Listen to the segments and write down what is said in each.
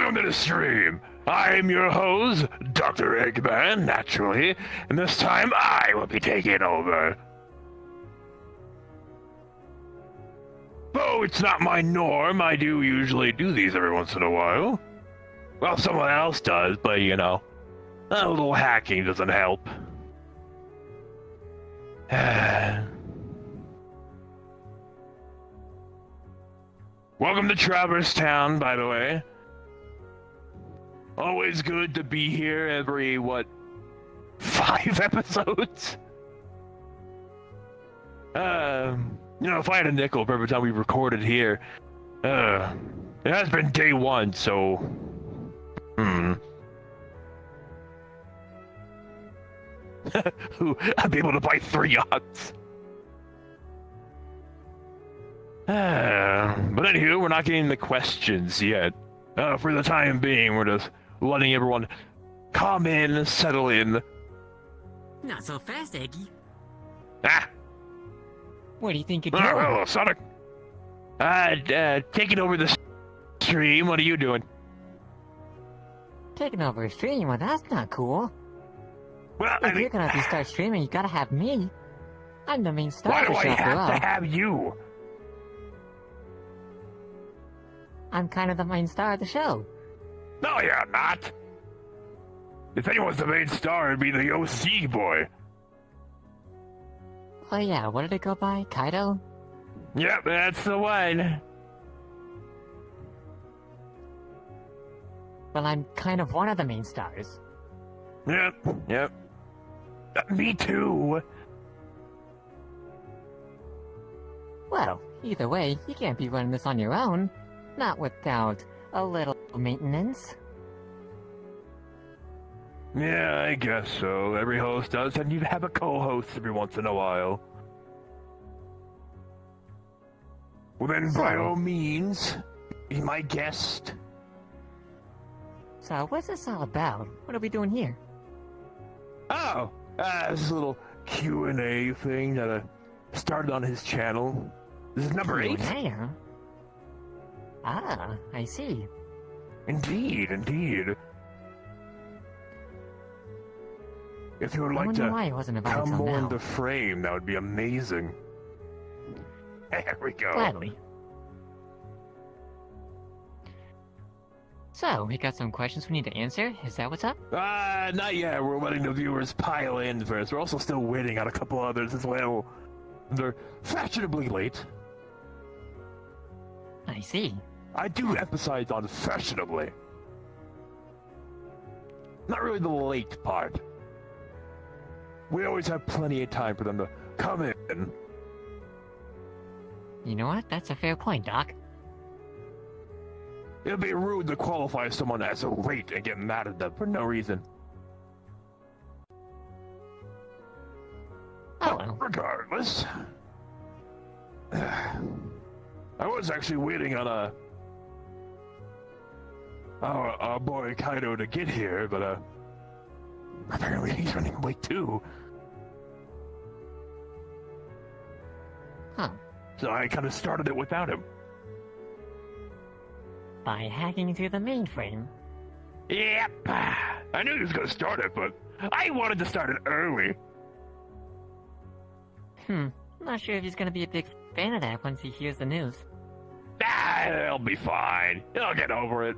Welcome to the stream. I'm your host, Dr. Eggman, naturally, and this time I will be taking over. Though it's not my norm, I do usually do these every once in a while. Well, someone else does, but you know, a little hacking doesn't help. Welcome to Traverse Town, by the way. Always good to be here every, 5 episodes? You know, if I had a nickel for every time we recorded here, it has been day 1, so... I'd be able to buy 3 yachts. But anywho, we're not getting the questions yet. For the time being, we're just letting everyone come in, settle in. Not so fast, Eggy. Ah! Where do you think you're going? Oh, hello, Sonic. Taking over the stream. What are you doing? Taking over a stream? Well, that's not cool. Well, If you're gonna start streaming, you gotta have me. I'm the main star why of do the I show after all. have to have you? I'm kind of the main star of the show. No, you're not. If anyone's the main star, it'd be the OC boy. Oh yeah, what did it go by? Kaido? Yep, that's the one. Well, I'm kind of one of the main stars. Yep. Me too. Well, either way, you can't be running this on your own. Not without a little maintenance. Yeah, I guess so. Every host does, and you have a co-host every once in a while. Well then, by all means, be my guest. So, what's this all about? What are we doing here? Oh, this little Q&A thing that I started on his channel. This is number 8. Q&A, huh? Ah, I see. Indeed. If you would I like wonder to why I wasn't invited come till more now. into frame, that would be amazing. There we go. Gladly. So, we got some questions we need to answer. Is that what's up? Not yet. We're letting the viewers pile in first. We're also still waiting on a couple others as well. They're fashionably late. I see. I do emphasize on fashionably. Not really the late part. We always have plenty of time for them to come in. You know what? That's a fair point, Doc. It'd be rude to qualify someone as a late and get mad at them for no reason. Oh well. Regardless. I was actually waiting on our boy Kaido to get here, but apparently he's running late too. Huh. So I kind of started it without him. By hacking through the mainframe. Yep. I knew he was gonna start it, but I wanted to start it early. Not sure if he's gonna be a big fan of that once he hears the news. He'll be fine. He'll get over it.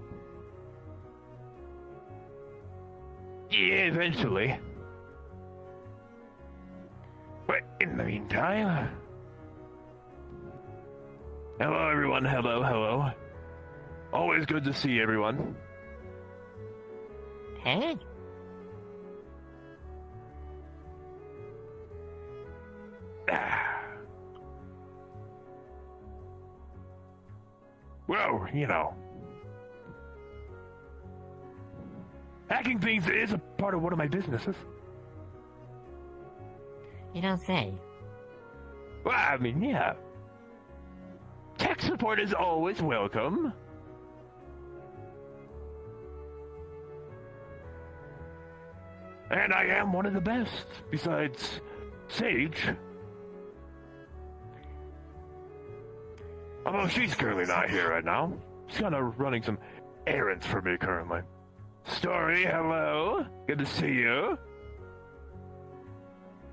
Yeah, eventually. But in the meantime... Hello, everyone. Hello. Always good to see everyone. Hey? Well, you know. Hacking things is a part of one of my businesses. You don't say. Well, I mean, yeah. Tech support is always welcome. And I am one of the best, besides Sage. Although she's currently not here right now. She's kind of running some errands for me currently. Story, hello. Good to see you.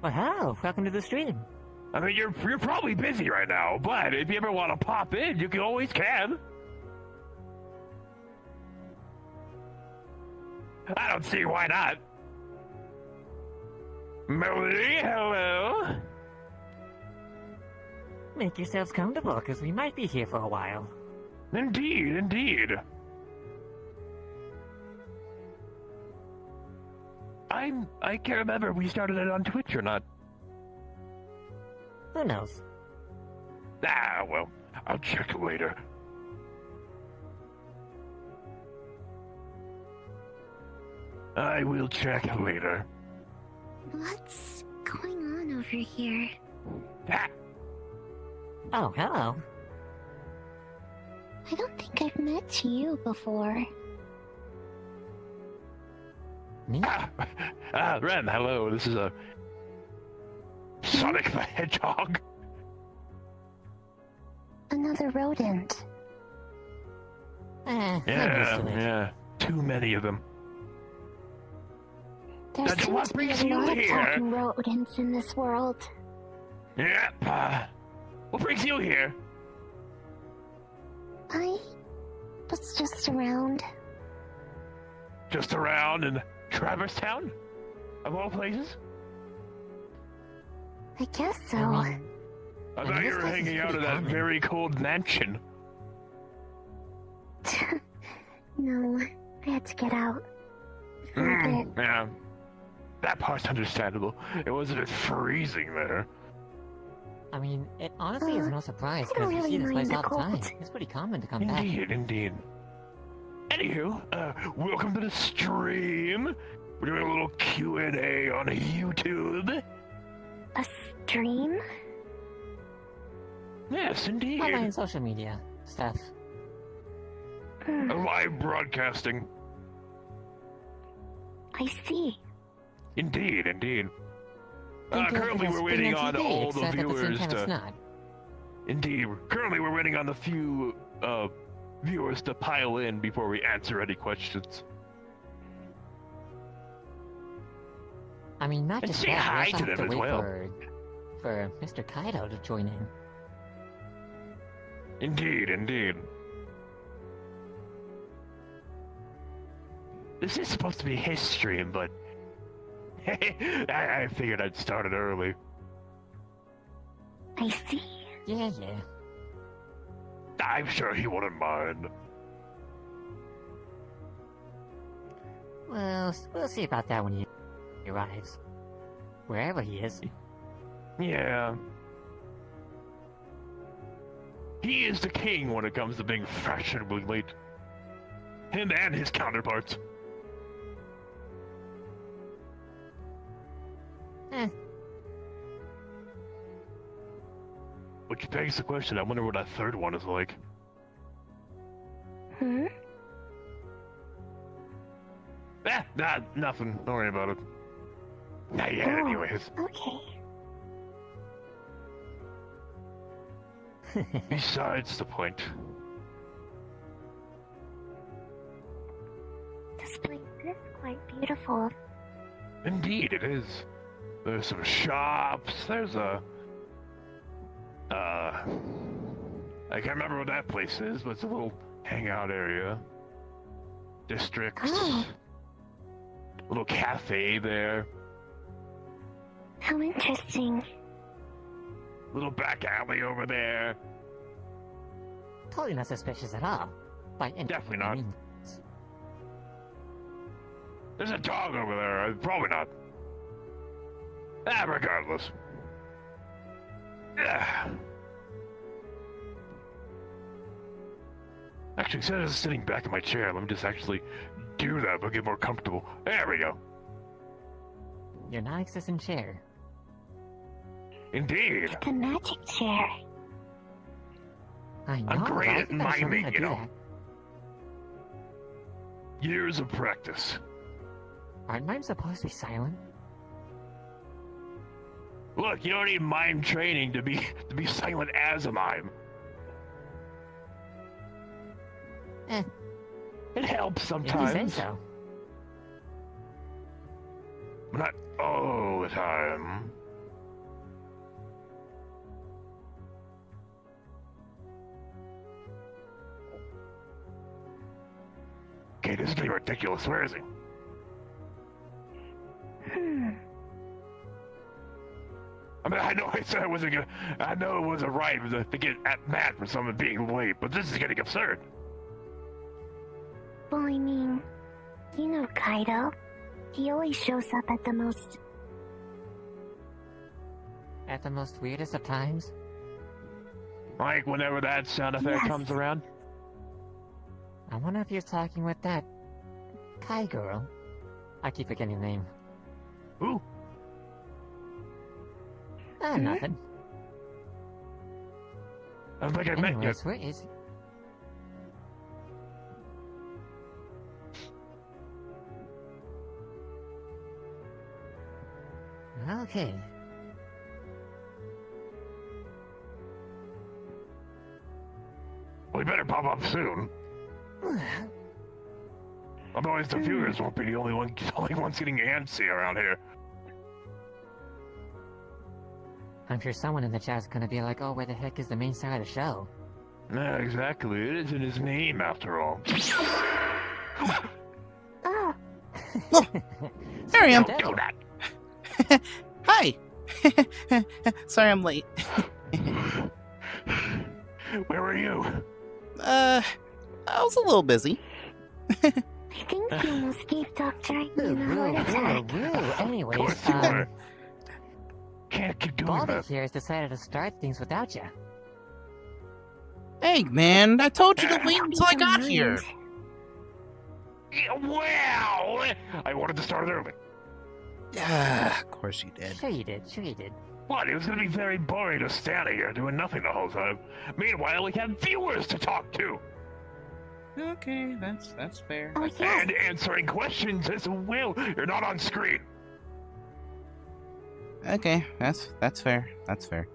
Well, hello. Welcome to the stream. I mean, you're probably busy right now, but if you ever want to pop in, you always can. I don't see why not. Melody, hello. Make yourselves comfortable, because we might be here for a while. Indeed, indeed. I can't remember if we started it on Twitch or not. Who knows? Ah, well, I'll check later. I will check later. What's going on over here? Ah, Oh, hello. I don't think I've met you before. Me? Ren, hello. This is Sonic the Hedgehog. Another rodent. I'm used to it. Yeah. Too many of them. There That's seems what to be brings a you lot of here. talking rodents in this world. Yep. What brings you here? I was just around. Just around in Traverse Town? Of all places? I guess so. I mean, I I thought mean, you this were place is hanging out in pretty that common. very cold mansion. No, I had to get out. For a bit. Yeah. That part's understandable. It wasn't as freezing there. I mean, it honestly is no surprise, I don't because you really see this place mind all the the time. cold. It's pretty common to come back. Indeed, indeed. Anywho, welcome to the stream. We're doing a little Q&A on YouTube. A stream? Yes, indeed. Online social media stuff. Hmm, A live broadcasting. I see. Indeed, indeed. Think of it Currently, as we're being waiting on on TV, all the except at the same viewers time it's to. not. Indeed, currently we're waiting on the few viewers to pile in before we answer any questions. I mean, not And just say that, hi we also to have them to as wait well. for Mr. Kaido to join in. Indeed, indeed. This is supposed to be his stream, but I figured I'd start it early. I see. Yeah, yeah. I'm sure he wouldn't mind. Well, we'll see about that when he arrives. Wherever he is. Yeah. He is the king when it comes to being fashionably late. Him and his counterparts. Eh, Which begs the question, I wonder what that third one is like. Hmm? Nothing. Don't worry about it. Not yet, Oh. anyways. Okay. Besides the point. This place is quite beautiful. Indeed, it is. There's some shops. There's a. I can't remember what that place is, but it's a little hangout area. District. Oh. Little cafe there. How interesting. Little back alley over there. totally not suspicious at all. By any Definitely not. means. There's a dog over there. Probably not. Regardless. Ah. Actually, instead of sitting back in my chair, let me just actually do that, but get more comfortable. There we go. Your non-existent chair. Indeed. It's a magic chair. I know, I'm great right? at You gotta show me miming, how to you do know. that. Years of practice. Aren't mimes supposed to be silent? Look, you don't need mime training to be silent as a mime. Eh. It helps If you say sometimes. so. But not all the time. Okay, this is getting ridiculous. Where is he? I mean, I know I said I wasn't gonna. I know it wasn't right to get mad for someone being late, but this is getting absurd. Well, I mean, you know Kaido. He always shows up at the most... At the most weirdest of times. Like whenever that sound effect Yes. comes around. I wonder if you're talking with that Kai girl. I keep forgetting the name. Ooh, Nothing. I don't think I met you. Anyways, where is he? Okay. We better pop up soon. Otherwise, the viewers won't be the only ones getting antsy around here. I'm sure someone in the chat's gonna be like, oh, where the heck is the main star of the show? Yeah, exactly. It isn't his name, after all. Oh, There I am. Devil. Do that. Hi. Sorry I'm late. Where were you? I was a little busy. I think you almost gave Dr. Ian a heart attack. Of Anyways, course you were. Can't keep doing Baldy that. here has decided to start things without you. Hey, man, I told you to wait Don't be until I so got mean. here. Yeah, well, I wanted to start early. Yeah, of course you did. Sure you did, sure you did. What? It was gonna be very boring to stand here doing nothing the whole time. Meanwhile, we have viewers to talk to Okay, that's fair. Oh, yes. and answering questions as well. You're not on screen. Okay, that's fair. That's fair.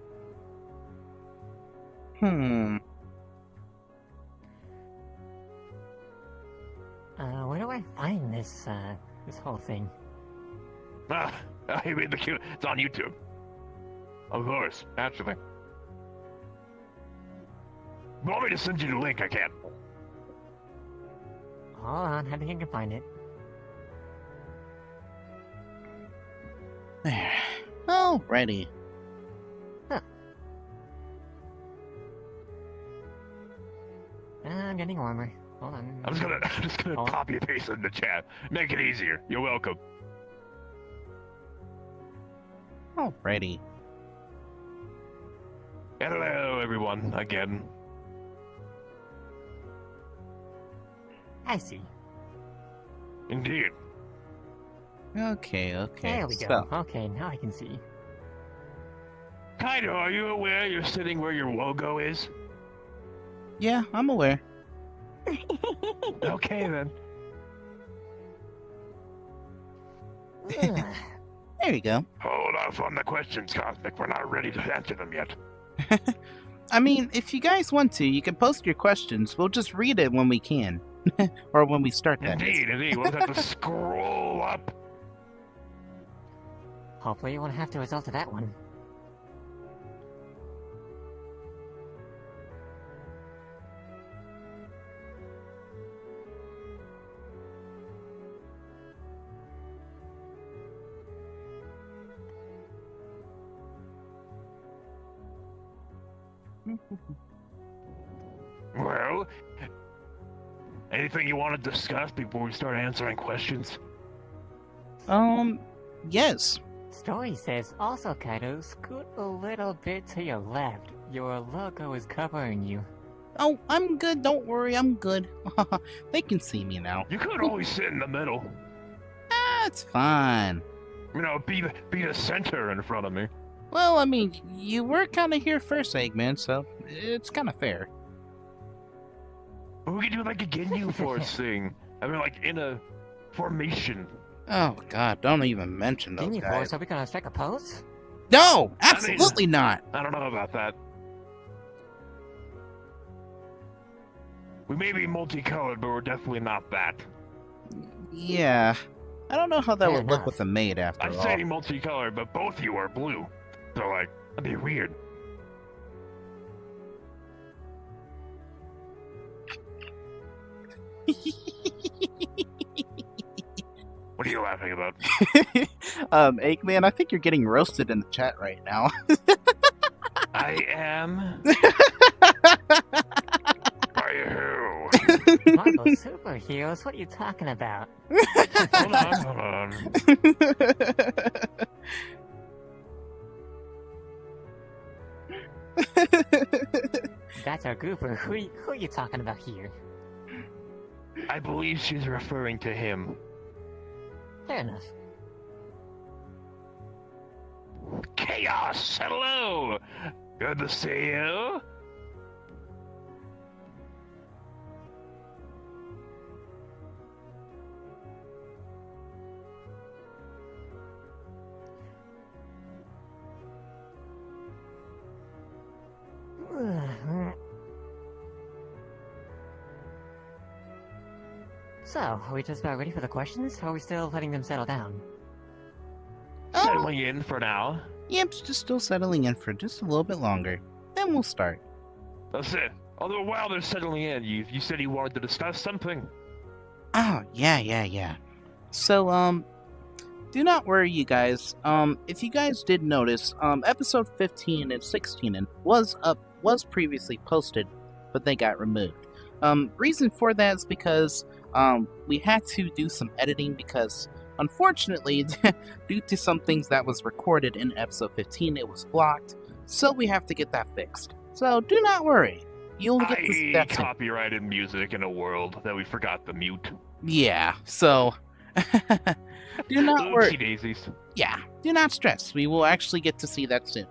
Where do I find this whole thing? Ah, I mean, it's on YouTube. Of course, naturally. Want me to send you the link? I can. Hold on, I think I can find it. There. Alrighty. I'm getting warmer. Hold on. I'm just gonna Oh. copy and paste it in the chat. Make it easier. You're welcome. Alrighty. Hello, everyone. Again. I see. Indeed. Okay. There we go. So, Okay, now I can see. Kaido, are you aware you're sitting where your logo is? yeah, I'm aware. Okay, then. Ugh. There you go. Hold off on the questions, Cosmic. We're not ready to answer them yet. I mean, if you guys want to, you can post your questions. We'll just read it when we can. Or when we start that. Indeed. We'll have to scroll up. Hopefully you won't have to result to that one. Well, anything you want to discuss before we start answering questions? Yes. Story says, also Kaido, scoot a little bit to your left. Your logo is covering you. Oh, I'm good. Don't worry, I'm good. They can see me now. You could always sit in the middle. That's fine. You know, be the center in front of me. Well, I mean, you were kind of here first, Eggman, so it's kind of fair. But we could do like a Ginyu Force thing. I mean, like in a formation. Oh God, don't even mention those Ginyu guys. Force, are we gonna strike a pose? No, absolutely not. I don't know about that. We may be multicolored, but we're definitely not that. Yeah. I don't know how that Fair would look enough. with a maid after I'm all. saying multicolored, but both of you are blue. So, like, that'd be weird. What are you laughing about? Eggman, I think you're getting roasted in the chat right now. I am. By who? Marvel superheroes? What are you talking about? Hold on. That's our goober. Who are you talking about here? I believe she's referring to him. Fair enough. Chaos, hello! Good to see you. So, are we just about ready for the questions, or are we still letting them settle down? Oh, Settling in for now. yep, just still settling in for just a little bit longer. Then we'll start. That's it. Although while they're settling in, you said you wanted to discuss something. Oh, yeah. So, do not worry, you guys. If you guys did notice, episode 15 and 16 was previously posted, but they got removed. Reason for that is because, we had to do some editing because, unfortunately, due to some things that was recorded in episode 15, it was blocked, so we have to get that fixed. So, do not worry. You'll get to see that soon. Copyrighted music in a world that we forgot to mute. Yeah, so... do not Oopsie worry. daisies. Yeah, do not stress. We will actually get to see that soon.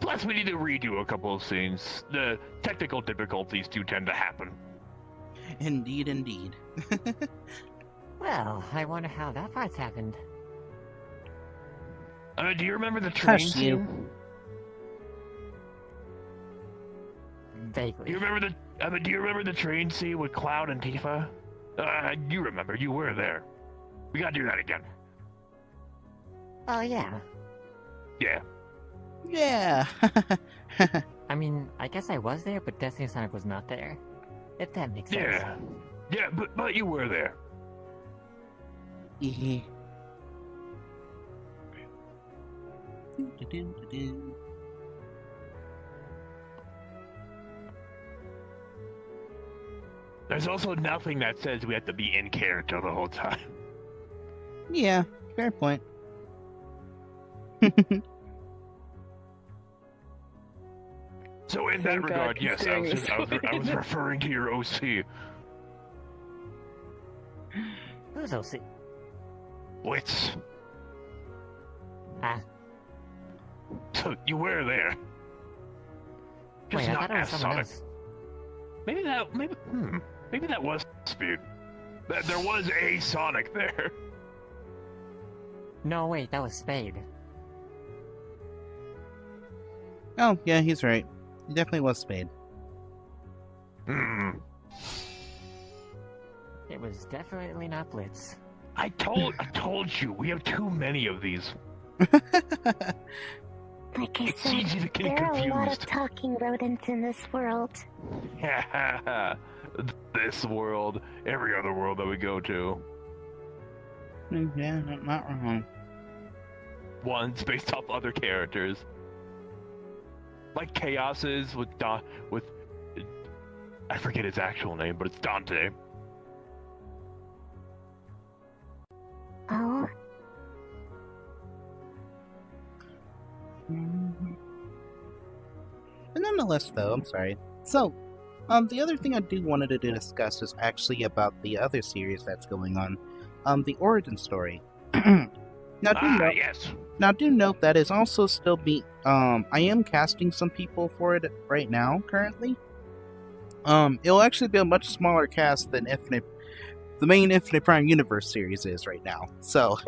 Plus, we need to redo a couple of scenes. The technical difficulties do tend to happen. Indeed. Well, I wonder how that part's happened. Do you remember the train Hush, scene? you. Vaguely. Do you remember do you remember the train scene with Cloud and Tifa? You remember. You were there. We gotta do that again. Oh, yeah. Yeah. Yeah. I mean, I guess I was there, but Destiny Sonic was not there. If that makes sense. Yeah. Yeah, but you were there. Yeah. There's also nothing that says we have to be in character the whole time. Yeah, fair point. So in that Thank God regard, he's yes, doing this. I was referring to your OC. Who's OC? Blitz. Ah, So you were there. Just wait, I not thought it was as someone Sonic. else. Maybe that was Speed. There was a Sonic there. No, wait, that was Spade. Oh, yeah, he's right. He definitely was Spade. Hmm. It was definitely not Blitz. I told you, we have too many of these. Like I It's said, easy to get there are a lot of confused. talking rodents in this world. This world, every other world that we go to. Yeah, not wrong. One's based off other characters. Like Chaos's with I forget his actual name, but it's Dante. Oh, But nonetheless, though, I'm sorry. So, the other thing I do wanted to discuss is actually about the other series that's going on, the origin story. Yes. Now, do note that is also still I am casting some people for it right now, currently. It'll actually be a much smaller cast than the main Infinite Prime Universe series is right now. So,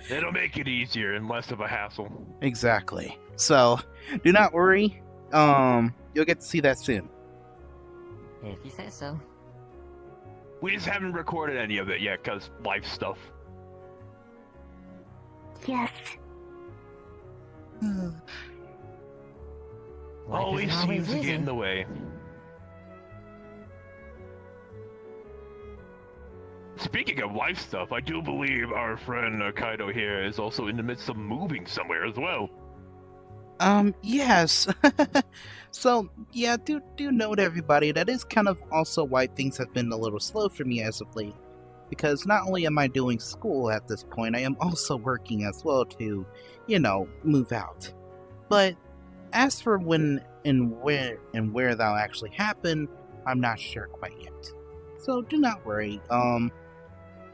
It'll make it easier and less of a hassle. exactly. So, do not worry. You'll get to see that soon. If you say so. We just haven't recorded any of it yet, cause life stuff. Yes. Life Always isn't seems to easy. get in the way. Speaking of life stuff, I do believe our friend Kaido here is also in the midst of moving somewhere as well. Yes. So, yeah, do note everybody, that is kind of also why things have been a little slow for me as of late. Because not only am I doing school at this point, I am also working as well to, move out. But as for when and where that'll actually happen, I'm not sure quite yet. So do not worry.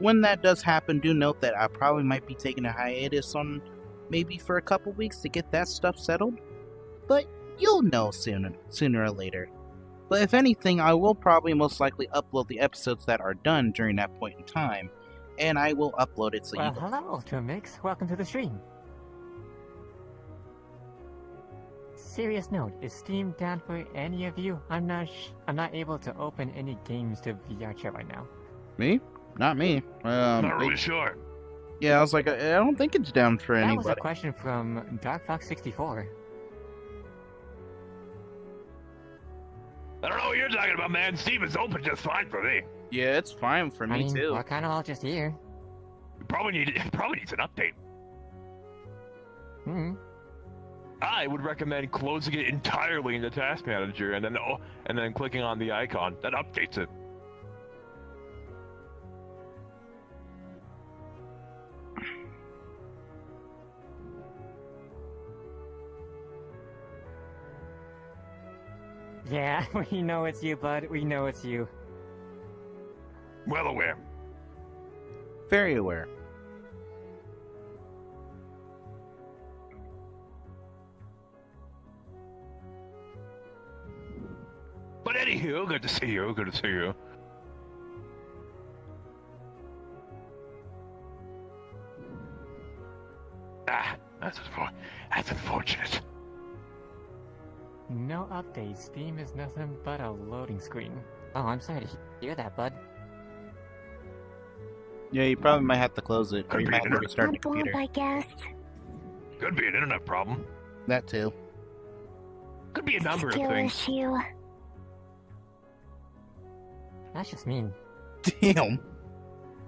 When that does happen, do note that I probably might be taking a hiatus on maybe for a couple weeks to get that stuff settled. But you'll know sooner or later. But if anything, I will probably most likely upload the episodes that are done during that point in time, and I will upload it so Well, you hello, Ultra Mix. Welcome to the stream. Serious note, is Steam down for any of you? I'm not able to open any games to VR chat right now. Me? Not me. Not really sure. Yeah, I was like, I don't think it's down for That was a anybody. question from DarkFox64. I don't know what you're talking about, man. Steam is open just fine for me. Yeah, it's fine for I me mean, too. we're kind of all just here. It probably needs an update. Hmm. I would recommend closing it entirely in the task manager and then clicking on the icon. That updates it. Yeah, we know it's you, bud. We know it's you. Well aware. Very aware. But anywho, good to see you. Good to see you. Ah, that's unfortunate. No updates. Steam is nothing but a loading screen. Oh, I'm sorry to hear that, bud. Yeah, you probably might have to close it, or you Could might be have to restart the Womp womp, computer. I guess. Could be an internet problem. That too. Could be a number of Skill things. issue. That's just mean. Damn.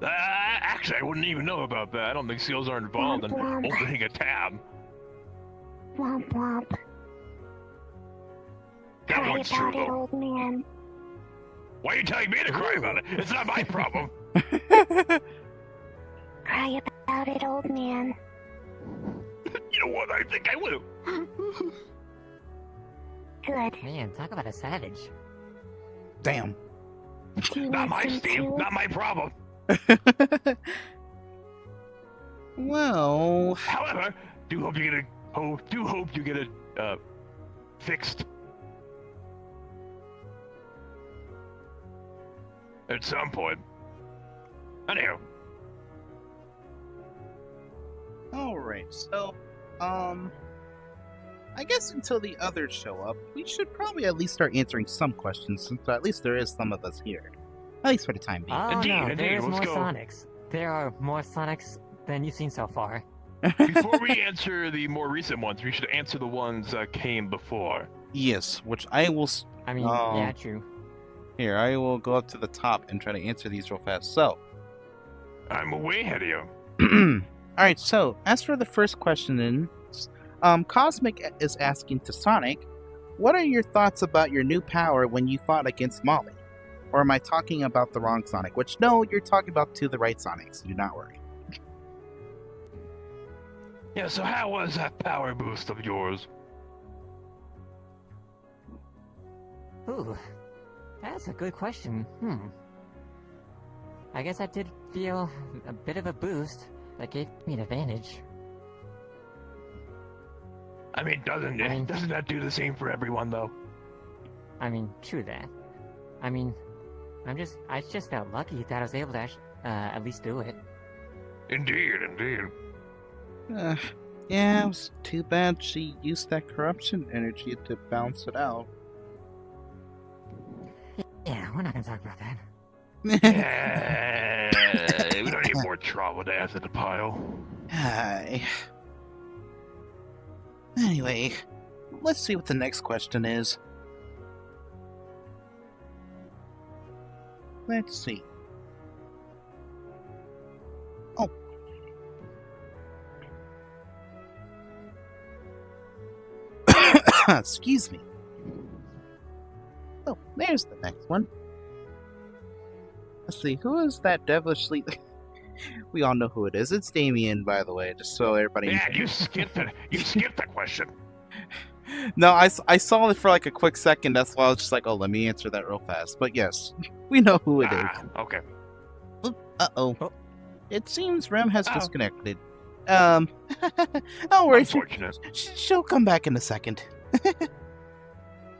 Actually, I wouldn't even know about that. I don't think skills are involved in Womp womp. opening a tab. Womp womp. That Cry one's true, about it, though. old man. Why are you telling me to cry about it? It's not my problem. Cry about it, old man. You know what? I think I will. Good. Man, talk about a savage. Damn. Do you Not want my some Steam. too? Not my problem. Well, However, do hope you get it fixed at some point. Anyhow, alright, so, I guess until the others show up, we should probably at least start answering some questions, since at least there is some of us here. At least for the time being. Oh Indeed, no, indeed, there's let's more go. Sonics. There are more Sonics than you've seen so far. before we answer the more recent ones, we should answer the ones that came before. Yes, which I will... I mean, Oh. yeah, true. Here, I will go up to the top and try to answer these real fast. So, I'm way ahead of you. alright, so, as for the first question then, Cosmic is asking to Sonic, what are your thoughts about your new power when you fought against Molly? Or am I talking about the wrong Sonic? Which, no, you're talking about to the right Sonic, so do not worry. Yeah, so how was that power boost of yours? Ooh, that's a good question. I guess I did feel a bit of a boost that gave me an advantage. I mean, doesn't that do the same for everyone though? I mean, true that. I mean, I just felt lucky that I was able to at least do it. Indeed, indeed. Yeah, it was too bad she used that corruption energy to bounce it out. Yeah, we're not gonna talk about that. We don't need more trauma to add to the pile. Hi. Anyway, let's see what the next question is. Let's see. Oh. Excuse me. Oh, there's the next one. Let's see, who is that devilishly... We all know who it is. It's Damien, by the way, just so everybody Yeah, you skipped it. You skipped that question. No, I saw it for like a quick second. That's why I was just like, oh, let me answer that real fast. But yes, we know who it is. Okay. Uh-oh. Oh. It seems Rem has Oh. disconnected. Don't worry, Unfortunate. she'll come back in a second.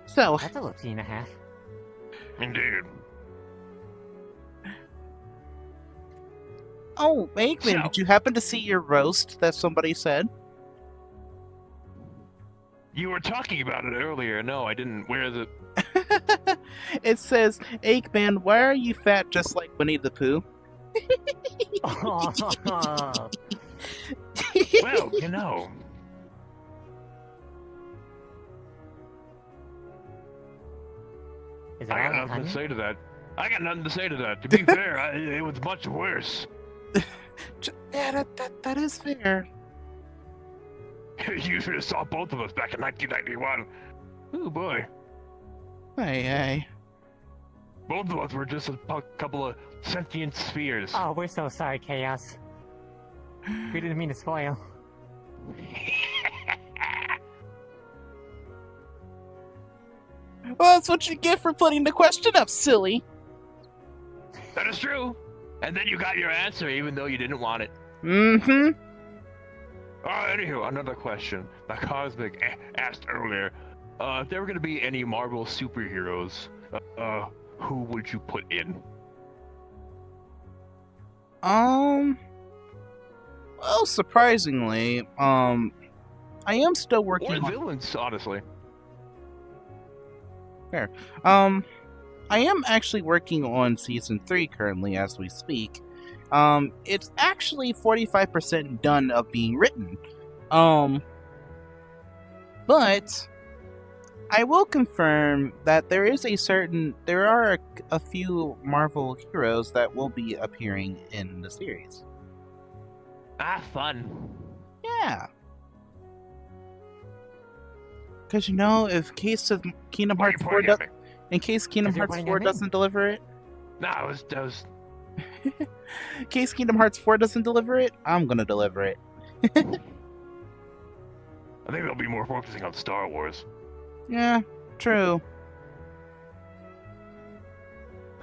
So, That's a whoopsie and a half. Indeed. oh, Eggman, So- did you happen to see your roast that somebody said? You were talking about it earlier. No, I didn't. Where is it? It says, Eggman, why are you fat just like Winnie the Pooh? Well, you know. Is I that got all, nothing to Tanya? say to that. I got nothing to say to that. To be fair, it was much worse. Yeah, that is fair. You should have saw both of us back in 1991. Oh boy. Aye. Both of us were just a couple of sentient spheres. Oh, we're so sorry, Chaos. We didn't mean to spoil. Well, that's what you get for putting the question up, silly. That is true. And then you got your answer even though you didn't want it. Mm-hmm. Anywho, another question that Cosmic asked earlier. If there were going to be any Marvel superheroes, who would you put in? Well, surprisingly, I am still Or working on... villains, honestly. I am actually working on Season 3 currently as we speak. It's actually 45% done of being written. But I will confirm that there are a few Marvel heroes that will be appearing in the series. Ah, fun. Yeah. Because if case of Kingdom Why are you Hearts 4 pointing at me? in case Kingdom Because you're Hearts pointing 4 at me. doesn't deliver it, No, that was in case Kingdom Hearts 4 doesn't deliver it, I'm gonna deliver it. I think they'll be more focusing on Star Wars. Yeah, true.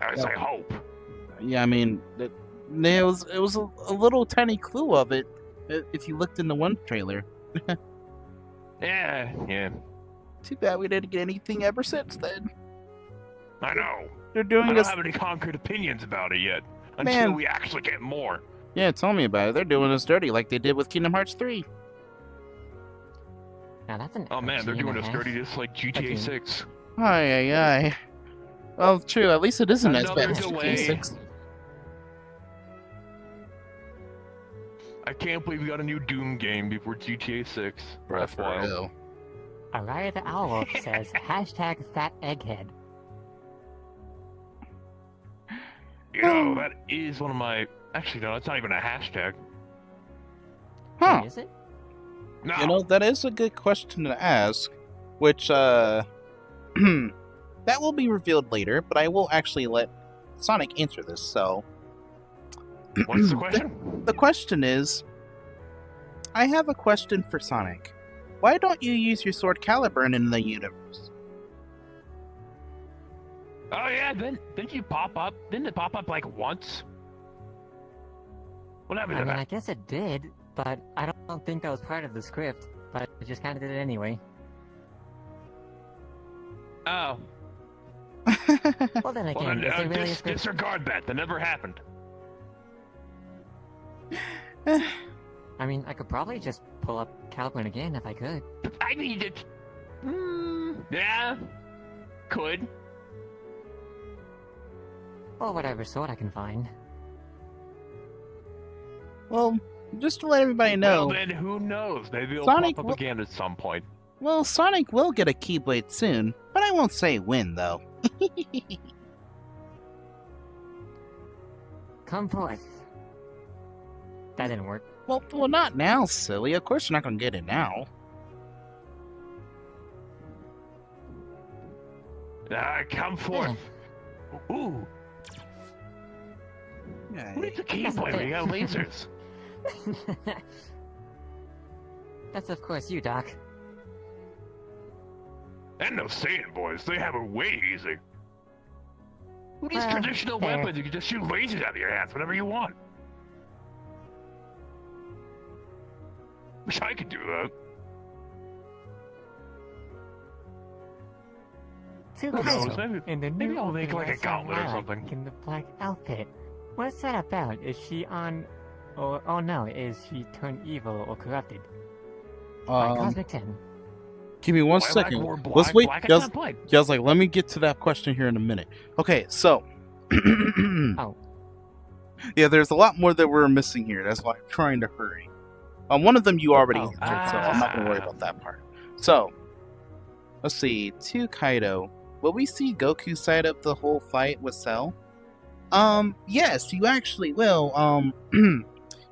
I hope. Yeah, I mean, it was a little tiny clue of it if you looked in the one trailer. Yeah. Too bad we didn't get anything ever since then. I know. They're I doing don't us. have any concrete opinions about it yet. Until Man. we actually get more. Yeah, tell me about it. They're doing us dirty like they did with Kingdom Hearts 3. Now that's an Oh man, they're OG doing and a us half. dirty just like GTA Okay. 6. Aye. Well, true. At least it isn't as Another bad as delay. GTA 6. I can't believe we got a new Doom game before GTA 6. Bruh, That's for wild. real. Araya the Owl says hashtag fat egghead. You know, that is one of my... Actually, no, it's not even a hashtag. Huh. Wait, is it? No. That is a good question to ask, which, that will be revealed later, but I will actually let Sonic answer this, so... What's the question? The question is, I have a question for Sonic. Why don't you use your sword Caliburn in the universe? Oh yeah, didn't you pop up? Didn't it pop up like once? What happened I to mean, I that? guess it did, but I don't think that was part of the script. But it just kind of did it anyway. Oh. Well, then Well, again, then, is there really a script? disregard that. That never happened. I mean, I could probably just pull up Caliburn again if I could. I need it. Yeah. Could. Or whatever sort I can find. Well, just to let everybody know, Well, then who knows? Maybe it'll Sonic pop up will- again at some point. well, Sonic will get a Keyblade soon, but I won't say when, though. Come forth. That didn't work. Well, not now, silly. Of course you're not gonna get it now. Come forth. Ooh, Yeah, who needs a That's Keyblade? okay. We got lasers. That's of course you, Doc. And no Saiyan boys, they have it way easy. Who needs Well, traditional fair. weapons? You can just shoot lasers out of your hands whenever you want. Wish I could do that. Two Who guys knows? Maybe in the maybe new I'll make opening like a I saw gauntlet or Lilac something. in the black outfit. What's that about? Is she on... Oh no, is she turned evil or corrupted? By Cosmic 10. Give me one Lilac second. wore Let's wait. black Just, and black. just like, let me get to that question here in a minute. Okay, so. Oh. Yeah, there's a lot more that we're missing here. That's why I'm trying to hurry. One of them you already Oh. answered, so I'm not gonna worry about that part. So, let's see. To Kaido, will we see Goku side up the whole fight with Cell? Yes, you actually will.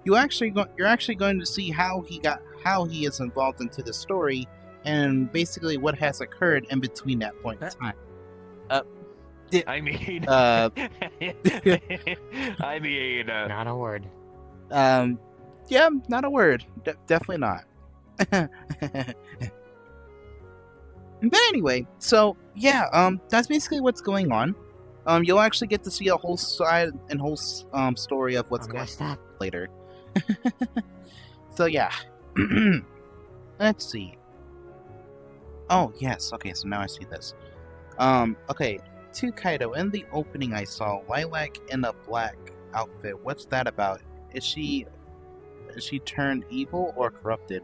You're actually going to see how he is involved into the story, and basically what has occurred in between that point in time. I mean, Uh, I mean, Not a word. Yeah, not a word. Definitely not. But anyway, so yeah, that's basically what's going on. You'll actually get to see a whole side and whole story of what's I'm going gonna on stop. later. So yeah, let's see. Oh yes, okay. So now I see this. Okay. To Kaido, in the opening I saw Lilac in a black outfit. What's that about? Is she turned evil or corrupted?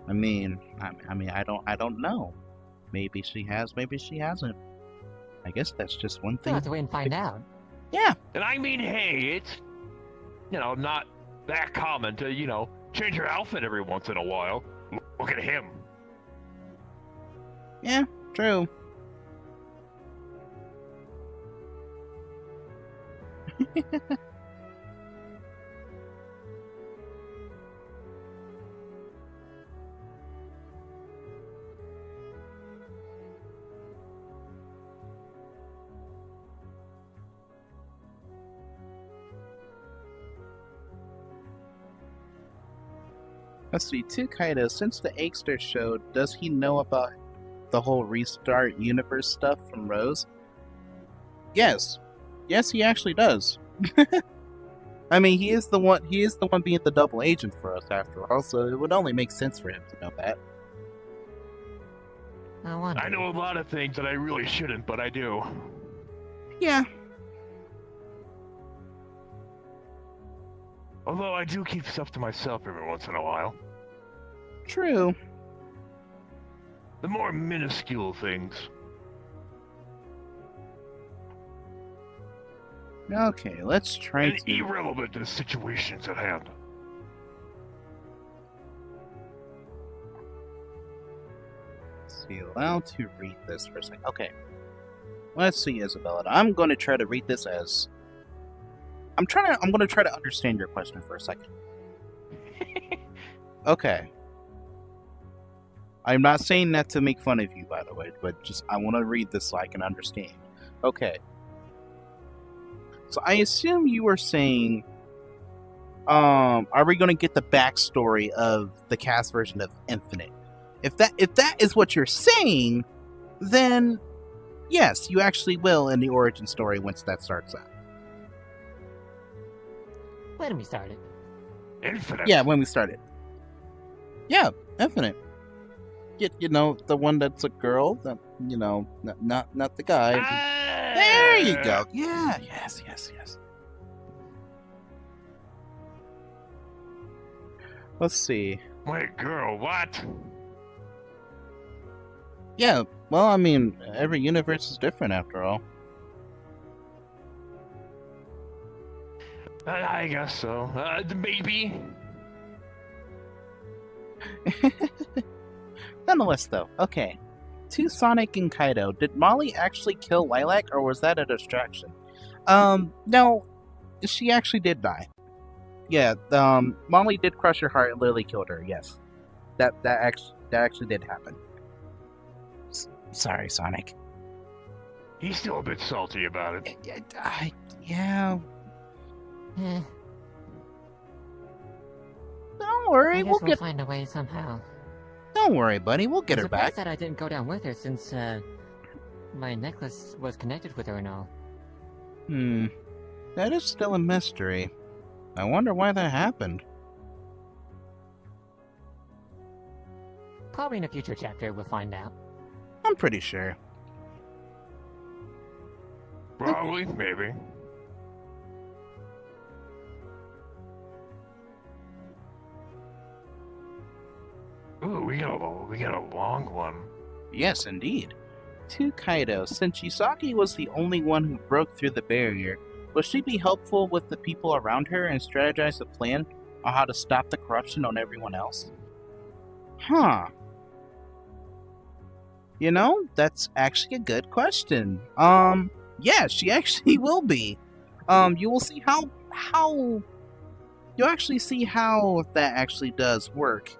I mean, I don't know. Maybe she has, maybe she hasn't. I guess that's just one We'll thing. have to wait and find out. Yeah, and I mean, hey, it's not that common to change your outfit every once in a while. Look at him. yeah, true. Let's see, to Kaido, since the Eggster show, does he know about the whole restart universe stuff from Rose? Yes. Yes, he actually does. I mean, he is the one being the double agent for us after all, so it would only make sense for him to know that. I wonder. I know a lot of things that I really shouldn't, but I do. Yeah. Although I do keep stuff to myself every once in a while. True. The more minuscule things. Okay, let's try And to... irrelevant to the situations at hand. See, allow to read this for a second. Okay. Let's see, Isabella. I'm going to try to read this as... I'm going to try to understand your question for a second. Okay. I'm not saying that to make fun of you, by the way, but just I want to read this so I can understand. Okay. So I assume you were saying, are we going to get the backstory of the cast version of Infinite? If that is what you're saying, then yes, you actually will in the origin story once that starts out. When we started. Infinite. Yeah, when we started. Yeah, Infinite. You know, the one that's a girl, that not the guy. There you go. Yeah, yes. Let's see. Wait, girl, what? Yeah, well, I mean, every universe is different after all. I guess so. Maybe. Nonetheless, though, okay. To Sonic and Kaido, did Molly actually kill Lilac, or was that a distraction? No, she actually did die. Yeah, Molly did crush her heart and literally killed her. Yes, that actually did happen. Sorry, Sonic. He's still a bit salty about it. Yeah. Eh, Don't I worry, guess we'll we'll get. find a way somehow. Don't worry, buddy. We'll get I'm her back. surprised that I didn't go down with her since, my necklace was connected with her and all. That is still a mystery. I wonder why that happened. Probably in a future chapter we'll find out. I'm pretty sure. Probably, maybe. Ooh, we got a long one. Yes, indeed. To Kaido, since Yusagi was the only one who broke through the barrier, will she be helpful with the people around her and strategize a plan on how to stop the corruption on everyone else? Huh. You know, that's actually a good question. Yeah, she actually will be. You will see how you'll actually see how that actually does work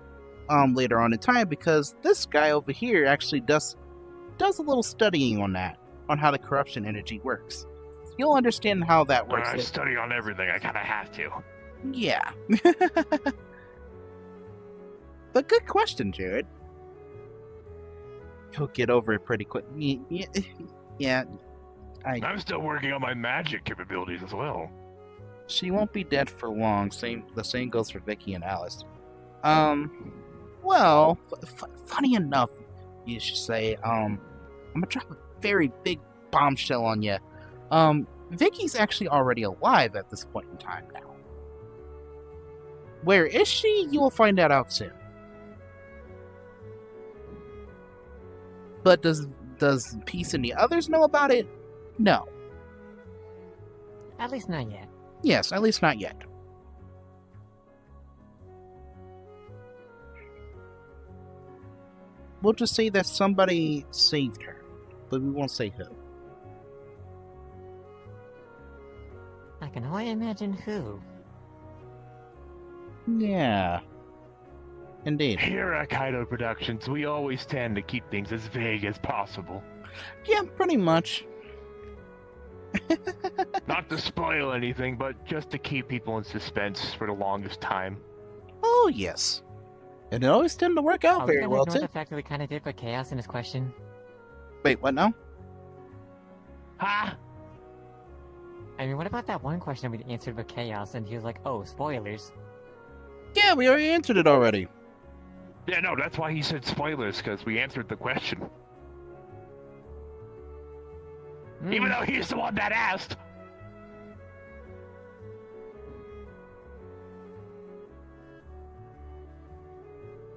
later on in time, because this guy over here actually does a little studying on that, on how the corruption energy works. You'll understand how that works. I study on everything. I kind of have to. Yeah. But good question, Jared. He'll get over it pretty quick. Yeah. I'm still working on my magic capabilities as well. She won't be dead for long. The same goes for Vicky and Alice. Well, funny enough, you should say. I'm gonna drop a very big bombshell on you. Vicky's actually already alive at this point in time now. Where is she? You will find that out soon. But does Peace and the others know about it? No. At least not yet. Yes, at least not yet. We'll just say that somebody saved her, but we won't say who. I can only imagine who. Yeah. Indeed. Here at Kaido Productions, we always tend to keep things as vague as possible. Yeah, pretty much. Not to spoil anything, but just to keep people in suspense for the longest time. Oh, yes. And it always tend to work out Are we very gonna well, ignore too. the fact that we kind of did put chaos in his question? Wait, what now? Ha! I mean, what about that one question we answered with chaos and he was like, oh, spoilers. Yeah, we already answered it already. Yeah, no, that's why he said spoilers, because we answered the question. Even though he's the one that asked!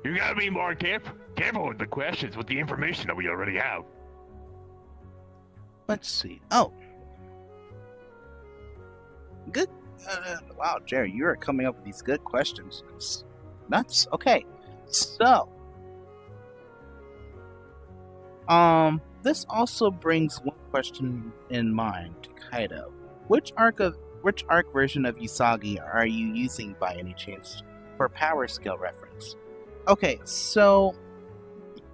You gotta be more careful with the questions, with the information that we already have. Let's see. Oh. Good. Wow, Jerry, you are coming up with these good questions. It's nuts. Okay. So. This also brings one question in mind to Kaido. Which arc version of Usagi are you using by any chance for power scale reference? Okay, so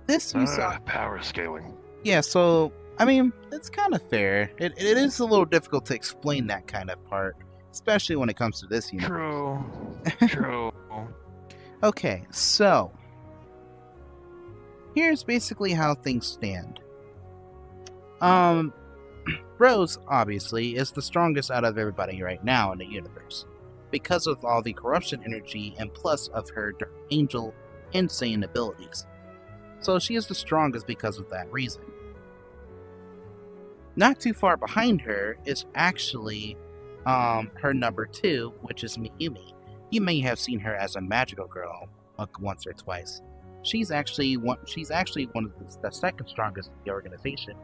this Usagi Power scaling. Yeah, so I mean, it's kind of fair. It is a little difficult to explain that kind of part, especially when it comes to this universe. True. Okay, so here's basically how things stand. Rose, obviously, is the strongest out of everybody right now in the universe, because of all the corruption energy and plus of her angel insane abilities. So she is the strongest because of that reason. Not too far behind her is actually her number 2, which is Miyumi. You may have seen her as a magical girl once or twice. She's actually one of the second strongest in the organization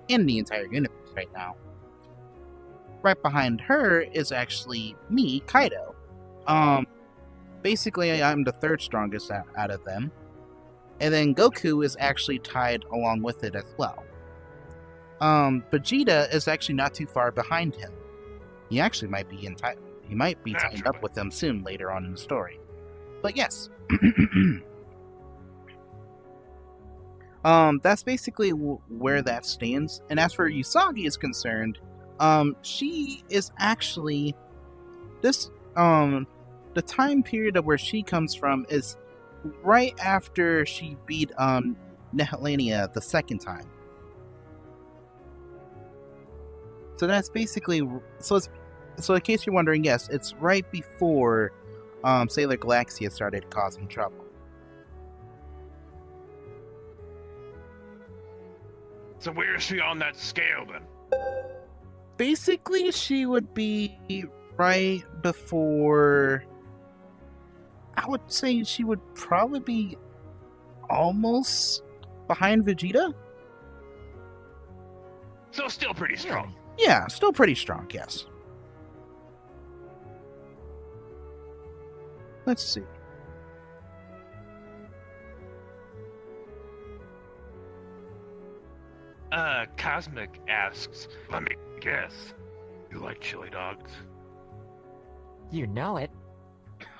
in the entire universe right now. right behind her is actually me, Kaido. Basically, I'm the third strongest out of them. And then Goku is actually tied along with it as well. Vegeta is actually not too far behind him. He actually might be tied up with them soon later on in the story. But yes. That's basically where that stands. And as for Usagi is concerned, she is actually this the time period of where she comes from is right after she beat Nehelania the second time. So that's basically so in case you're wondering, yes, it's right before Sailor Galaxia started causing trouble. So where is she on that scale then? Basically, she would be right before. I would say she would probably be almost behind Vegeta. So still pretty strong. Yeah, still pretty strong, yes. Let's see. Cosmic asks, let me guess, you like chili dogs? You know it.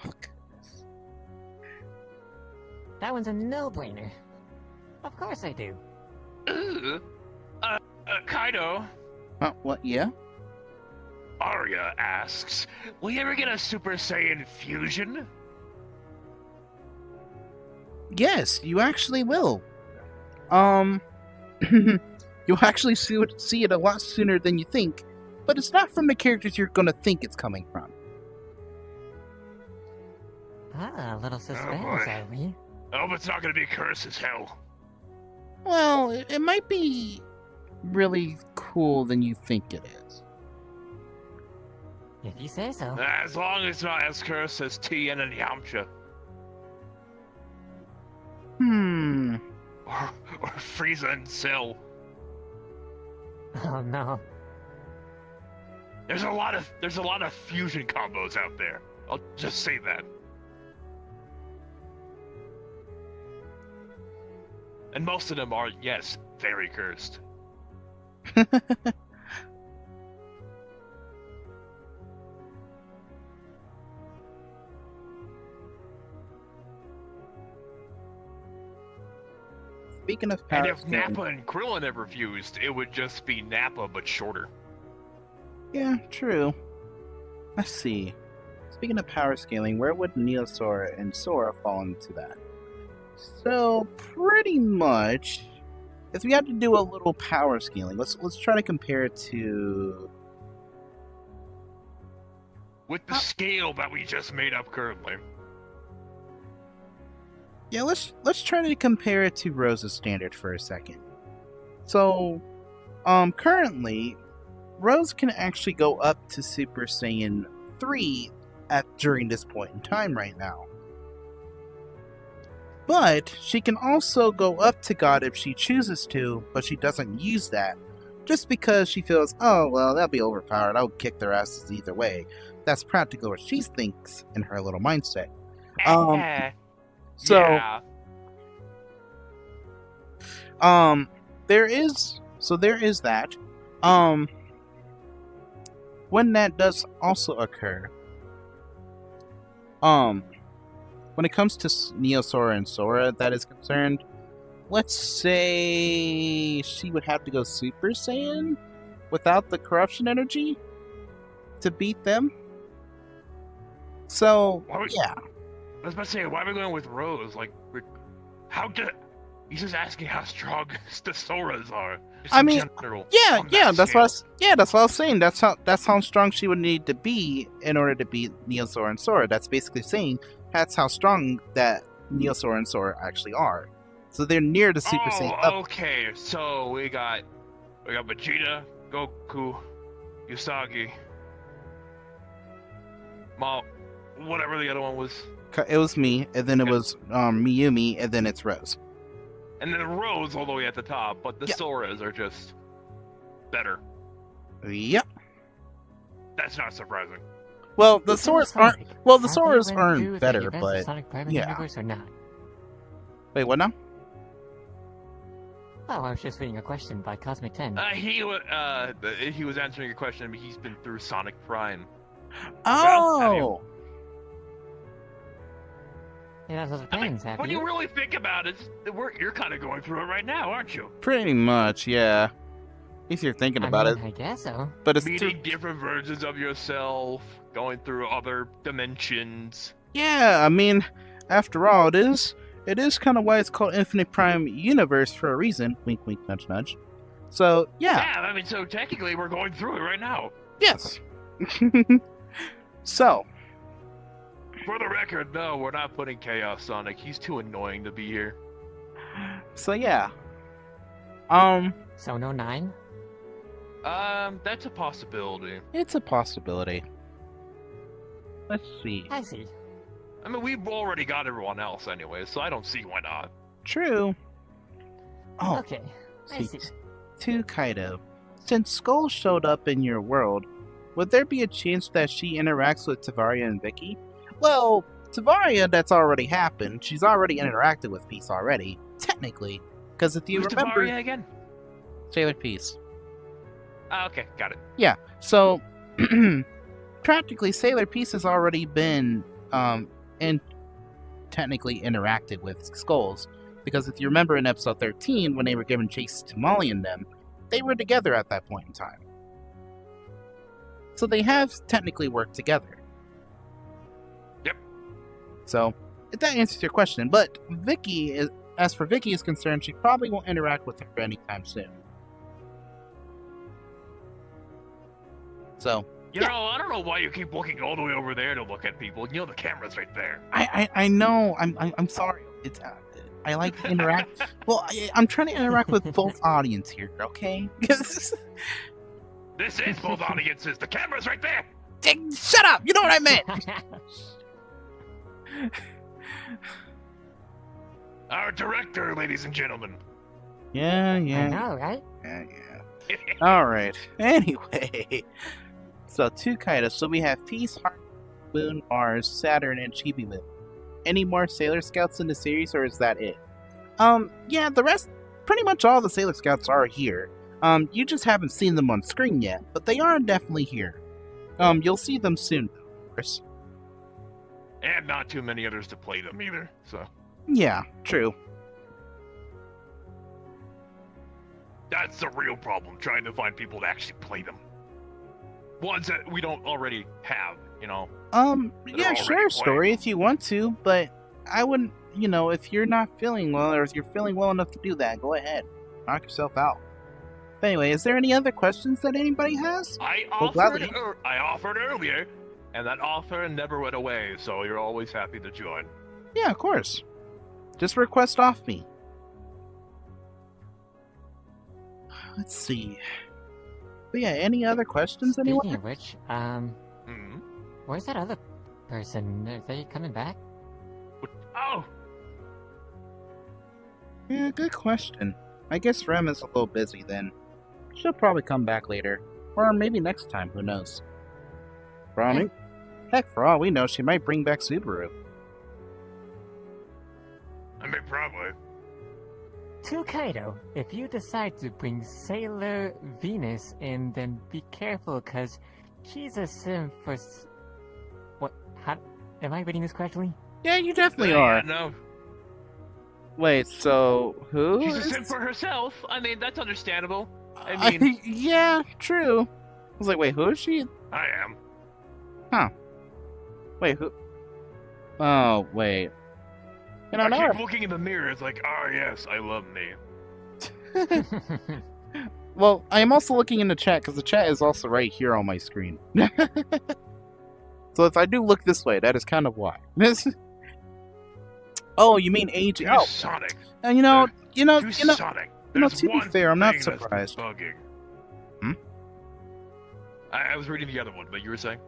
Oh, goodness. That one's a no-brainer. Of course I do. Kaido, What, yeah? Arya asks, will you ever get a Super Saiyan fusion? Yes, you actually will. You'll actually see it a lot sooner than you think, but it's not from the characters you're gonna think it's coming from. Ah, a little suspense, boy. are we? I hope it's not gonna be cursed as hell. Well, it might be really cool than you think it is. If you say so. As long as it's not as cursed as Tien and Yamcha. Or Frieza and Cell. Oh no. There's a lot of fusion combos out there. I'll just say that. And most of them are, yes, very cursed. Speaking of And power if scaling- Nappa and Krillin ever fused, it would just be Nappa but shorter. Yeah, true. Let's see. Speaking of power scaling, where would Neosora and Sora fall into that? So, pretty much, if we had to do a little power scaling, let's try to compare it to. With the scale that we just made up currently. Yeah, let's try to compare it to Rose's standard for a second. So, currently, Rose can actually go up to Super Saiyan 3 during this point in time right now. But she can also go up to God if she chooses to, but she doesn't use that. Just because she feels, oh, well, that'll be overpowered. I'll kick their asses either way. That's practically what she thinks in her little mindset. So, yeah. there is that. When that does also occur, when it comes to Neosora and Sora that is concerned, let's say she would have to go Super Saiyan without the corruption energy to beat them. So, yeah. I was about to say, why are we going with Rose? Like, he's just asking how strong the Soras are. Just I in mean, general, Yeah, on yeah, that that's scale. what I was saying. That's how strong she would need to be in order to beat Neosora and Sora. That's basically saying that's how strong that Neosora and Sora actually are. So they're near the Super Saiyan level. Okay, so we got Vegeta, Goku, Usagi, whatever the other one was, It was me, and then it was Miyumi, and then it's Rose. and then Rose all the way at the top. But the Yeah. Soras are just better. Yep. That's not surprising. Well, the It's only Soras aren't. Sonic. Well, the Have you Soras been aren't through the better, events of but Sonic Prime yeah. Universe or not? Wait, what now? Oh, I was just reading a question by Cosmic 10. He was answering a question. He's been through Sonic Prime. Oh, Yeah, those depends, have When you you? really think about it, you're kind of going through it right now, aren't you? pretty much, yeah. If you're thinking about it, I guess so. but it's Meeting different versions of yourself, going through other dimensions. yeah. I mean, after all, it is kind of why it's called Infinite Prime Universe for a reason. Wink, wink, nudge, nudge. So yeah, Yeah, I mean, so technically we're going through it right now. yes. So For the record, no, we're not putting Chaos Sonic. He's too annoying to be here. yeah. So no 9? That's a possibility. It's a possibility. Let's see. I see. I mean, we've already got everyone else anyway, so I don't see why not. True. Oh, Okay, I see. to Kaido. Since Skull showed up in your world, would there be a chance that she interacts with Tavaria and Vicky? Well, Tavaria, that's already happened. She's already interacted with Peace already, technically. Because if you Who's remember, Tavaria again? Sailor Peace. Ah, okay, got it. Yeah, so practically Sailor Peace has already been technically interacted with Skulls. Because if you remember in episode 13, when they were given chase to Molly and them, they were together at that point in time. So they have technically worked together. Yep. So, if that answers your question. But as for Vicky is concerned, she probably won't interact with her anytime soon. So, You know, I don't know why you keep looking all the way over there to look at people. You know the camera's right there. I know. I'm sorry. It's I like to interact. Well, I'm trying to interact with both audience here, okay? This is both audiences. The camera's right there. Shut up! You know what I meant. Our director, ladies and gentlemen. Yeah. I know, right? Yeah. All right. Anyway, so to Kaido. So we have Peace, Heart, Moon, Mars, Saturn, and Chibi Moon. Any more Sailor Scouts in the series, or is that it? Yeah, the rest, pretty much all the Sailor Scouts are here. You just haven't seen them on screen yet, but they are definitely here. You'll see them soon, of course. And not too many others to play them either, so. Yeah, true. That's the real problem, trying to find people to actually play them. Ones that we don't already have, you know. Yeah, already sure, playing. Story, if you want to, but I wouldn't, if you're not feeling well, or if you're feeling well enough to do that, go ahead. Knock yourself out. But anyway, is there any other questions that anybody has? I gladly. offered earlier, and that offer never went away, so you're always happy to join. Yeah, of course. Just request off me. Let's see. But yeah, any other questions, Speaking anyone? of which, Hmm? where's that other person? Are they coming back? Oh! Yeah, good question. I guess Rem is a little busy then. She'll probably come back later. Or maybe next time, who knows. Heck, for all we know, she might bring back Subaru. I mean, probably. To Kaido, if you decide to bring Sailor Venus in, then be careful, cause she's a sim for what? How? Am I reading this correctly? Yeah, you definitely Yeah, are. no. Wait, so who? She's a is- sim for herself. I mean, that's understandable. I mean, yeah, true. I was like, wait, who is she? I am. Wait, who? Oh, wait. I No. keep looking in the mirror. It's like, oh yes, I love me. Well, I am also looking in the chat because the chat is also right here on my screen. So if I do look this way, that is kind of why. Oh, you mean AG? Too Oh, Sonic. and Too Sonic. There's to be one fair, I'm not thing that's surprised. bugging. Hmm? I was reading the other one, but you were saying?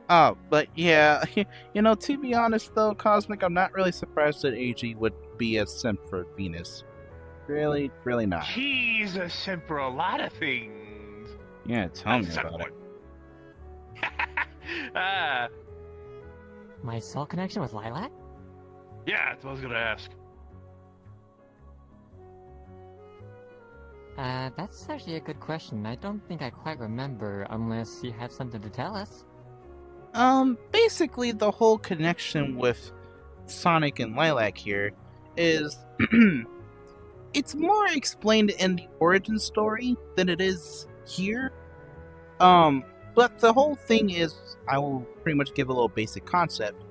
Oh, but yeah, to be honest though, Cosmic, I'm not really surprised that AG would be a simp for Venus. Really, really not. He's a simp for a lot of things. Yeah, tell me Except about it. one. Ah, My soul connection with Lilac? yeah, that's what I was gonna ask. That's actually a good question. I don't think I quite remember unless you have something to tell us. Basically, the whole connection with Sonic and Lilac here is it's more explained in the origin story than it is here. But the whole thing is, I will pretty much give a little basic concept.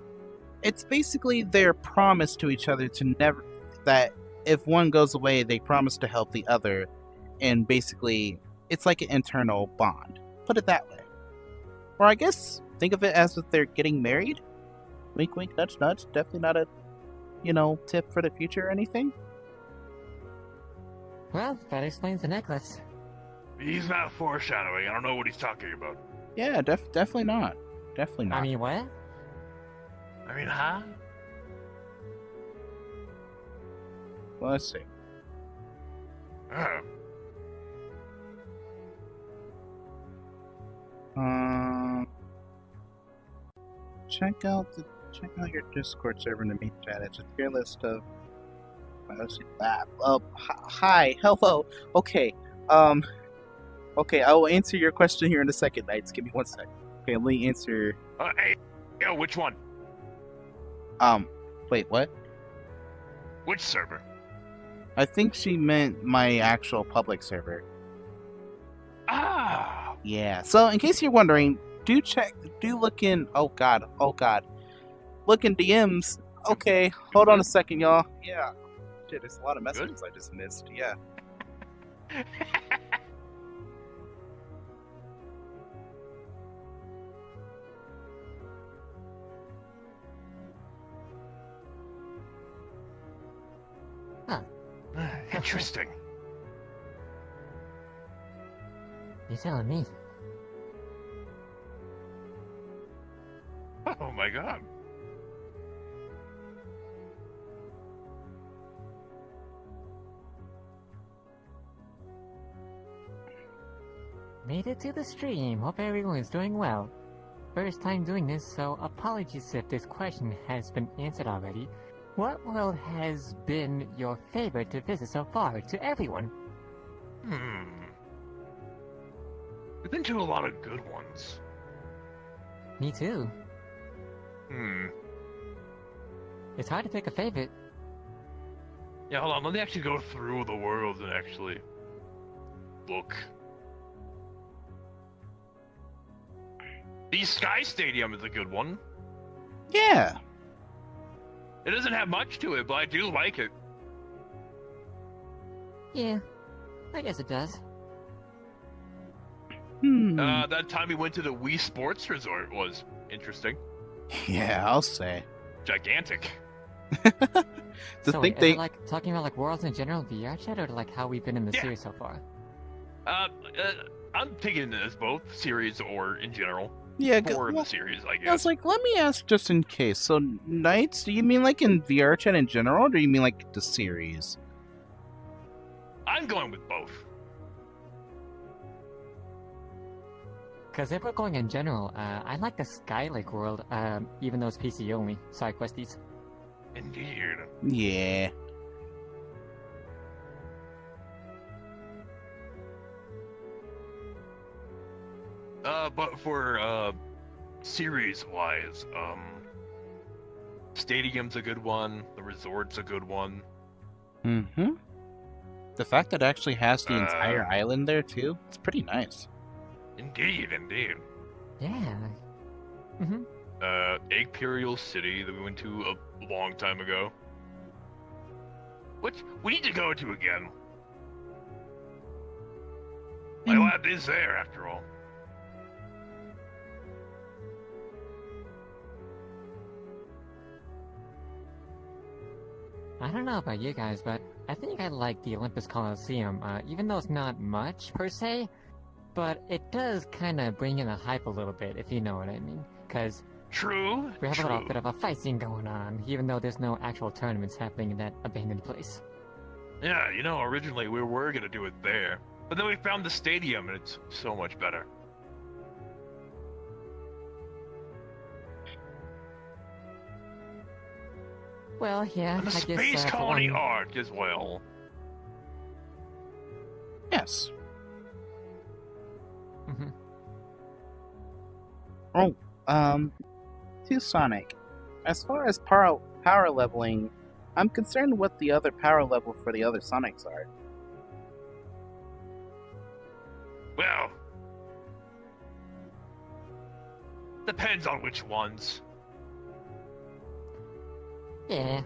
It's basically their promise to each other to never, that if one goes away, they promise to help the other, and basically, it's like an internal bond. Put it that way. Or I guess, think of it as if they're getting married. Wink, wink, nudge, nudge. Definitely not a, tip for the future or anything. Well, that explains the necklace. He's not foreshadowing. I don't know what he's talking about. Yeah, definitely not. Definitely not. I mean, what? I mean, huh? Well, let's see. Oh. Check out your Discord server in the main chat. It's a tier list of. Let's see that. Hi, hello. Okay. Okay. I will answer your question here in a second, Knights. Give me 1 sec. Okay, let me answer. Hey, yo, which one? Wait, what? Which server? I think she meant my actual public server. Ah! Yeah. So, in case you're wondering, do look in. Oh God. Look in DMs. Okay, hold on a second, y'all. Yeah. Shit, there's a lot of messages I just missed. Yeah. Interesting. You're telling me. Oh my god. Made it to the stream. Hope everyone's doing well. First time doing this, so apologies if this question has been answered already. What world has been your favorite to visit so far, to everyone? We've been to a lot of good ones. Me too. It's hard to pick a favorite. Yeah, hold on. Let me actually go through the world and actually look. The Sky Stadium is a good one. Yeah. It doesn't have much to it, but I do like it. Yeah, I guess it does. That time we went to the Wii Sports Resort was interesting. Yeah, I'll say. Gigantic. So wait, is it like talking about like worlds in general VR chat, or like how we've been in the series so far? I'm taking it as both series or in general. Yeah, for the series, I guess. I was like, let me ask just in case. So, Knights, do you mean like in VR chat in general, or do you mean like the series? I'm going with both. Because if we're going in general, I like the Skylake world, even though it's PC only. Sorry, Questies. Indeed. Yeah. But for, series-wise, Stadium's a good one, the Resort's a good one. Mm-hmm. The fact that it actually has the entire island there, too, it's pretty nice. Indeed. Yeah. Imperial City that we went to a long time ago. Which we need to go to again. My lab is there, after all. I don't know about you guys, but I think I like the Olympus Coliseum, even though it's not much, per se, but it does kind of bring in the hype a little bit, if you know what I mean. Because True. we have a little bit of a fight scene going on, even though there's no actual tournaments happening in that abandoned place. Yeah, originally we were gonna do it there, but then we found the stadium and it's so much better. Well, yeah, And the I guess Space for Colony one- arc as well. Yes. Mhm. To Sonic. As far as power leveling, I'm concerned what the other power level for the other Sonics are. Well, depends on which ones. Yeah.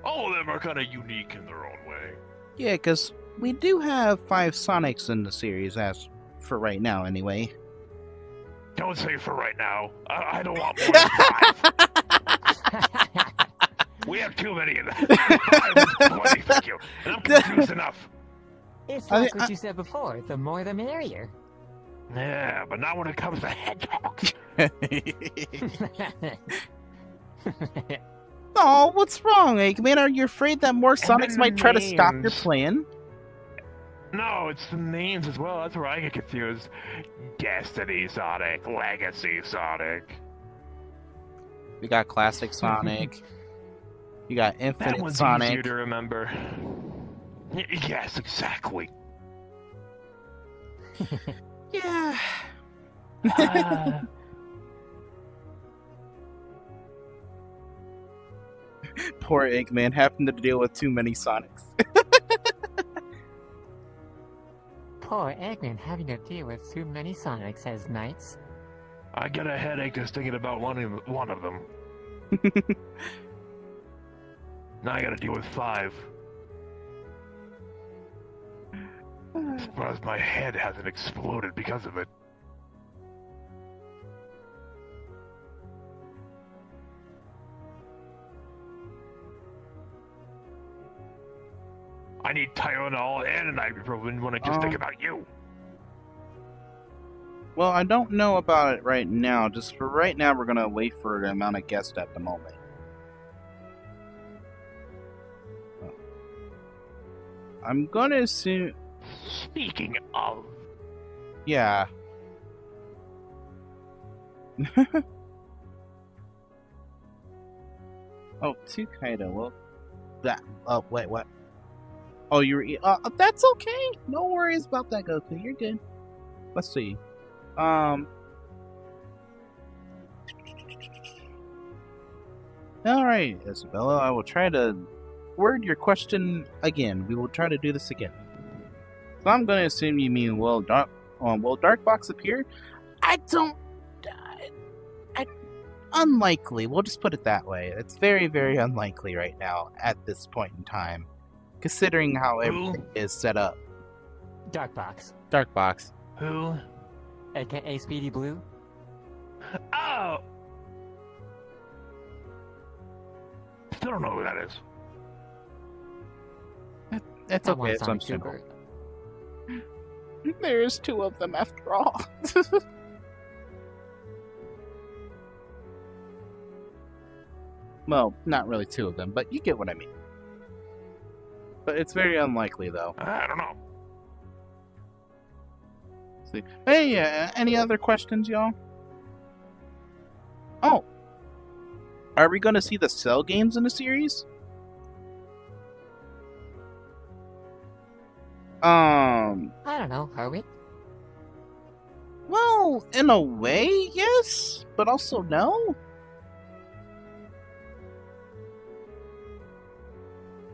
All of them are kind of unique in their own way. Yeah, because we do have 5 Sonics in the series, as for right now, anyway. Don't say for right now. I don't want more than 5. We have too many of them. 5 is plenty, thank you. And I'm confused enough. It's I like mean, what you said before, the more the merrier. Yeah, but not when it comes to hedgehogs. Oh, what's wrong, Eggman? Are you afraid that more Sonics then might try to stop your names. plan? No, it's the names as well. That's where I get confused. Destiny Sonic, Legacy Sonic. We got Classic Sonic. You got That Infinite one's Sonic. easier to remember. Yes, exactly. Yeah. Poor Eggman having to deal with too many Sonics. Poor Eggman having to deal with too many Sonics as knights. I get a headache just thinking about one of them. Now I gotta deal with 5. Surprised my head hasn't exploded because of it. I need Tylenol and an ibuprofen when I just think about you. Well, I don't know about it right now. Just for right now, we're gonna wait for the amount of guests at the moment. I'm gonna assume. Speaking of, Yeah. Oh, to Kaido. Well, that. Oh, wait, what? Oh, you're. That's okay. No worries about that, Goku. You're good. Let's see. All right, Isabella. I will try to word your question again. We will try to do this again. So I'm going to assume you mean will Dark Box appear? I don't. Unlikely. We'll just put it that way. It's very, very unlikely right now at this point in time, considering how everything is set up. Darkbox, Dark Box. who? aka Speedy Blue. Oh! Still don't know who that is. It's I okay. want It's Sonic understandable. Super. There's 2 of them after all. Well, not really 2 of them, but you get what I mean. But it's very unlikely, though. I don't know. See. Hey, any other questions, y'all? Oh, are we going to see the Cell games in the series? I don't know, are we? Well, in a way, yes, but also no.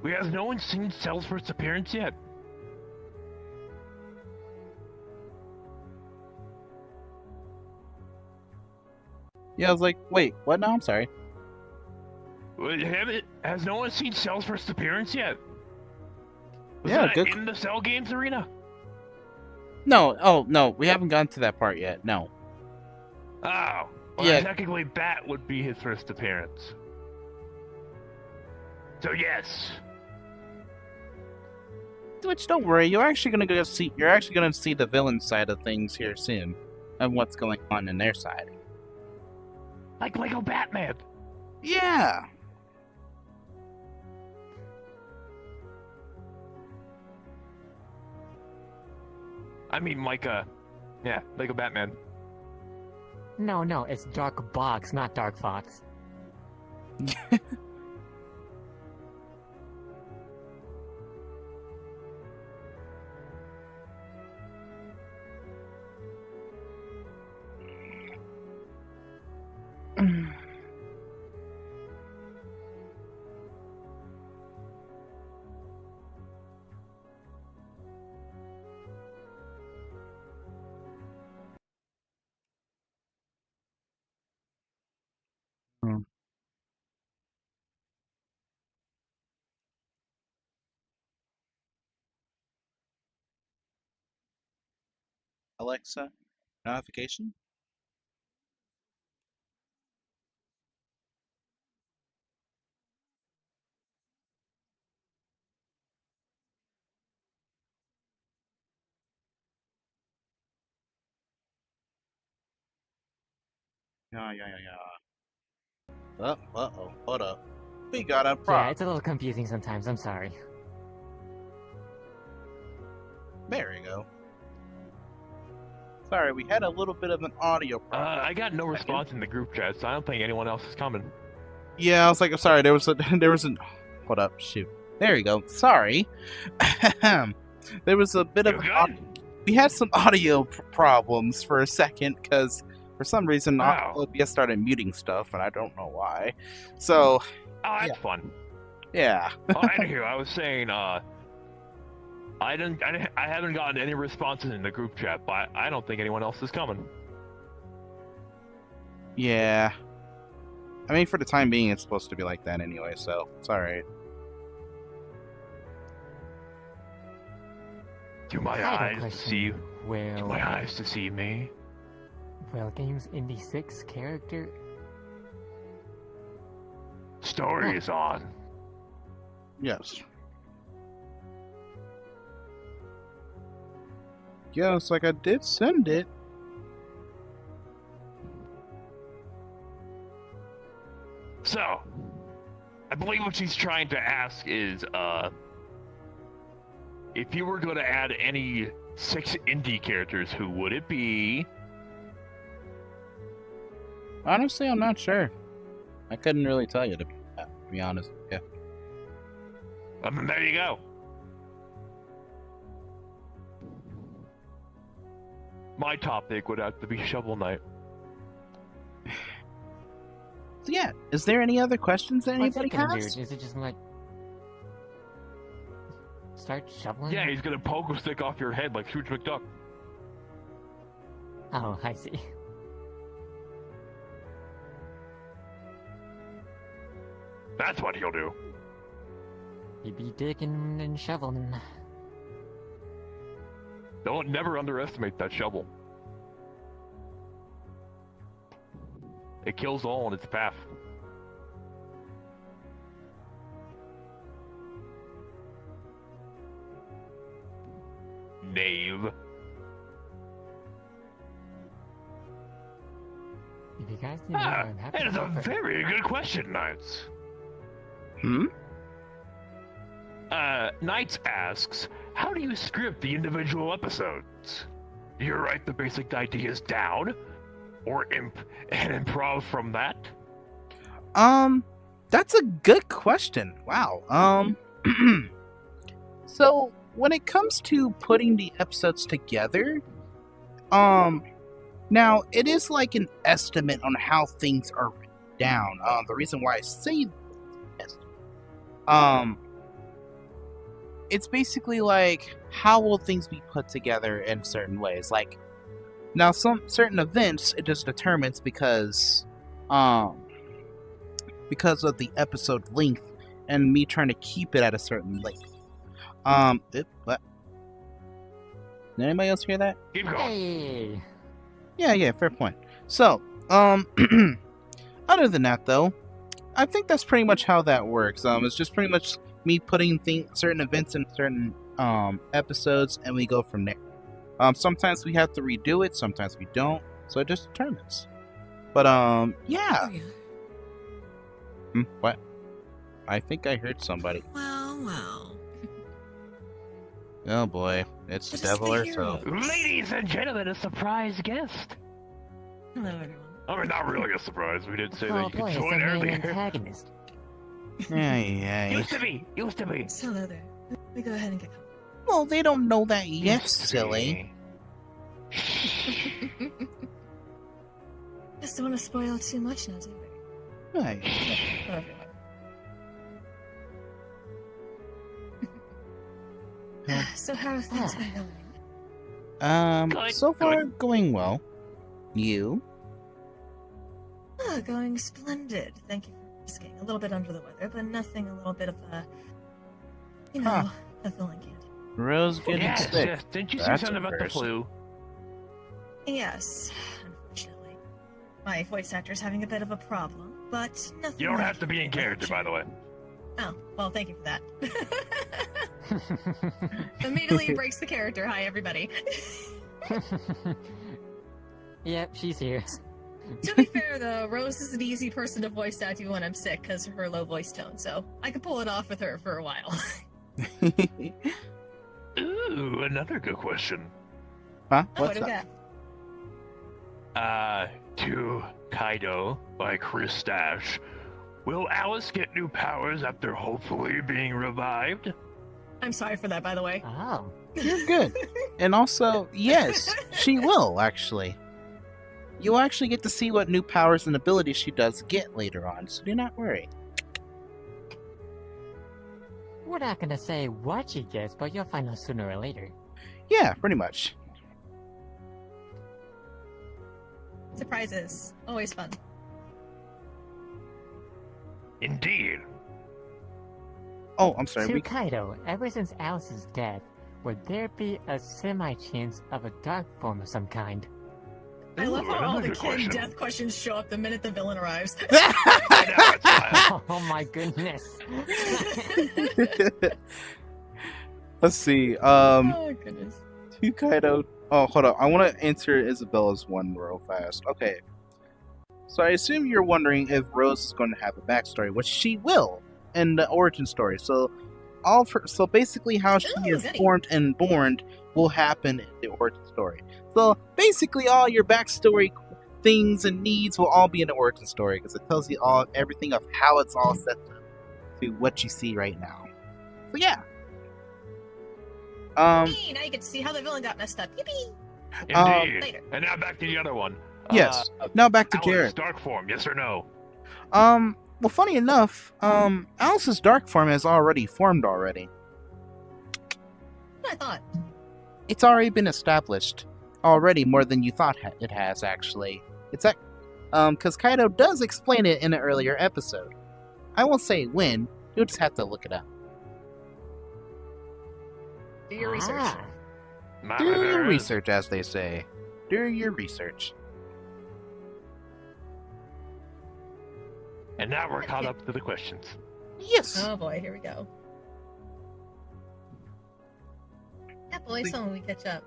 Has no one seen Cell's first appearance yet? Yeah, I was like, wait, what now? I'm sorry. Has no one seen Cell's first appearance yet? Was Yeah, that good. in the Cell games arena? No, oh, no, we haven't gotten to that part yet, no. Oh. Well, Yeah. technically that would be his first appearance. So yes. Which, don't worry, you're actually gonna see the villain side of things here soon, and what's going on in their side. Like Lego Batman. Yeah. I mean, like, yeah, Lego Batman. No, it's Dark Box, not Dark Fox. Alexa notification? Yeah. Uh-oh, hold up. We got a Yeah, problem. it's a little confusing sometimes, I'm sorry. There we go. Sorry, we had a little bit of an audio problem. I got no response in the group chat, so I don't think anyone else is coming. Yeah, I was like, I'm sorry, there was an... Hold up, shoot. There you go. Sorry. There was a bit You of... good? We had some audio problems for a second, because for some reason Wow. OBS started muting stuff, and I don't know why. So, Oh, that's Yeah. fun. yeah. Oh, anywho, I was saying, I haven't gotten any responses in the group chat, but I don't think anyone else is coming. Yeah. I mean, for the time being, it's supposed to be like that anyway, so it's alright. Do my I have a eyes question. see? Do Well, my eyes to see me? well, Games Indie 6 character? Story is on. Yes. Yes, like I did send it. So, I believe what she's trying to ask is, if you were going to add any 6 indie characters, who would it be? Honestly, I'm not sure. I couldn't really tell you, to be honest. Yeah. There you go. My top pick would have to be Shovel Knight. So yeah, is there any other questions that What's anybody it gonna do? has? Is it just like... start shoveling? Yeah, he's gonna poke a stick off your head like Scrooge McDuck. Oh, I see. That's what he'll do. He'd be digging and shoveling. Don't never underestimate that shovel. It kills all in its path. Knave. If you guys need more, Ah, I'm happy that to is a offer. very good question, Knights. Hmm? Knights asks, how do you script the individual episodes? Do you write the basic ideas down? Or improv from that? That's a good question. Wow. So when it comes to putting the episodes together, now it is like an estimate on how things are written down. The reason why I say this, it's basically like how will things be put together in certain ways. Like now, some certain events it just determines because of the episode length and me trying to keep it at a certain length. What? Did anybody else hear that? Keep going. Hey! Yeah, fair point. So, other than that though, I think that's pretty much how that works. It's just pretty much me putting certain events in certain episodes, and we go from there. Sometimes we have to redo it, sometimes we don't, so it just determines. But yeah. Oh, yeah. What? I think I heard somebody. Well. Oh boy, it's the Just devil the herself. hero. Ladies and gentlemen, a surprise guest. Hello, everyone. I mean, not really a surprise. We did say that Oh you could boy, it's join the main earlier. antagonist. Yeah. Used to be. Hello there. Let me go ahead and get Well, they don't know that yet, Used to silly. be. Just don't want to spoil too much now, do we? Right. Hello, everyone. So how have things been going? Good, So far good. going well. You? Going splendid. Thank you for asking. A little bit under the weather, but nothing a little bit of a, Huh. a filling candy. Rose getting Yes, sick. yes. Didn't you say That's something about the embarrassing. flu? Yes, unfortunately. My voice actor's having a bit of a problem, but nothing. You don't have major. to be in character, by the way. Oh, well, thank you for that. Immediately breaks the character. Hi, everybody. Yep, she's here. To be fair, though, Rose is an easy person to voice act even when I'm sick because of her low voice tone, so I could pull it off with her for a while. Ooh, another good question. Huh? Oh, what What's do we that? got? To Kaido by Chris Stash. Will Alice get new powers after hopefully being revived? I'm sorry for that, by the way. Oh. You're good. And also, yes, she will, actually. You'll actually get to see what new powers and abilities she does get later on, so do not worry. We're not gonna say what she gets, but you'll find out sooner or later. Yeah, pretty much. Surprises. Always fun. Indeed. Oh, I'm sorry. To Kaido, ever since Alice's death, would there be a semi-chance of a dark form of some kind? I love Ooh, how all another the good kid question. death questions show up the minute the villain arrives. I know, it's fine. Oh my goodness. Let's see. Oh, goodness. To Kaido. Oh, hold on. I want to answer Isabella's one real fast. Okay. So I assume you're wondering if Rose is going to have a backstory, which she will in the origin story. So so basically how she Ooh, is goody. formed and born will happen in the origin story. So basically all your backstory things and needs will all be in the origin story because it tells you everything of how it's all set up to what you see right now. So yeah. Yay, now you get to see how the villain got messed up. Yippee! Indeed. Later. And now back to the other one. Yes. Now back to Alice, Jared. dark form, yes or no? Well, funny enough, Alice's dark form has already formed already. I thought. It's already been established already more than you thought it has, actually. It's that, because Kaido does explain it in an earlier episode. I won't say when, you'll just have to look it up. Do your research. Ah, Do your Matters. research, as they say. Do your research. And now we're caught up to the questions. Yes! Oh boy, here we go. Yeah, boys, when we catch up.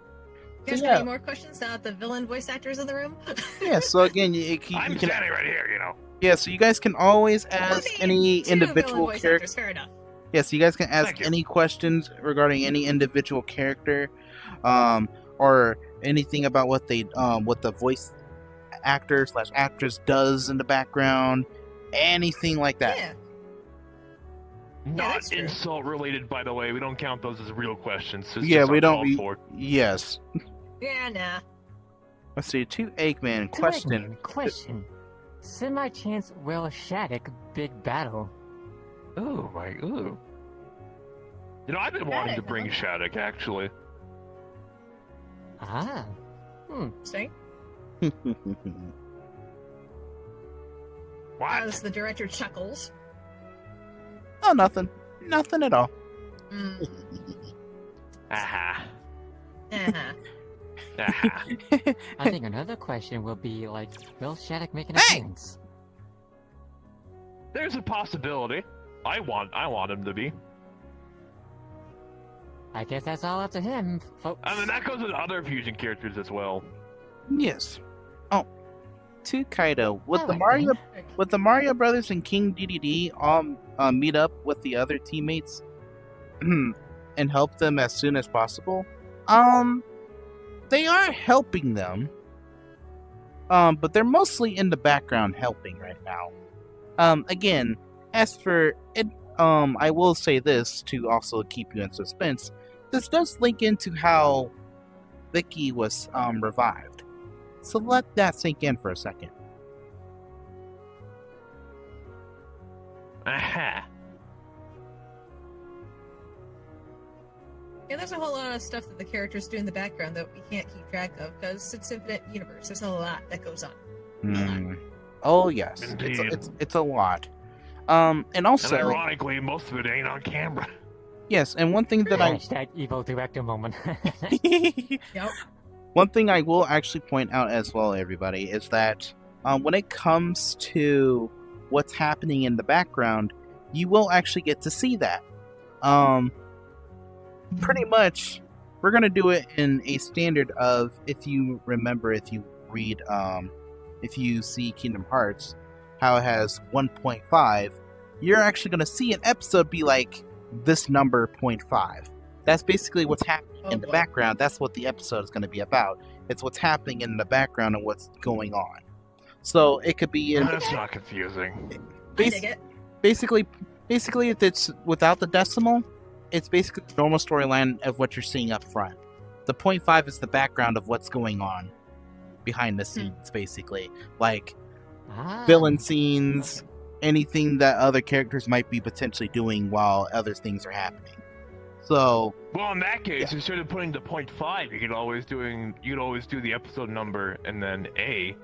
You guys So, got yeah. any more questions now that the villain voice actor's in the room? Yeah, so again, you I'm can... standing right here, you know. Yeah, so you guys can always ask I mean, any two individual villain voice character. actors, fair enough. Yes, you guys can ask Thank you. any questions regarding any individual character, or anything about what the voice actor / actress does in the background, anything like that. Yeah. Not that's true. insult related, by the way. We don't count those as real questions. It's Yeah, just we don't. uncalled for. Yes. Yeah, nah. Let's see. To Eggman, to question. Eggman, question. Semi-chance Will Shattuck big battle. Oh my, ooh. You know, I've been wanting to Shattuck, bring huh? Shattuck, actually. Ah. Interesting. What? As the director chuckles. Oh, nothing. Nothing at all. Mm. Aha. Uh-huh. Aha. I think another question will be like, will Shattuck make an Hey! appearance? There's a possibility. I want him to be. I guess that's all up to him, folks. And then that goes with other fusion characters as well. Yes. Oh, to Kaido, would I the like Mario that. would the Mario Brothers and King DDD all meet up with the other teammates and help them as soon as possible? They are helping them, but they're mostly in the background helping right now. Again, as for it, I will say this to also keep you in suspense. This does link into how Vicky was revived, so let that sink in for a second. Aha. Yeah, there's a whole lot of stuff that the characters do in the background that we can't keep track of because it's Infinite Universe. There's a lot that goes on. Hmm. Oh yes, Indeed. it's a lot. And And also ironically, most of it ain't on camera. yes, and one thing that I Hashtag evil director moment. Yep. One thing I will actually point out as well, everybody, is that when it comes to what's happening in the background, you will actually get to see that. Pretty much, we're going to do it in a standard of, if you remember, if you read, if you see Kingdom Hearts, how it has 1.5, you're actually going to see an episode be like this number 0.5. That's basically what's happening in the background. That's what the episode is going to be about. It's what's happening in the background and what's going on. So it could be in That's not confusing. I dig it. basically if it's without the decimal, it's basically the normal storyline of what you're seeing up front. The 0.5 is the background of what's going on behind the scenes, basically. Like villain scenes, anything that other characters might be potentially doing while other things are happening. So, Well, in that case, instead of putting the 0.5, you could always do the episode number and then A,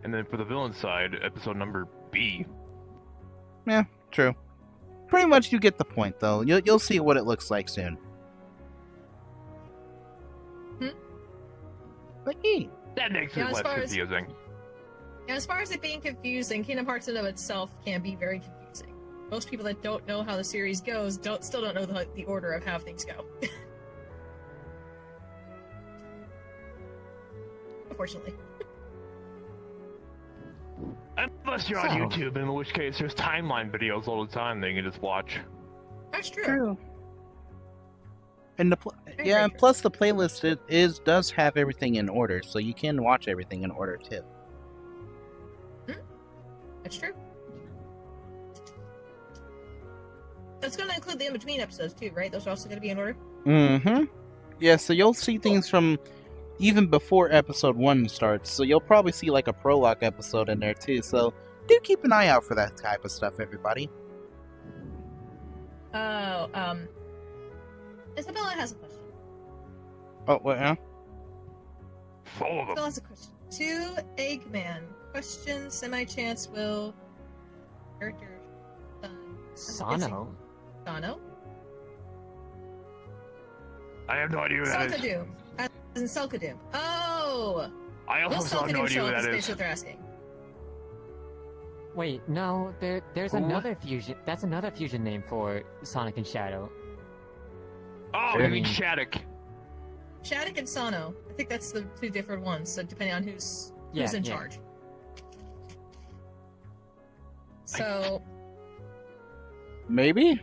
and then for the villain side, episode number B. yeah, true. Pretty much, you get the point, though. You'll see what it looks like soon. But yeah. That makes it Yeah, as less far as- confusing. Yeah, as far as it being confusing, Kingdom Hearts in of itself can be very confusing. Most people that don't know how the series goes still don't know the order of how things go. Unfortunately. Unless you're on So- YouTube, in which case there's timeline videos all the time that you can just watch. That's true. And Very and true. plus the playlist does have everything in order, so you can watch everything in order too. That's true. That's going to include the in-between episodes too, right? Those are also going to be in order? Mm-hmm. Yeah, so you'll see things from even before episode 1 starts, so you'll probably see like a prologue episode in there too, so do keep an eye out for that type of stuff, everybody. Oh, Isabella has a question. Oh, what, huh? Full of them. Isabella has a question. To Eggman, question, semi-chance will character Sano. Sano? I have no idea who that is. Selkadoom. As in Selkadoom. Oh! I Will also have no Selkadoom idea show who up is that is. basically what they're asking. Wait, no, there's Who? another fusion. That's another fusion name for Sonic and Shadow. Oh, I you mean mean- Shattuck. Shattuck and Sano. I think that's the two different ones, so depending on who's Yeah, in yeah. charge. So, Maybe?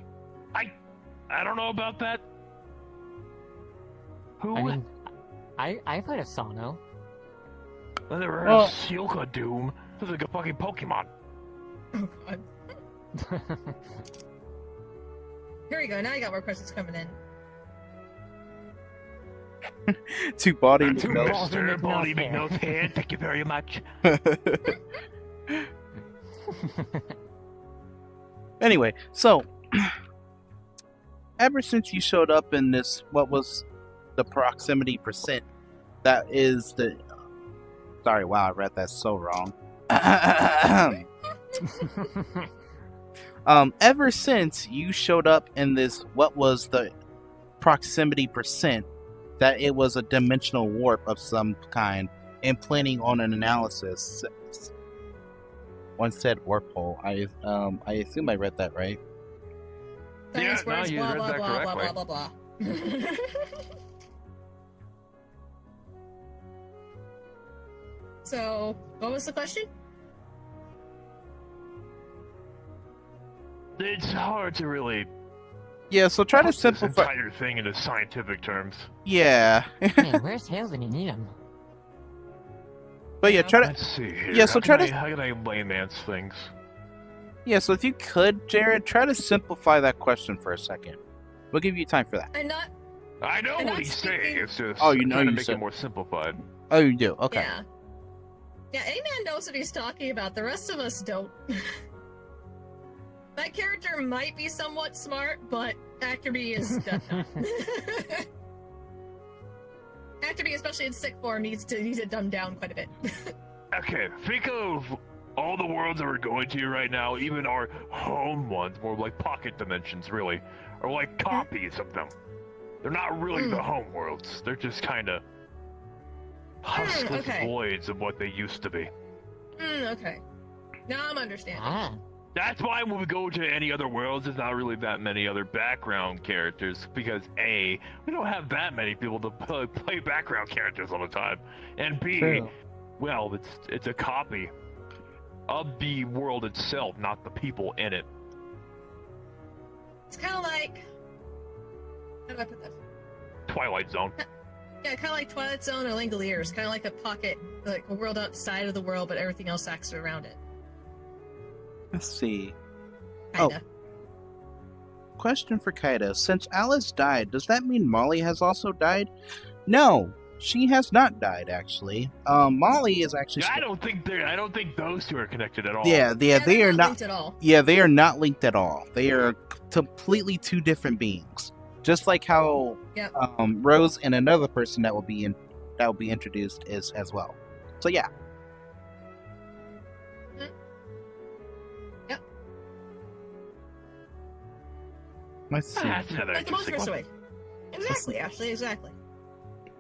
I don't know about that. Who? I mean, I've heard of Sano. I never heard Well- of Silka Doom. This is like a fucking Pokemon. oh god. Here we go, now you got more questions coming in. Two body Two no. balls in Mr. the Baldy mouth McNose Head, thank you very much. Anyway, so ever since you showed up in this, what was the proximity percent? That is the. Sorry, wow, I read that so wrong. Ever since you showed up in this, what was the proximity percent? That it was a dimensional warp of some kind, and planning on an analysis. One said warp hole. I assume I read that right. Yeah, Thanks, no, words, you blah, read blah, that blah, blah, correctly. blah, blah, blah. So, what was the question? It's hard to really Yeah, so try to put this simplify. entire thing into scientific terms. Yeah, Man, where's Hales when you need him? but yeah, try to. Let's see here. Yeah, so try to- How can I layman's things? Yeah, so if you could, Jared, try to simplify that question for a second. We'll give you time for that. I'm not. I know I'm what not he's speaking- saying. It's just Oh, you know trying to you make said- it more simplified. Oh, you do. Okay. Yeah. Yeah, Eggman knows what he's talking about. The rest of us don't. That character might be somewhat smart, but Actor B is not. Actor B, especially in sick form, needs to dumb down quite a bit. Okay, think of all the worlds that we're going to right now, even our home ones, more like pocket dimensions, really, are like copies of them. They're not really the home worlds. They're just kind of huskless okay. voids of what they used to be. Okay. Now I'm understanding. Ah, That's why when we go to any other worlds, there's not really that many other background characters, because A, we don't have that many people to play background characters all the time, and B, True. well, it's a copy of the world itself, not the people in it. It's kind of like. How do I put that? Twilight Zone. Yeah, kind of like Twilight Zone or Langoliers. Kind of like a pocket, like a world outside of the world, but everything else acts around it. Let's see. Kinda. Question for Kaido. Since Alice died, does that mean Molly has also died? No, she has not died, actually. Molly is actually... I don't think those two are connected at all. Yeah, they they're are not... linked at all. Yeah, they are not linked at all. They are completely two different beings. Just like how Yep. Rose and another person that will be introduced is as well. So yeah. Yep. Let's see. That's another Like the most interesting away. Exactly, Ashley, exactly.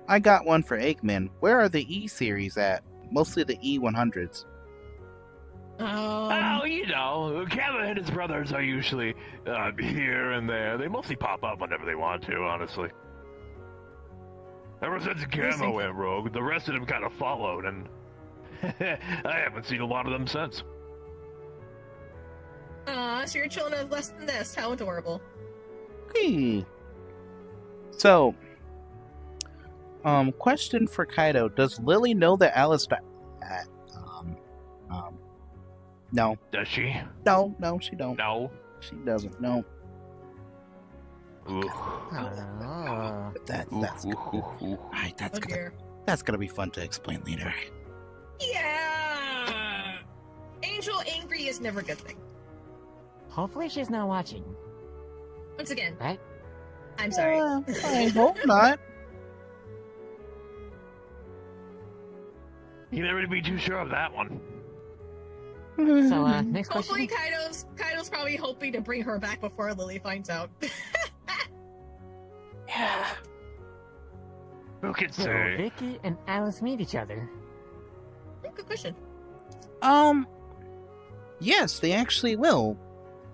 I got one for Eggman. Where are the E series at? Mostly the E100s. Oh, you know, Kevin and his brothers are usually here and there. They mostly pop up whenever they want to, honestly. Ever since Gamma went rogue, the rest of them kind of followed, and I haven't seen a lot of them since. So your children have less than this. How adorable. So, question for Kaido. Does Lily know that Alice died? No. Does she? No, she don't. No. She doesn't. No. Ooh. oh. That's Alright, Oh dear. that's gonna be fun to explain later. Yeah! Angel angry is never a good thing. Hopefully she's not watching, Once again, right? I'm sorry. I hope not. You never be too sure of that one. So, next Hopefully question. Kaido's probably hoping to bring her back before Lily finds out. Yeah. Who can Will say? Vicky and Alice meet each other? Good question. Yes, they actually will.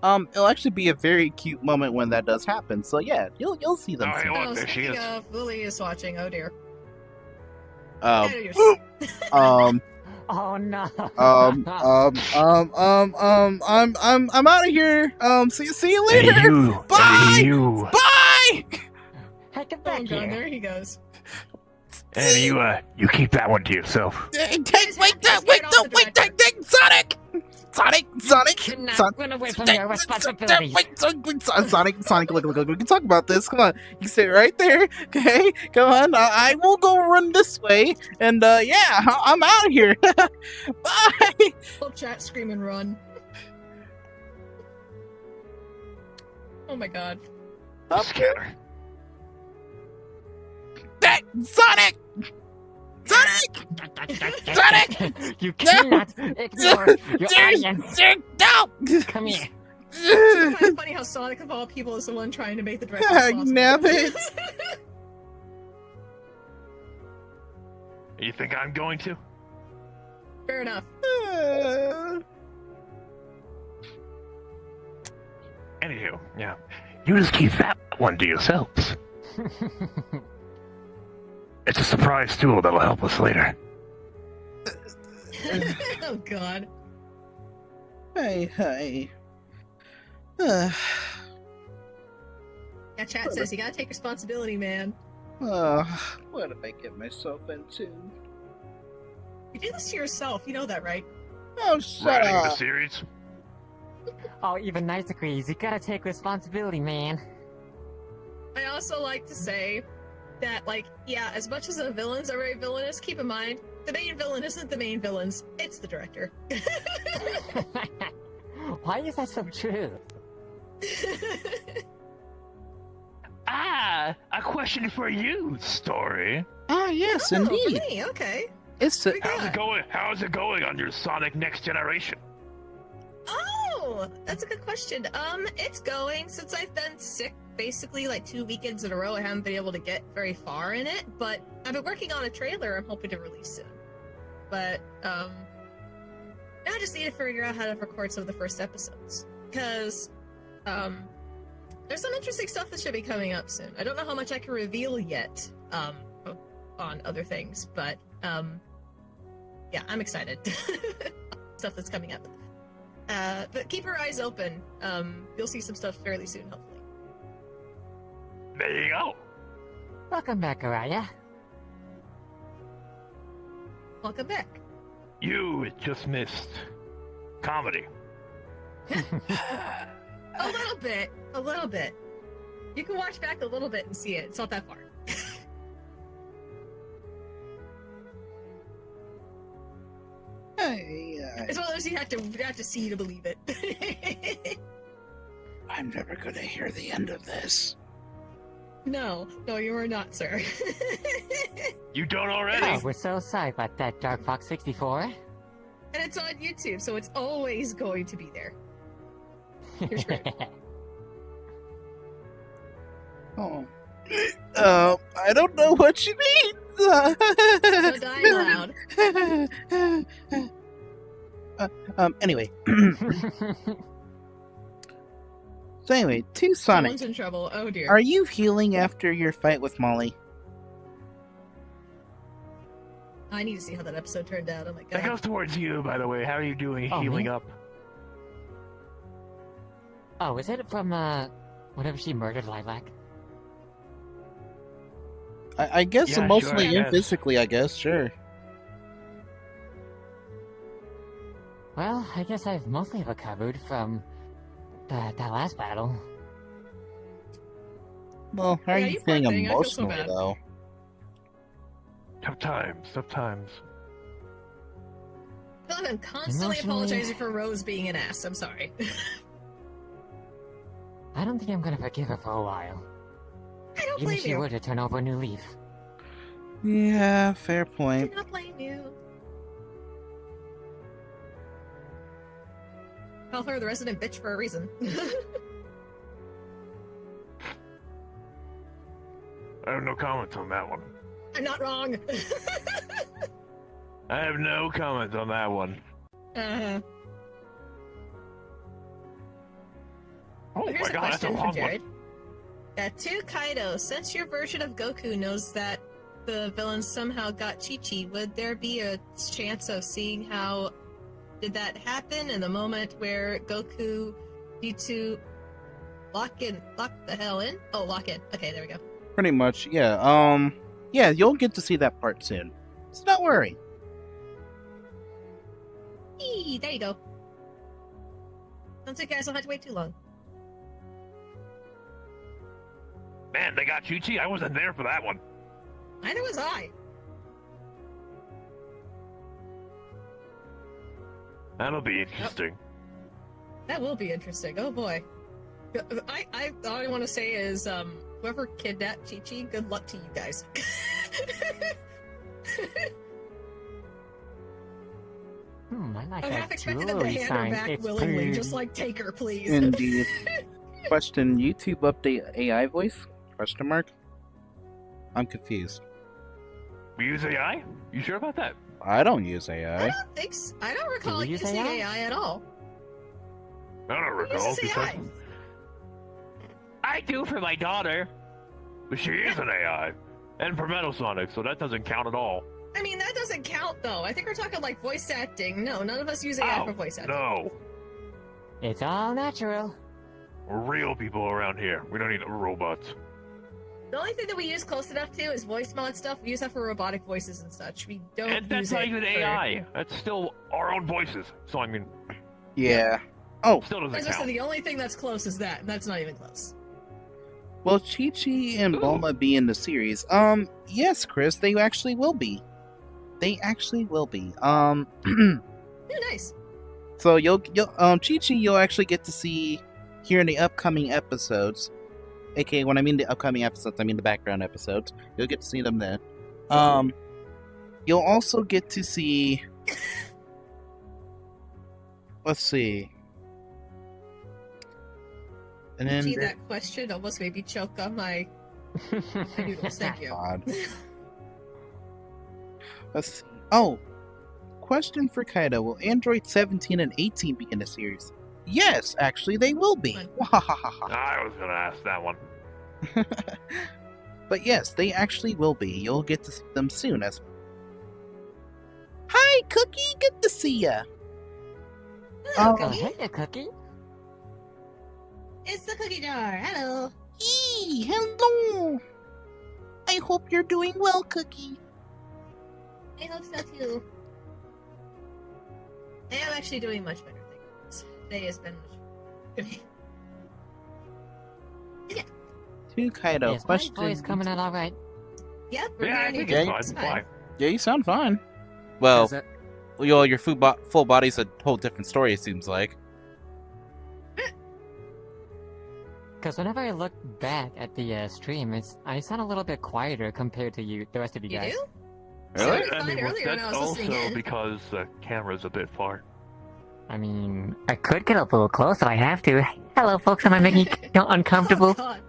It'll actually be a very cute moment when that does happen. So yeah, you'll see them Oh, hey, soon. look, there she Speaking is. of, Lily is watching. Oh dear. Um, Kaido, you're- Oh no. I'm out of here. See you later. Hey, you. Bye! Hey, you. Bye. Hey, get Oh back god, here. there he goes. And you keep that one to yourself. Wait, Sonic. Do not Sonic. run away from your responsibilities. Sonic, look, we can talk about this. Come on, you sit right there, okay? Come on, I will go run this way, and yeah, I'm out of here. Bye. Full chat, scream and run. Oh my god. Scatter. Sonic. You cannot ignore your audience. No. Come here. It's kind of funny how Sonic of all people is the one trying to make the direct response. Nabbit. You think I'm going to? Fair enough. Anywho, yeah. You just keep that one to yourselves. It's a surprise tool that'll help us later. Oh god. Hey. Yeah, chat says you gotta take responsibility, man. What did I get myself into? You do this to yourself, you know that, right? Oh, shut Writing the up. series? Oh, even Nice agrees. You gotta take responsibility, man. I also like to say that, like, yeah, as much as the villains are very villainous, keep in mind, the main villain isn't the main villains, it's the director. Why is that so true? A question for you, Story. Ah, yes, Oh, for indeed. me, okay. It's Very How's good. it going? How's it going on your Sonic Next Generation? Oh, that's a good question. It's going since I've been sick basically like 2 weekends in a row I haven't been able to get very far in it, but I've been working on a trailer I'm hoping to release soon. But now I just need to figure out how to record some of the first episodes, because there's some interesting stuff that should be coming up soon. I don't know how much I can reveal yet on other things, but yeah, I'm excited. Stuff that's coming up. But keep your eyes open. You'll see some stuff fairly soon, hopefully. There you go. Welcome back, Araya. Welcome back. You just missed comedy. A little bit. A little bit. You can watch back a little bit and see it. It's not that far. It's one of those you have to see to believe it. I'm never gonna hear the end of this. No, you are not, sir. You don't already? Oh, we're so sorry about that, Dark Fox 64. And it's on YouTube, so it's always going to be there. You're screwed. Oh. I don't know what you mean. Don't die loud. Anyway. So anyway, to Sonic. Someone's in trouble. Oh dear. Are you healing after your fight with Molly? I need to see how that episode turned out. Oh my That god. goes towards you, by the way. How are you doing healing me? up? Oh, is it from, whenever she murdered Lilac? I guess Yeah, emotionally sure, I and guess. physically, I guess, sure. Well, I guess I've mostly recovered from that last battle. Well, how are Yeah, you you poor feeling thing, I feel so emotionally, bad. though? Tough times, tough times. I feel like I'm constantly Emotionally- apologizing for Rose being an ass. I'm sorry. I don't think I'm gonna forgive her for a while. I don't Even blame if she you. were to turn over a new leaf. Yeah, fair I point. do not blame you. Call her the resident bitch for a reason. I have no comments on that one. I'm not wrong. I have no comments on that one. uh, Oh here's my a god, that's a question for long Jared. one. To Kaido, since your version of Goku knows that the villain somehow got Chi-Chi, would there be a chance of seeing how did that happen in the moment where Goku need to lock the hell in? Oh, lock in. Okay, there we go. Pretty much, yeah. Yeah, you'll get to see that part soon. So don't worry. Eee, there you go. Sounds like you guys don't have to wait too long. Man, they got Chi-Chi? I wasn't there for that one. Neither was I. That'll be interesting. That will be interesting. Oh boy. All I want to say is, whoever kidnapped Chi-Chi, good luck to you guys. I like I'm that half expecting them to jewelry hand her sign. back It's willingly, pretty. just like take her, please. Indeed. Question: YouTube update AI voice? Question mark. I'm confused. We use AI? You sure about that? I don't use I AI. don't think so. I don't recall we use using AI? AI at all. I don't Who recall. uses because- AI? I do for my daughter. But she is an AI. And for Metal Sonic, so that doesn't count at all. I mean, that doesn't count, though. I think we're talking like voice acting. No, none of us use AI Oh, for voice acting. no. It's all natural. We're real people around here. We don't need robots. The only thing that we use close enough to is voice mod stuff. We use that for robotic voices and such. We don't And that's use not it even for... AI. That's still our own voices. So, I mean, Yeah. Oh, still doesn't As I said, count. the only thing that's close is that, and that's not even close. will Chi-Chi and Ooh. Bulma be in the series? Yes, Chris, they actually will be. They actually will be. Ooh, nice. So you'll Chi-Chi you'll actually get to see here in the upcoming episodes. AKA when I mean the upcoming episodes, I mean the background episodes. You'll get to see them then. You'll also get to see let's see. And then Gee, that question almost made me choke on my noodles. Thank you. God. Let's see. Oh, question for Kaido: will Android 17 and 18 be in the series? Yes, actually, they will be. I was gonna ask that one. But yes, they actually will be. You'll get to see them soon. As hi, Cookie. Good to see ya. Hello, Oh, Cookie. hey, Cookie. It's the cookie jar. Hello. Hey, hello. I hope you're doing well, Cookie. I hope so too. I am actually doing much better things. Today has been much better. To Kaido, Is my question. voice coming out all right? Yep, we're Yeah, I hearing think you. it's Okay. fine. It's It's fine. fine. Yeah, you sound fine. Well, Is it- your full body's a whole different story. It seems like. Because whenever I look back at the stream, I sound a little bit quieter compared to you, the rest of you You guys. do? Really? Sounded fine earlier when I was that's listening also in. because the camera's a bit far. I mean, I could get a little close if I have to. Hello, folks. Am I making you feel Oh, uncomfortable? God.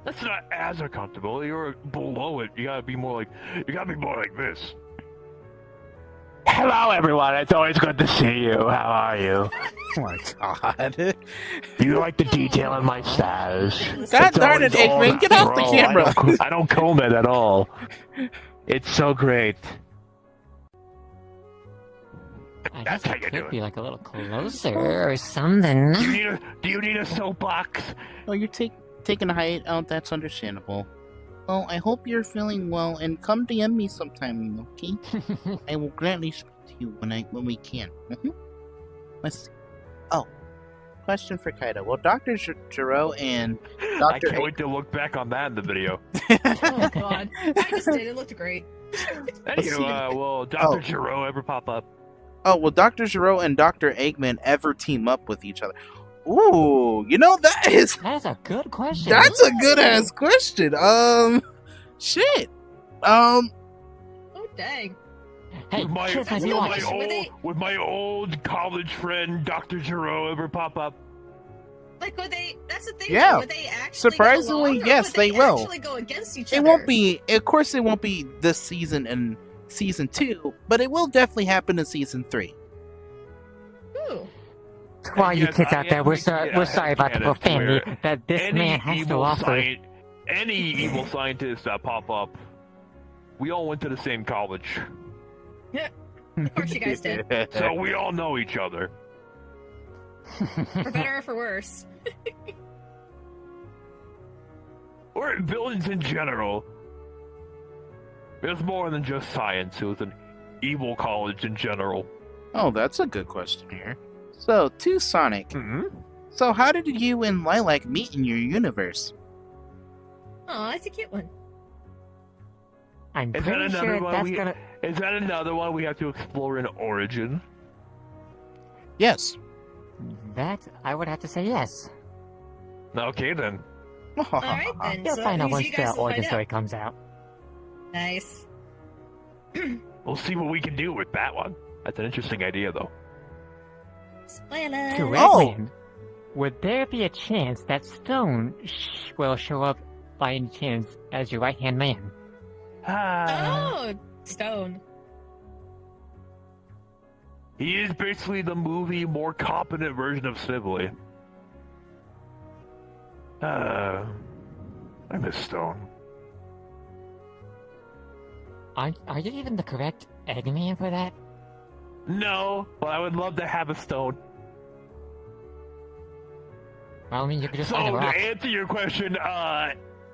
That's not as uncomfortable. You're below it. You gotta be more like this. Hello, everyone. It's always good to see you. How are you? Oh my god. Do you like the detail in my stash? God It's darn it, always all Eggman, get off the natural. camera. I don't comb it at all. It's so great. I That's guess how I you do could it. be like a little closer or something. Do you need a soapbox? Oh, you're taking a hiatus. That's understandable. Well, I hope you're feeling well, and come DM me sometime, okay? I will gladly speak to you when we can. Let's see. Oh, question for Kaido. Well, Dr. Giro and I Dr. can't wait to look back on that in the video. Oh, God. I just did. It looked great. Anywho, will Dr. Giro ever pop up? Oh, will Dr. Giro and Dr. Eggman ever team up with each other? Ooh, you know that is That is a good question. that's a good ass question. Shit. Oh, dang. Hey, Would my, kids might be will my watching. Were they- would my old college friend Dr. Giro ever pop up? Like, would they... That's the thing. Yeah. though, Would they actually Surprisingly, get along, or yes, would they will. actually go against each It other? won't be. Of course, it won't be this season and season 2, but it will definitely happen in season 3. Ooh. To all you Yes, kids I out there, am we're, making it we're a sorry about the headcanon profanity where that this man has to offer. Any evil scientists that pop up, we all went to the same college, Of course you guys did. so we all know each other. For better or for worse. Or villains in general. There's more than just science. It was an evil college in general. Oh, that's a good question here. So, to Sonic. Hmm. So, how did you and Lilac meet in your universe? Oh, that's a cute one. I'm Is that pretty another sure one that's we- gonna. Is that another one we have to explore in Origin? Yes. That I would have to say yes. Okay then. Alright then. You'll so find out you once guys the will origin find story out. comes out. Nice. We'll see what we can do with that one. That's an interesting idea, though. Spoiler. To Oh. Eggman, would there be a chance that Stone will show up by any chance as your right-hand man? Oh, Stone. He is basically the movie more competent version of Sibley. I miss Stone. Are you even the correct Eggman for that? No, but I would love to have a Stone. Well, I mean, you could just So find a to rock. answer your question,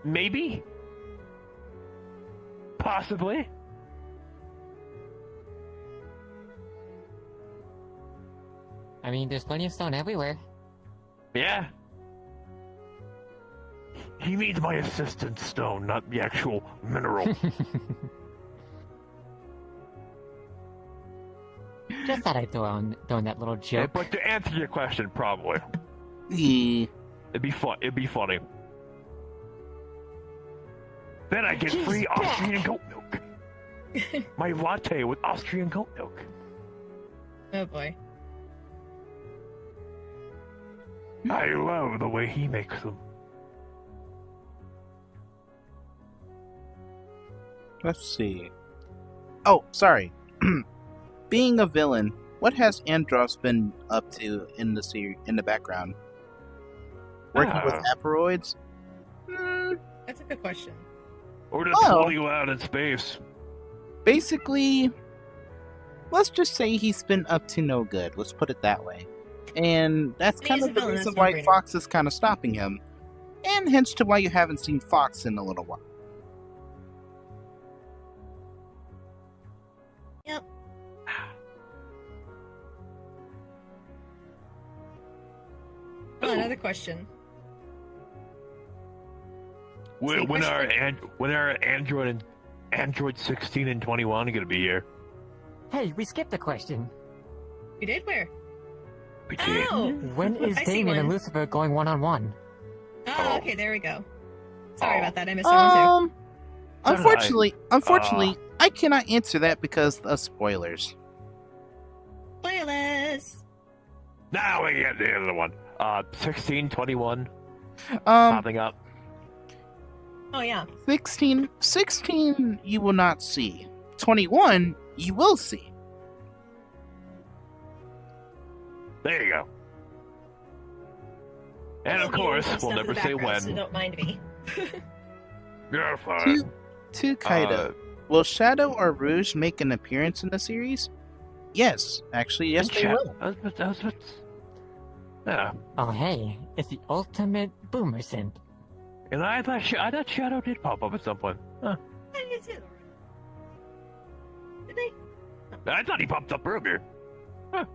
maybe, possibly. I mean, there's plenty of stone everywhere. Yeah. He needs my assistant stone, not the actual mineral. Just thought I'd throw in that little Yeah, joke. but to answer your question, probably. Yeah. It'd be fun. It'd be funny. Then I get He's free back. Austrian goat milk. My latte with Austrian goat milk. Oh boy. I love the way he makes them. Let's see. Oh, sorry. Being a villain, what has Andros been up to in the background? Working with aperoids? That's a good question. Or just floating around in space. Basically, let's just say he's been up to no good. Let's put it that way. And that's He's kind a of the villain, reason that's why no-brainer. Fox is kind of stopping him. And hence to why you haven't seen Fox in a little while. Yep. Oh, another question. When, So when question are Android 16 and 21 gonna be here? Hey, we skipped a question. You did where? We did. Oh! When is I see Damien and one. Lucifer going one-on-one? Oh, okay, there we go. Sorry Oh. about that, I missed that one too. So did Unfortunately, I cannot answer that because of spoilers. Playlist! Now we get the other one. 16, 21, Um, popping up. Oh, yeah. 16 you will not see. 21 you will see. There you go. And of course, we'll never say when. So don't mind me. You're fine. To Kaido, will Shadow or Rouge make an appearance in the series? Yes, actually, yes, they will. Yeah. Oh hey, it's the ultimate boomer synth. And I thought Shadow did pop up at some point. Huh. I did too. Did they? I thought he popped up earlier. You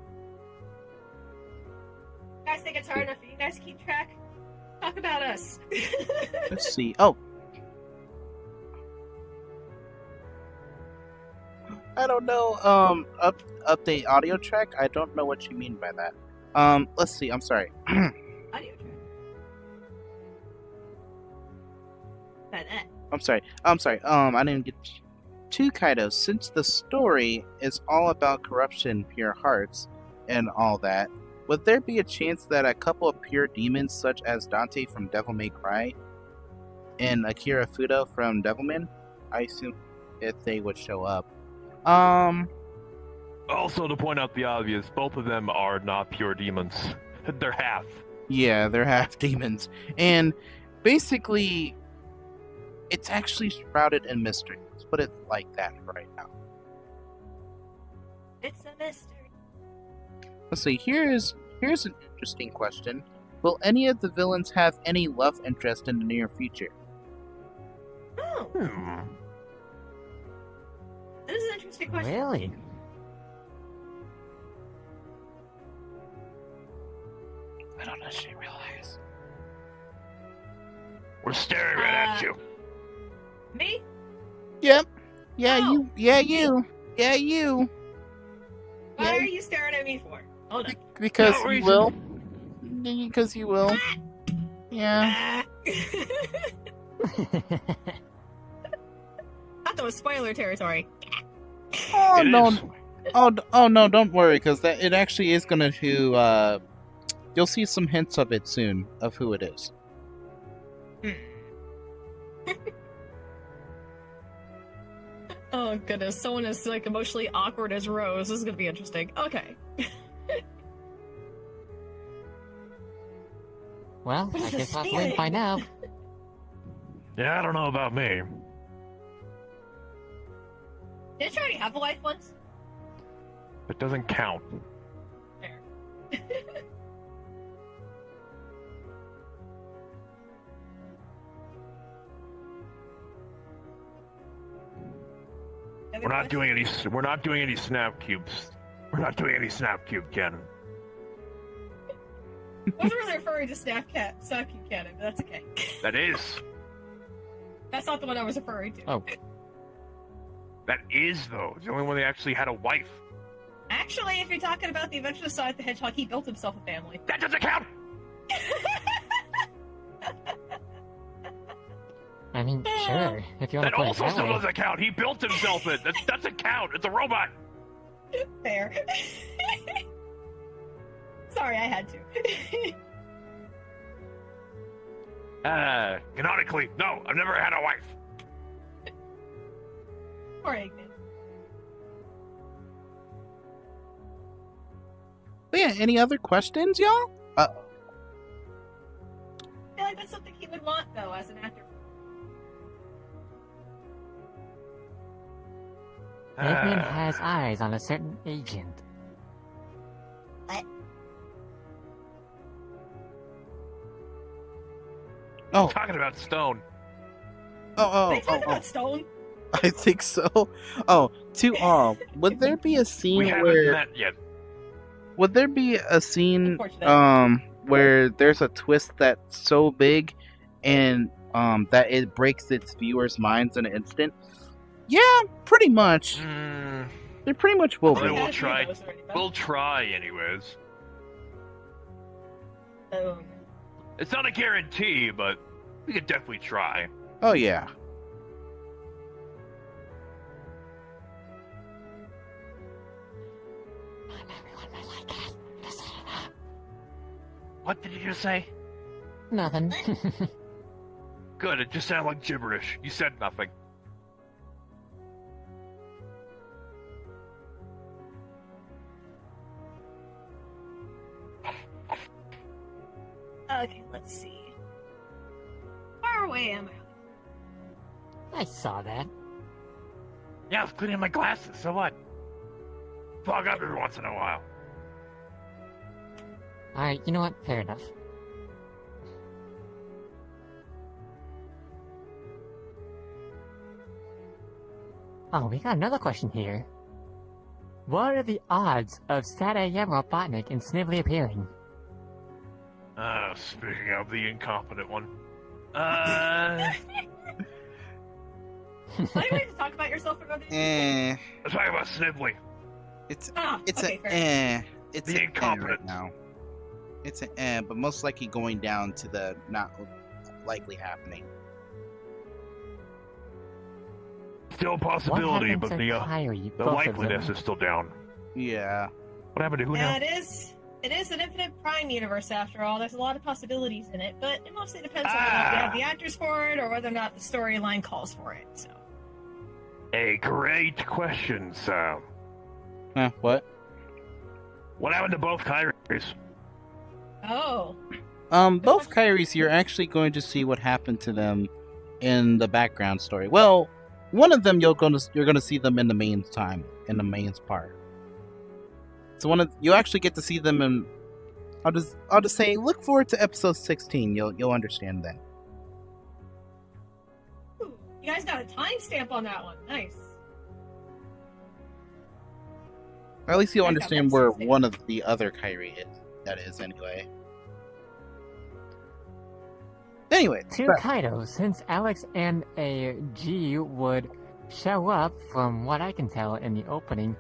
guys think it's hard enough for you guys to keep track? Talk about us. Let's see. Oh. I don't know. Update audio track? I don't know what you mean by that. Let's see. I'm sorry. Audio track. I'm sorry. I didn't get to Kaido. Since the story is all about corruption, pure hearts, and all that, would there be a chance that a couple of pure demons, such as Dante from Devil May Cry and Akira Fudo from Devilman, I assume if they would show up? Also, to point out the obvious, both of them are not pure demons. They're half. Yeah, they're half demons, and basically, it's actually shrouded in mystery. Let's put it like that for right now. It's a mystery. Let's see. Here's an interesting question. Will any of the villains have any love interest in the near future? Oh, that is an interesting question. Really? I don't actually realize. We're staring right at you. Me? Yep. Yeah, Oh. you. Yeah, you. Yeah, you. What Yeah. are you staring at me for? Hold on. Because No you reason. will. Because you will. Yeah. Ah. I thought it was spoiler territory. Oh It no. is. Oh no! Don't worry, because it actually is gonna do. You'll see some hints of it soon of who it is. Oh goodness, someone as like emotionally awkward as Rose. This is gonna be interesting. Okay. Well, What I is this guess I'll have to feeling? wait and find out. Yeah, I don't know about me. Did you already have a wife once? It doesn't count. Fair. We're not doing any. We're not doing any snap cubes. We're not doing any snap cube canon. I wasn't really referring to Snap Cube Cannon, but that's okay. That is. That's not the one I was referring to. Oh. That is though. It's the only one that actually had a wife. Actually, if you're talking about the Adventure of Sonic the Hedgehog, he built himself a family. That doesn't count. I mean, sure, if you want That to put it also that still way. doesn't count. He built himself it. That doesn't count. It's a robot. Fair. Sorry, I had to. Canonically, no, I've never had a wife. Poor Eggman. But yeah, any other questions, y'all? I feel like that's something he would want, though, as an actor. Eggman has eyes on a certain agent. Oh, Talking about Stone. They talked about Stone. I think so. Oh, to all, would there be a We scene haven't where met yet. would there be a scene Unfortunate. where there's a twist that's so big and that it breaks its viewers' minds in an instant? Yeah, pretty much. Mm, There pretty much will Well, be. we'll Had a few try. of those already, but- we'll try anyways. It's not a guarantee, but we could definitely try. Oh yeah. What did you just say? Nothing. Good, it just sounded like gibberish. You said nothing. Okay, let's see. Far away am I? I saw that. Yeah, I was cleaning my glasses, so what? Fog up every once in a while. Alright, you know what? Fair enough. Oh, we got another question here. What are the odds of Satayam Robotnik and Snively appearing? Speaking of the incompetent one. Are you ready to talk about yourself for another? Let's talk about Snively. It's It's okay, fair. It's The an incompetent. right now. It's an but most likely going down to the not likely happening. Still a What possibility, happened but to Kyrie, the both of likeliness them? is still down. Yeah. What happened to who Yeah, now? it is an Infinite Prime universe after all. There's a lot of possibilities in it, but it mostly depends on whether or not you have the actors for it or whether or not the storyline calls for it. So A great question, Sam. What? What happened to both Kyries? Oh. Both Kyries, you're actually going to see what happened to them in the background story. Well, one of them you're gonna see them in the main part. So you actually get to see them in. I'll just say look forward to episode 16. You'll understand then. Ooh, you guys got a timestamp on that one. Nice. Or at least you'll I got understand that where 16. one of the other Kyrie is. That is anyway. Anyway, To Kaido, since Alex and a G would show up, from what I can tell in the opening,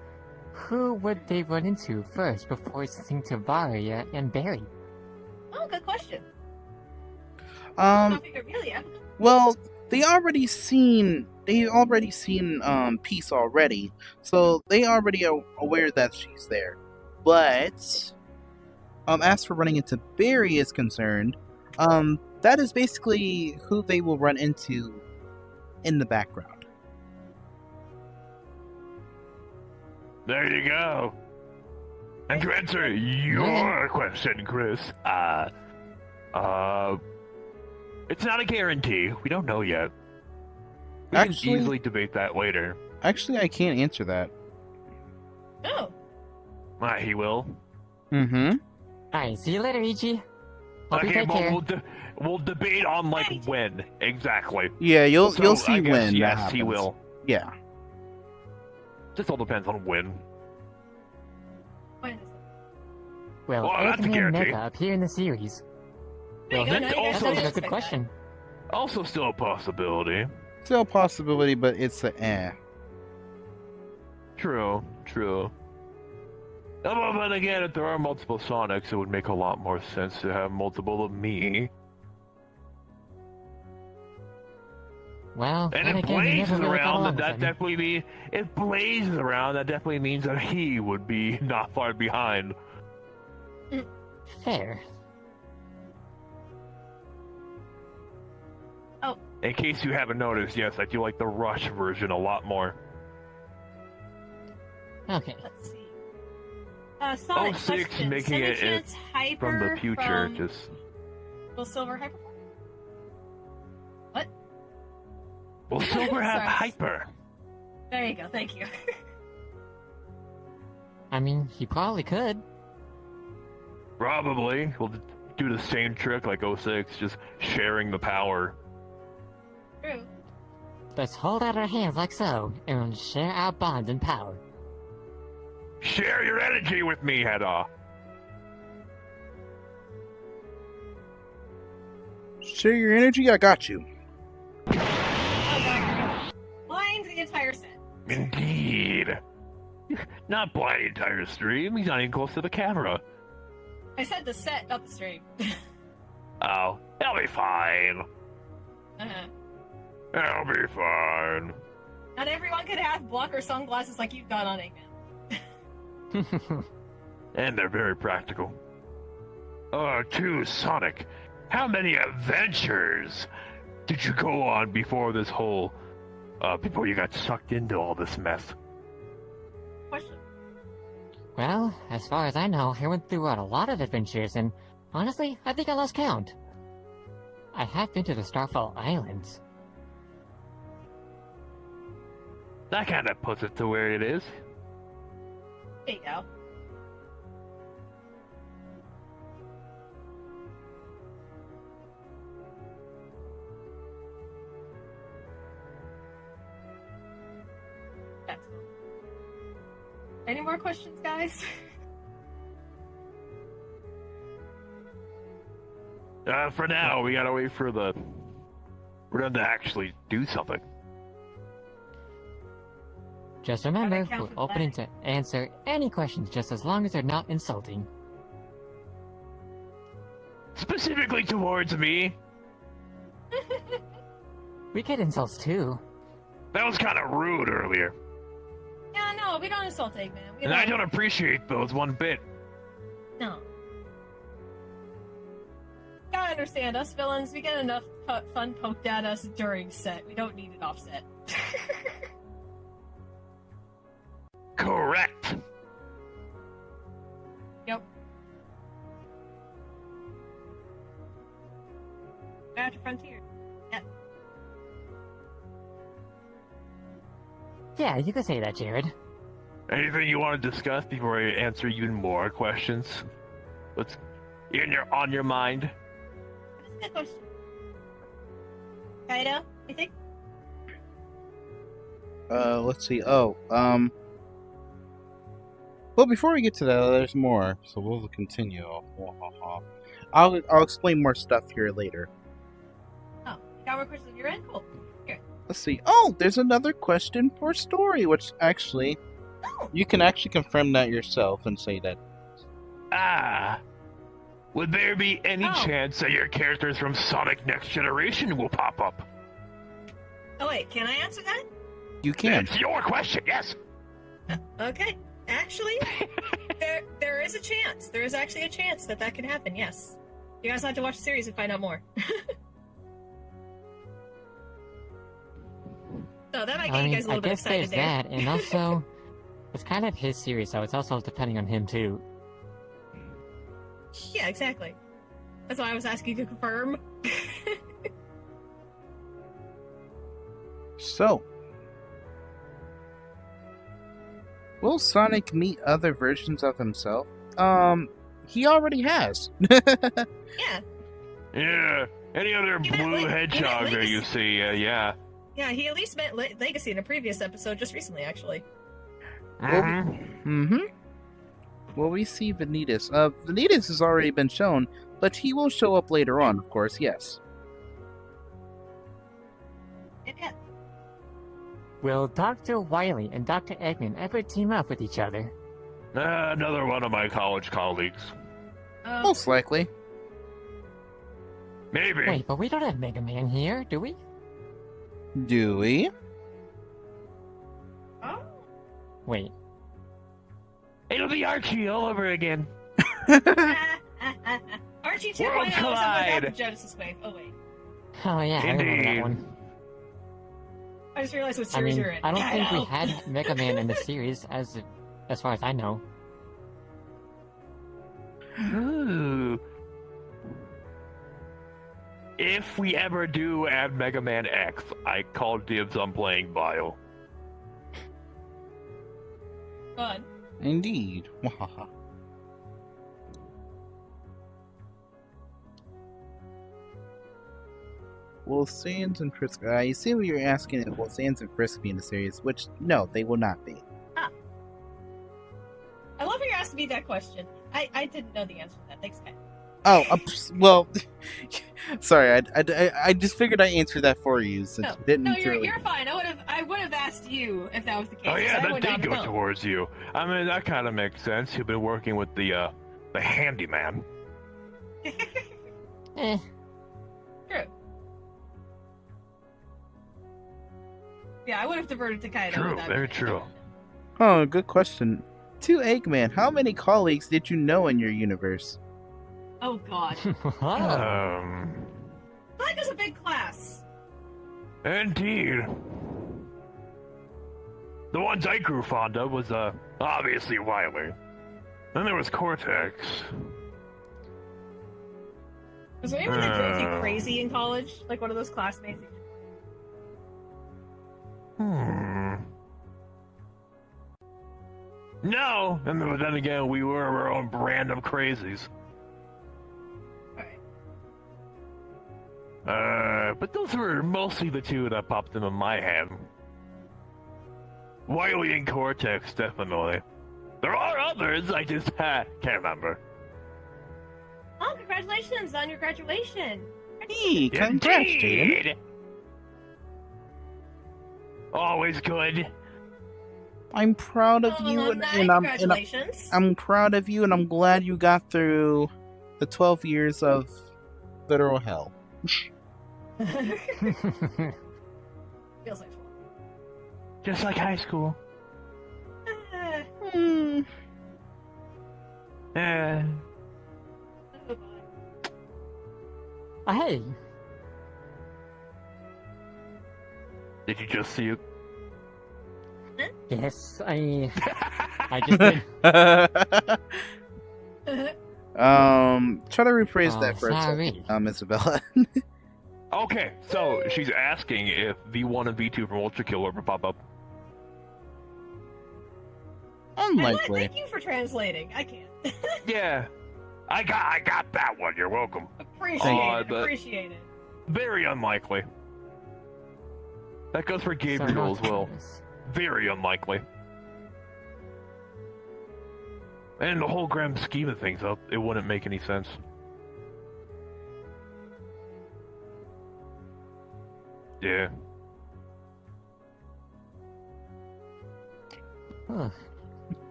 who would they run into first before switching to Varia and Barry? Oh, good question. um, Really, yeah. well, they already seen Peace already, so they already are aware that she's there. But as for running into Barry is concerned, that is basically who they will run into in the background. There you go. And to answer your question, Chris, it's not a guarantee. We don't know yet. We Actually- can easily debate that later. Actually, I can't answer that. Oh. He will. Mm-hmm. Alright, see you later, Ichi. Hope you Okay, take well, care. we'll debate on like Right. when exactly. Yeah, you'll So, see I guess, when that yes, happens. he will. Yeah. Just all depends on when. When is it? Will Well, that's a Eggman and guarantee. Mega appear in the series? There you Will go, he? now you guys also- That's have a to good question. Also, still a possibility. Still a possibility, but it's True. But again, if there are multiple Sonics, it would make a lot more sense to have multiple of me. Well, And then if again, we Blaze never is really got around, along then with that him. definitely be. If Blaze is around, that definitely means that he would be not far behind. Fair. In case you haven't noticed, yes, I do like the Rush version a lot more. Okay. Let's see. Sonic 06 question. making it Semi-Chance Hyper From the future, from just... Will Silver Hyper? What? Will Silver have Sorry. Hyper? There you go. Thank you. I mean, he probably could. Probably. We'll do the same trick like 06, just sharing the power. True. Let's hold out our hands like so, and share our bond and power. Share your energy with me, Hedda. Share your energy, I got you. Oh, God. Blind the entire set. Indeed. Not blind the entire stream. He's not even close to the camera. I said the set, not the stream. Oh, he'll be fine. Uh-huh. He'll be fine. Not everyone could have blocker sunglasses like you've got on, Eggman. And they're very practical. To Sonic, how many adventures did you go on before this whole, before you got sucked into all this mess? Question. Well, as far as I know, I went through a lot of adventures, and honestly, I think I lost count. I have been to the Starfall Islands. That kind of puts it to where it is. There you go. That's cool. Any more questions, guys? For now, we gotta wait for them to actually do something. Just remember, Gotta count we're the open flag. to answer any questions just as long as they're not insulting. Specifically towards me. We get insults too. That was kind of rude earlier. Yeah, no, we don't insult Eggman. We And I don't appreciate those one bit. No. Gotta understand, us villains, we get enough fun poked at us during set. We don't need it offset. Correct. Yep. Back to Frontier. Yep. Yeah, you could say that, Jared. Anything you want to discuss before I answer even more questions? What's on your mind? That's a good question. Kaido, you think? Let's see. Well, before we get to that, there's more, so we'll continue. I'll explain more stuff here later. Oh, you got more questions on your end? Cool. Here. Let's see. Oh, there's another question for Story, which actually, Oh! you can actually confirm that yourself and say that. Would there be any Oh. chance that your characters from Sonic Next Generation will pop up? Oh, wait, can I answer that? You can. It's your question, yes. Okay. Actually, there is a chance. There is actually a chance that can happen, yes. You guys have to watch the series and find out more. So that might get you guys a I little bit guess excited there's there. that, and also, it's kind of his series, so it's also depending on him too. Yeah, exactly. That's why I was asking you to confirm. So, will Sonic meet other versions of himself? He already has. Yeah. Yeah. Any other He met blue Le- hedgehog he met that you Legacy. see? Yeah. Yeah, he at least met Legacy in a previous episode just recently, actually. Mm-hmm. Will we see Vanitas? Vanitas has already been shown, but he will show up later on, of course, yes. Yeah. Will Dr. Wily and Dr. Eggman ever team up with each other? Another one of my college colleagues. Most likely. Maybe. Wait, but we don't have Mega Man here, do we? Do we? Oh. Wait, It'll be Archie all over again. Archie 2.0 World sounds like collide. that Genesis Wave. Oh, wait. Oh yeah, I remember that Indeed. one. I just realized what I series mean, you're in. I don't think we Kaido. had Mega Man in the series, as far as I know. Ooh. If we ever do add Mega Man X, I call dibs on playing Bio. Fun. Indeed. Wahaha. Will Sans and Frisk... I see what you're asking. Will Sans and Frisk be in the series? Which, no, they will not be. I love how you're asking me that question. I didn't know the answer to that. Thanks, guys. Oh, well, sorry. I just figured I answered that for you since you didn't. No, really... you're fine. I would have asked you if that was the case. Oh yeah, I that went did down the go hill. towards you. I mean, that kind of makes sense. You've been working with the handyman. Eh, True. Yeah, I would have diverted to Kaido. True, without very you. true. Oh, good question. To Eggman, how many colleagues did you know in your universe? Oh God. oh. Mine is a big class. Indeed. The ones I grew fond of was obviously Wily. Then there was Cortex. Was there anyone that drove you crazy in college? Like one of those classmates? No, and then again, we were our own brand of crazies. But those were mostly the two that popped into my head. Wily and Cortex, definitely. There are others, I just can't remember. Oh, congratulations on your graduation. Hey, congrats, Jaden. Indeed. Always good. I'm proud of you, Congratulations. I'm proud of you, and I'm glad you got through the 12 years of literal hell. Feels like Just like high school. fun. Hmm. Eh. Oh, boy. Hey, Did you just see it? yes, I just did. Try to rephrase that for a sorry. second, Isabella. Okay, so she's asking if V1 and V2 from Ultra Kill ever pop up. Unlikely. Thank you for translating. I can't. Yeah, I got that one. You're welcome. Appreciate but- it. Very unlikely. That goes for Gabriel as well. Very unlikely. And in the whole grand scheme of things, though, it wouldn't make any sense. Yeah. Huh.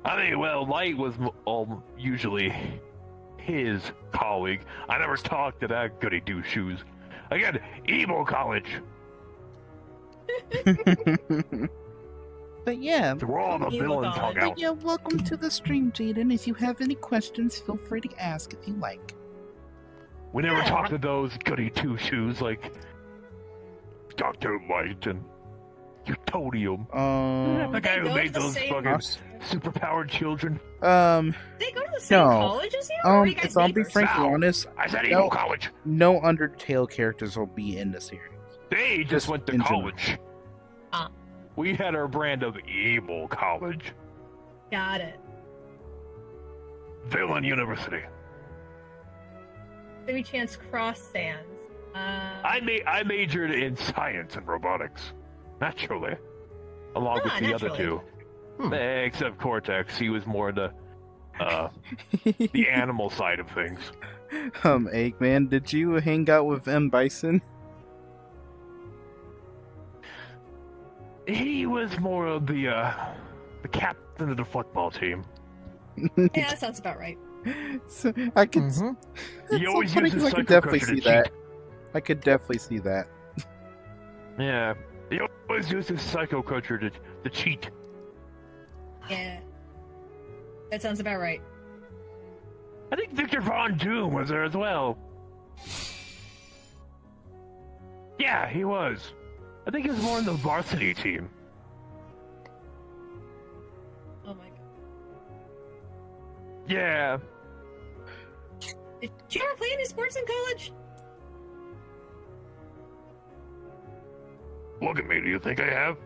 I mean, well, Light was usually his colleague. I never talked to that goody two shoes. Again, Evil College. But yeah. Where all the Evil villains hung College. out. But yeah, welcome to the stream, Jaden. If you have any questions, feel free to ask if you like. We never Yeah. talked to those goody two shoes like Dr. Light and Utonium. The guy They who go made to the those same- fucking superpowered children. They go to the same No. college as you? Or are you guys If I'll be neighbors? frankly Now. honest, I said No. Evil College. no Undertale characters will be in the series. They just Just went to in general. college. Ah. We had our brand of Evil College. Got it. Villain University. Maybe chance cross sands. I majored in science and robotics. Naturally. Along with the other naturally. two. Hmm. Except Cortex, he was more the the animal side of things. Eggman, did you hang out with M. Bison? He was more of the captain of the football team. Yeah, that sounds about right. So, I could. Mhm. That's He so always funny uses 'cause I could Psycho definitely Crusher see to that. cheat. I could definitely see that. Yeah. He always uses Psycho Crusher to cheat. Yeah. That sounds about right. I think Victor Von Doom was there as well. Yeah, he was. I think he was more in the varsity team. Oh my god. Yeah. Did you ever play any sports in college? Look at me, do you think I have?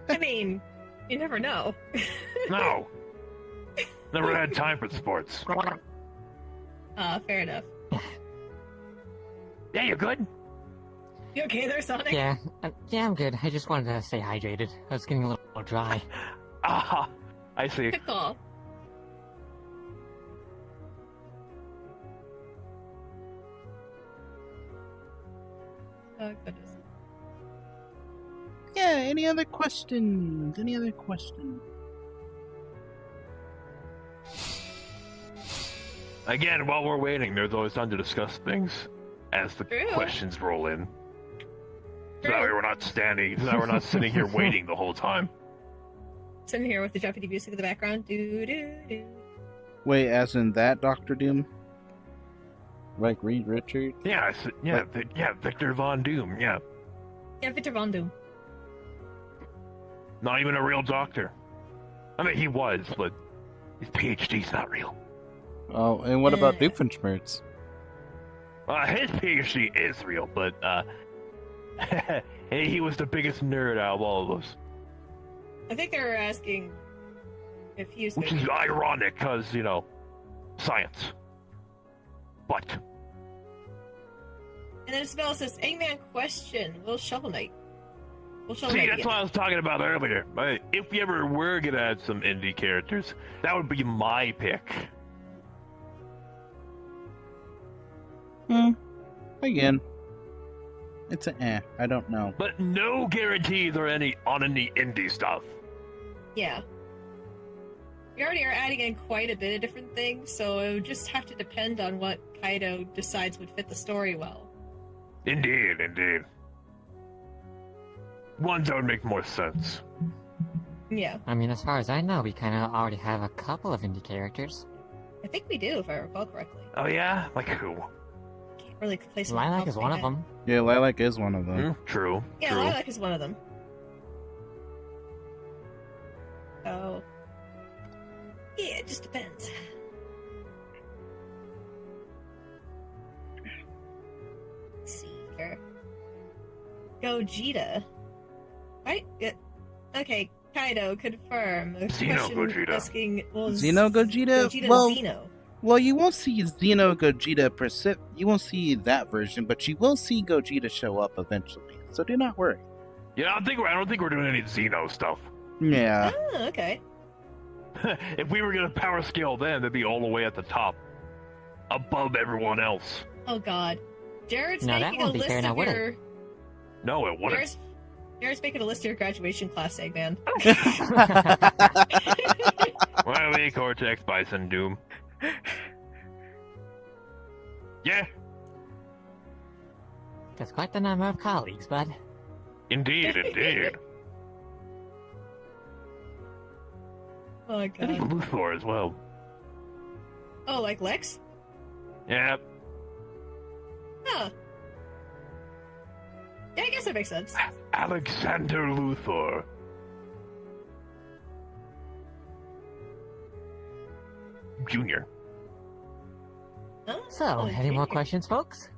I mean, you never know. No. Never had time for sports. Fair enough. Yeah, you good? You okay there, Sonic? Yeah, I'm good. I just wanted to stay hydrated. I was getting a little dry. Ah, I see. Good call. Oh, goodness. Yeah, any other questions? Any other questions? Again, while we're waiting, there's always time to discuss things as the True. questions roll in. So that True. way we're not sitting here waiting the whole time. Sitting here with the Japanese music in the background. Do do do. Wait, as in that Doctor Doom? Like Reed Richards? Yeah, Victor Von Doom, yeah. Yeah, Victor Von Doom. Not even a real doctor. I mean, he was, but his PhD's not real. Oh, and what about Doofenshmirtz? His PhD is real, but, he was the biggest nerd out of all of us. I think they were asking if he was. Which is ironic, because, science. But, And then Isabella says, Eggman question. Will Shovel Knight? Will Shovel see, Knight that's be what I was talking about earlier. If we ever were gonna add some indie characters, that would be my pick. Again, it's I don't know. But no guarantees or on any indie stuff. Yeah. We already are adding in quite a bit of different things, so it would just have to depend on what Kaido decides would fit the story well. Indeed. Ones that would make more sense. Yeah, I mean, as far as I know, we kind of already have a couple of indie characters. I think we do, if I recall correctly. Oh yeah? Like who? Can't really place them Lilac off is my one of head. them. Yeah, Lilac is one of them. True. Yeah, True. Lilac is one of them. Oh. Yeah, it just depends. Let's see here. Gogeta. Right? Yeah. Okay, Kaido, confirm. The Xeno question Gogeta. Asking, well, Xeno Gogeta? Gogeta Well- Xeno. Well, you won't see Xeno Gogeta you won't see that version, but you will see Gogeta show up eventually. So do not worry. Yeah, I don't think we're doing any Xeno stuff. Yeah. Oh, okay. If we were gonna power scale them, they'd be all the way at the top. Above everyone else. Oh god. Jared's No, that making a won't be list fair, now of would it? your... No, it wouldn't. Jared's making a list of your graduation class, Eggman. Wily, Cortex, Bison, Doom. Yeah, That's quite the number of colleagues, bud. indeed. Oh I think god. Luthor as well. Oh, like Lex? Yeah, Huh. Yeah, I guess that makes sense. Alexander Luthor. Junior. Huh? So, Oh, any more Junior. questions, folks?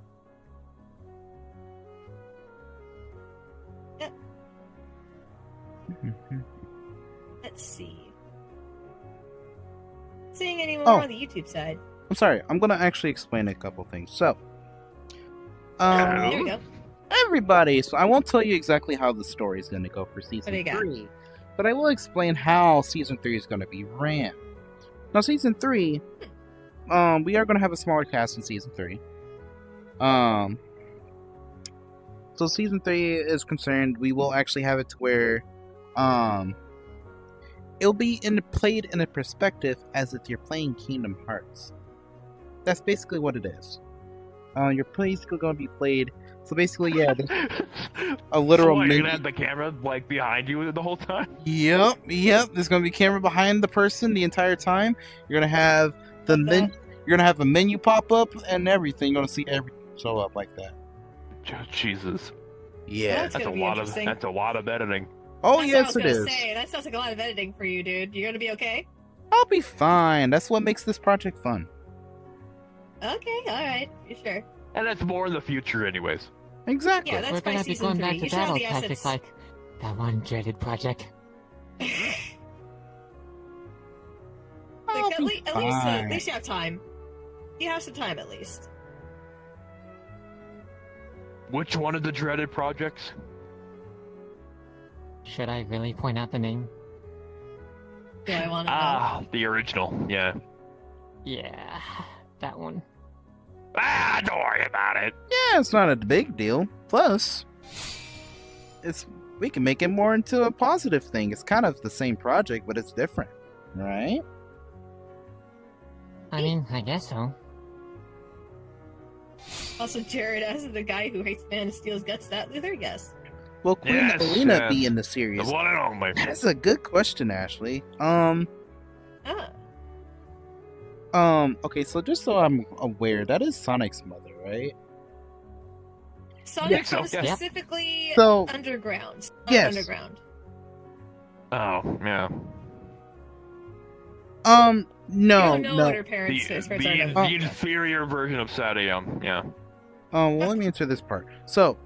Let's see. Seeing any more Oh. on the YouTube side. I'm sorry. I'm gonna actually explain a couple things. So, Yeah. There we go. everybody. So I won't tell you exactly how the story is gonna go for What do season you got? 3, but I will explain how season 3 is gonna be ran. Now, season 3, we are gonna have a smaller cast in season 3. So season 3 is concerned, we will actually have it to where, it'll be played in a perspective as if you're playing Kingdom Hearts. That's basically what it is. You're basically going to be played. So basically, yeah, there's a literal. So what, you're mini- gonna have the camera like behind you the whole time? Yep. There's going to be a camera behind the person the entire time. You're going to have the You're gonna have a menu pop up and everything. You're gonna see everything show up like that. Jesus. Yeah. That's That's a gonna be lot of interesting. that's a lot of editing. Oh That's yes, what it I is. was gonna say. That sounds like a lot of editing for you, dude. You're gonna be okay? I'll be fine. That's what makes this project fun. Okay, alright. You sure? And that's more in the future anyways. Exactly. Yeah, that's We're by gonna be season going 3. back You to should have battle the tactics assets. like that one dreaded project. I'll Like, be at fine. least you have time. You have some time at least. Which one of the dreaded projects? Should I really point out the name? Do I want to know? Ah, the original. Yeah. Yeah, that one. Ah, don't worry about it. Yeah, it's not a big deal. Plus, we can make it more into a positive thing. It's kind of the same project, but it's different, right? I mean, I guess so. Also, Jared, as the guy who hates Man of Steel's guts, that Luther? Yes. Will Queen Yes, Elena be yes. in the The series? one and only. That's a good question, Ashley. Ah. Okay, so just so I'm aware, that is Sonic's mother, right? Sonic so, was yeah. specifically So, underground. Yes. Underground. Oh, yeah. no, you don't know what no. her parents' The, parents are. the inferior version of Sadium. Yeah. Well, let me answer this part. So,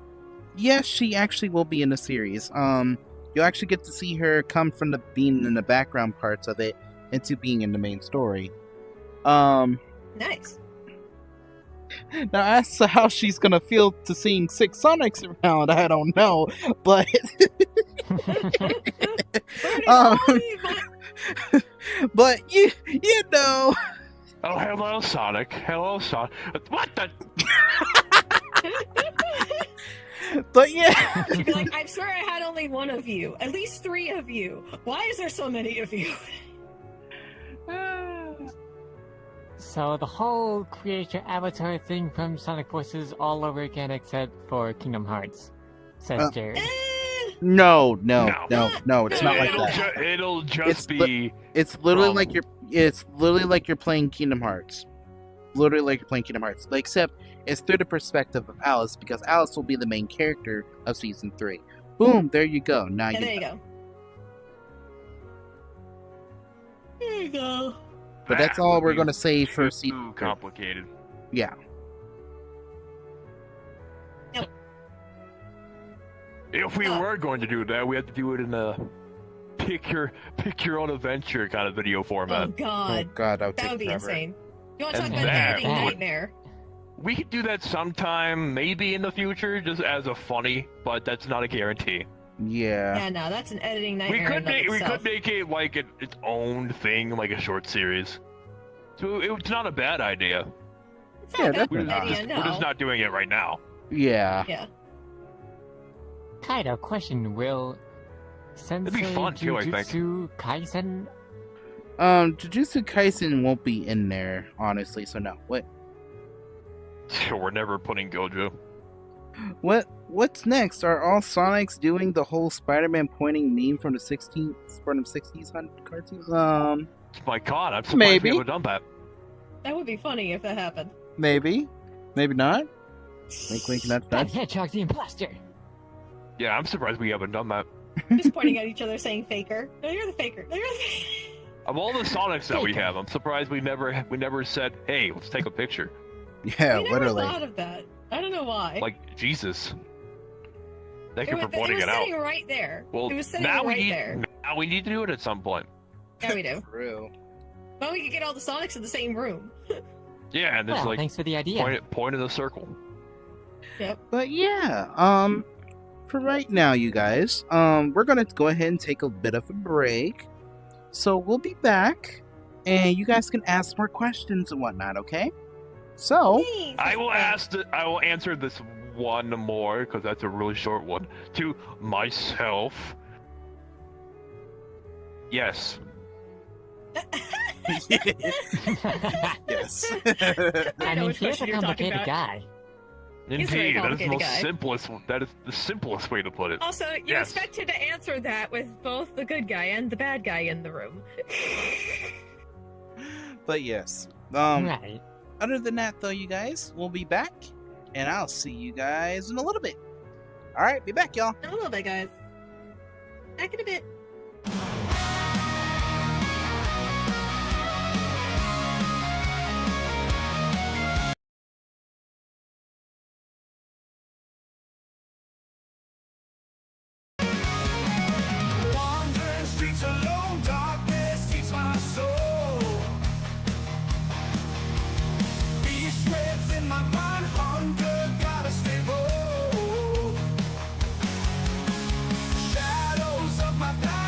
yes, she actually will be in the series. You'll actually get to see her come from the being in the background parts of it into being in the main story. Nice. Now, as to how she's gonna feel to seeing 6 Sonics around, I don't know, but but you know, Oh, hello, Sonic. Hello, Sonic. What the? but yeah, She'd be like, I swear I had only one of you. At least 3 of you. Why is there so many of you? So the whole create your avatar thing from Sonic Forces all over again except for Kingdom Hearts, says Jared. no, it's No. not like It'll that. It'll just It's be. It's literally From- like you're playing Kingdom Hearts. Literally like you're playing Kingdom Hearts. But except it's through the perspective of Alice, because Alice will be the main character of season 3. Boom, there you go. Now And you there you go. There you go. But that's that all would we're be gonna say for too season 3. complicated. Yeah. If we were going to do that, we had to do it in a pick your own adventure kind of video Oh format. Oh god. god, that would That take would be forever. insane. You want to talk And about an that editing would- nightmare? We could do that sometime, maybe in the future, just as a funny, but that's not a guarantee. Yeah. Yeah, no, that's an editing We nightmare. could make it like its own thing, like a short series. So it's not a bad idea. It's Yeah, not a bad definitely not. idea, We're just no. not doing it right now. Yeah. Yeah. Kaido, question, will Sensei be fun, too, I think. Jujutsu Kaisen? Jujutsu Kaisen won't be in there, honestly, so no. So we're never putting Gojo. What's next? Are all Sonics doing the whole Spider-Man pointing meme from the 60s cartoons? My God, I'm surprised Maybe. we haven't done that. That would be funny if that happened. Maybe not. Wink, wink, nudge, That nudge. hedgehog's the imposter! Yeah, I'm surprised we haven't done that. Just pointing at each other saying faker. No, you're the faker. No, you're the faker. Of all the Sonics that we have, I'm surprised we never said, "Hey, let's take a picture." Yeah, I never literally. thought of that. I don't know why. Like Jesus. Thank it you was, for pointing it it was out. sitting right there. Well, it was sitting now right we need there. now we need to do it at some point. Yeah, we do. True. Well, we could get all the Sonics in the same room. Yeah, and it's Well, like thanks for the idea. point in the circle. But yeah, for right now, you guys, we're gonna go ahead and take a bit of a break. So we'll be back, and you guys can ask more questions and whatnot. Okay? So Please. I will answer this one more because that's a really short one to myself. Yes. yes. I know mean, which here's question a you're talking complicated about. guy. He's a very Indeed, that is the complicated most guy. simplest. That is the simplest way to put it. Also, you Yes. expect him to answer that with both the good guy and the bad guy in the room. But yes, Right. Other than that, though, you guys, we'll be back, and I'll see you guys in a little bit. All right, be back, y'all. In a little bit, guys. Back in a bit. Wandering streets alone, darkness eats my soul. Beast within my mind, hunger, gotta stay bold. Shadows of my past.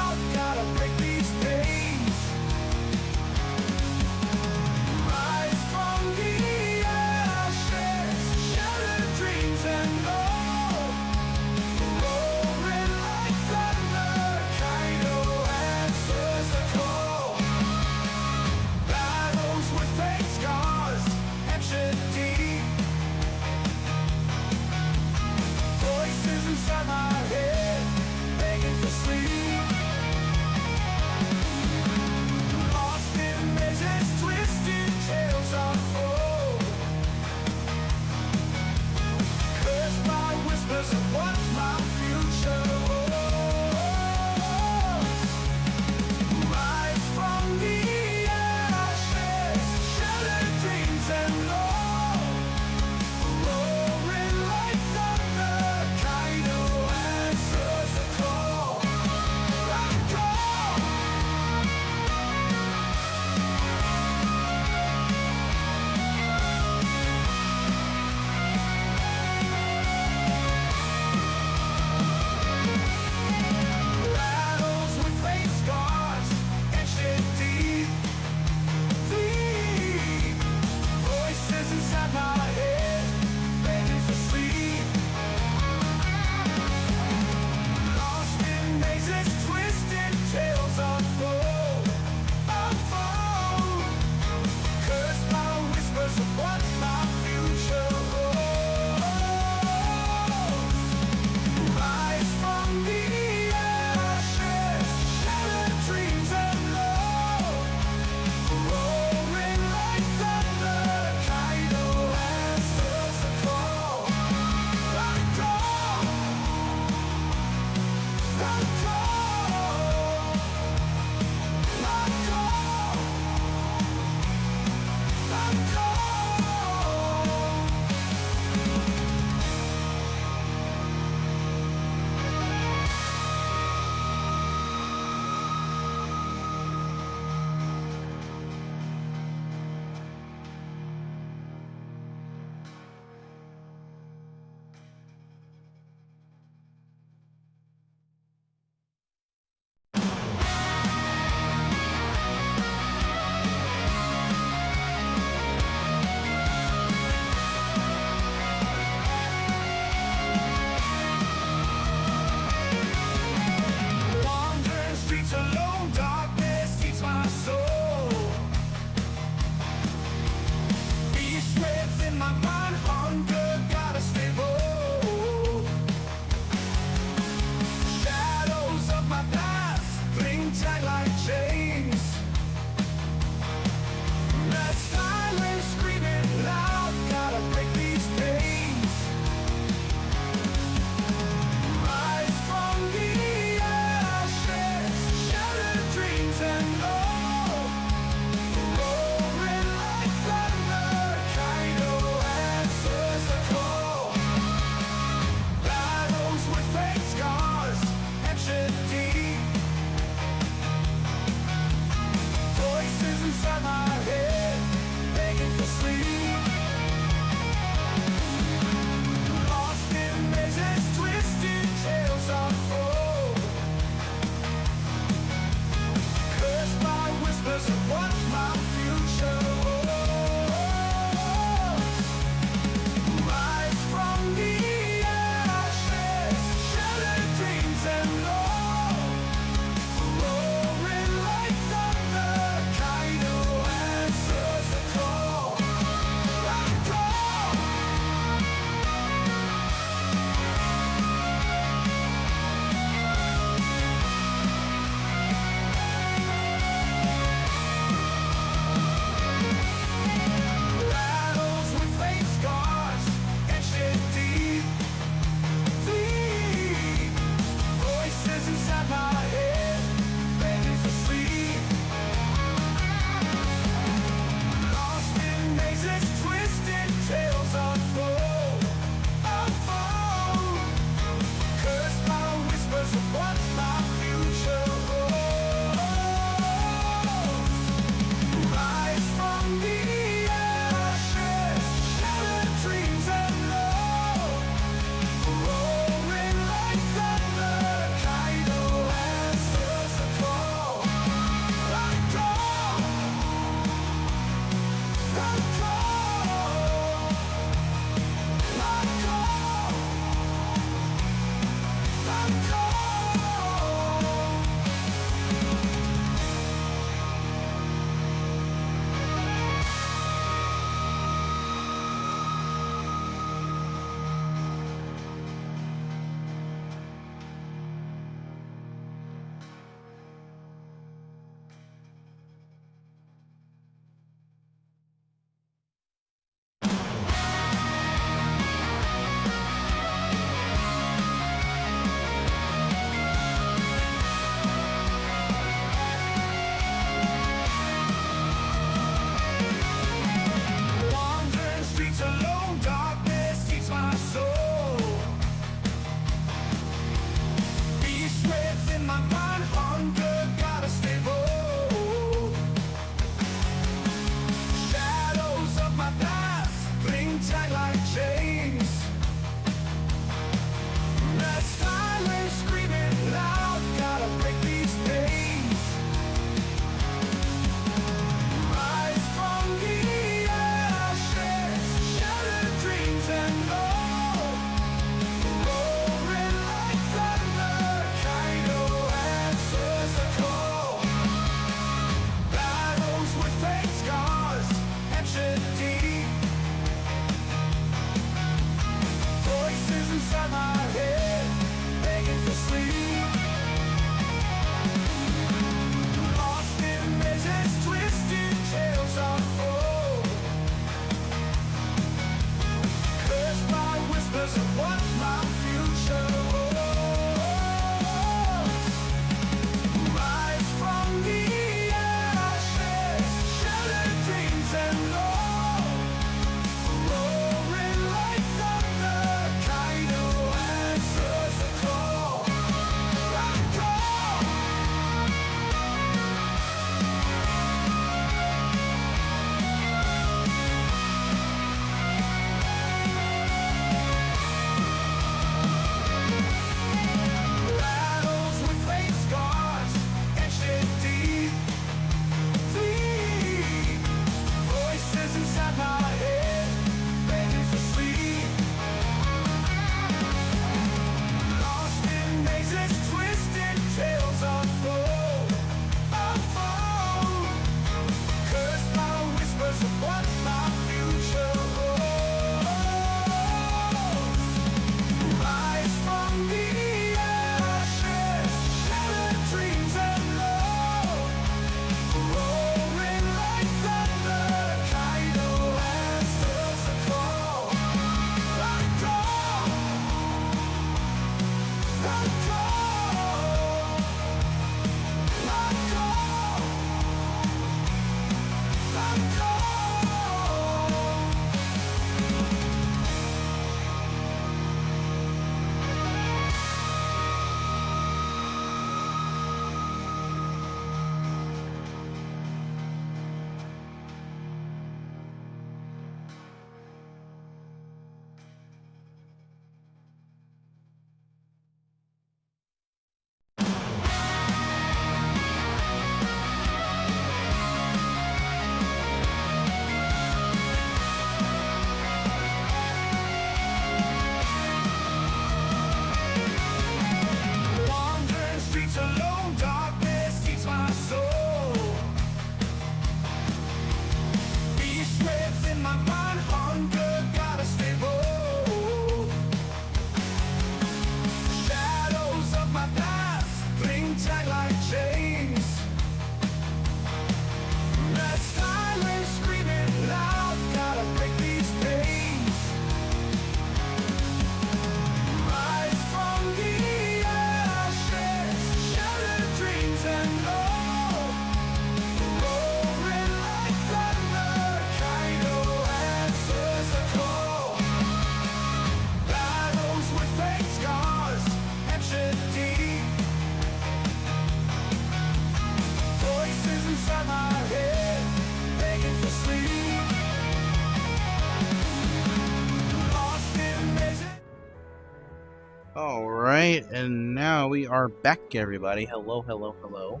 Alright, and now we are back, everybody. Hello, hello, hello.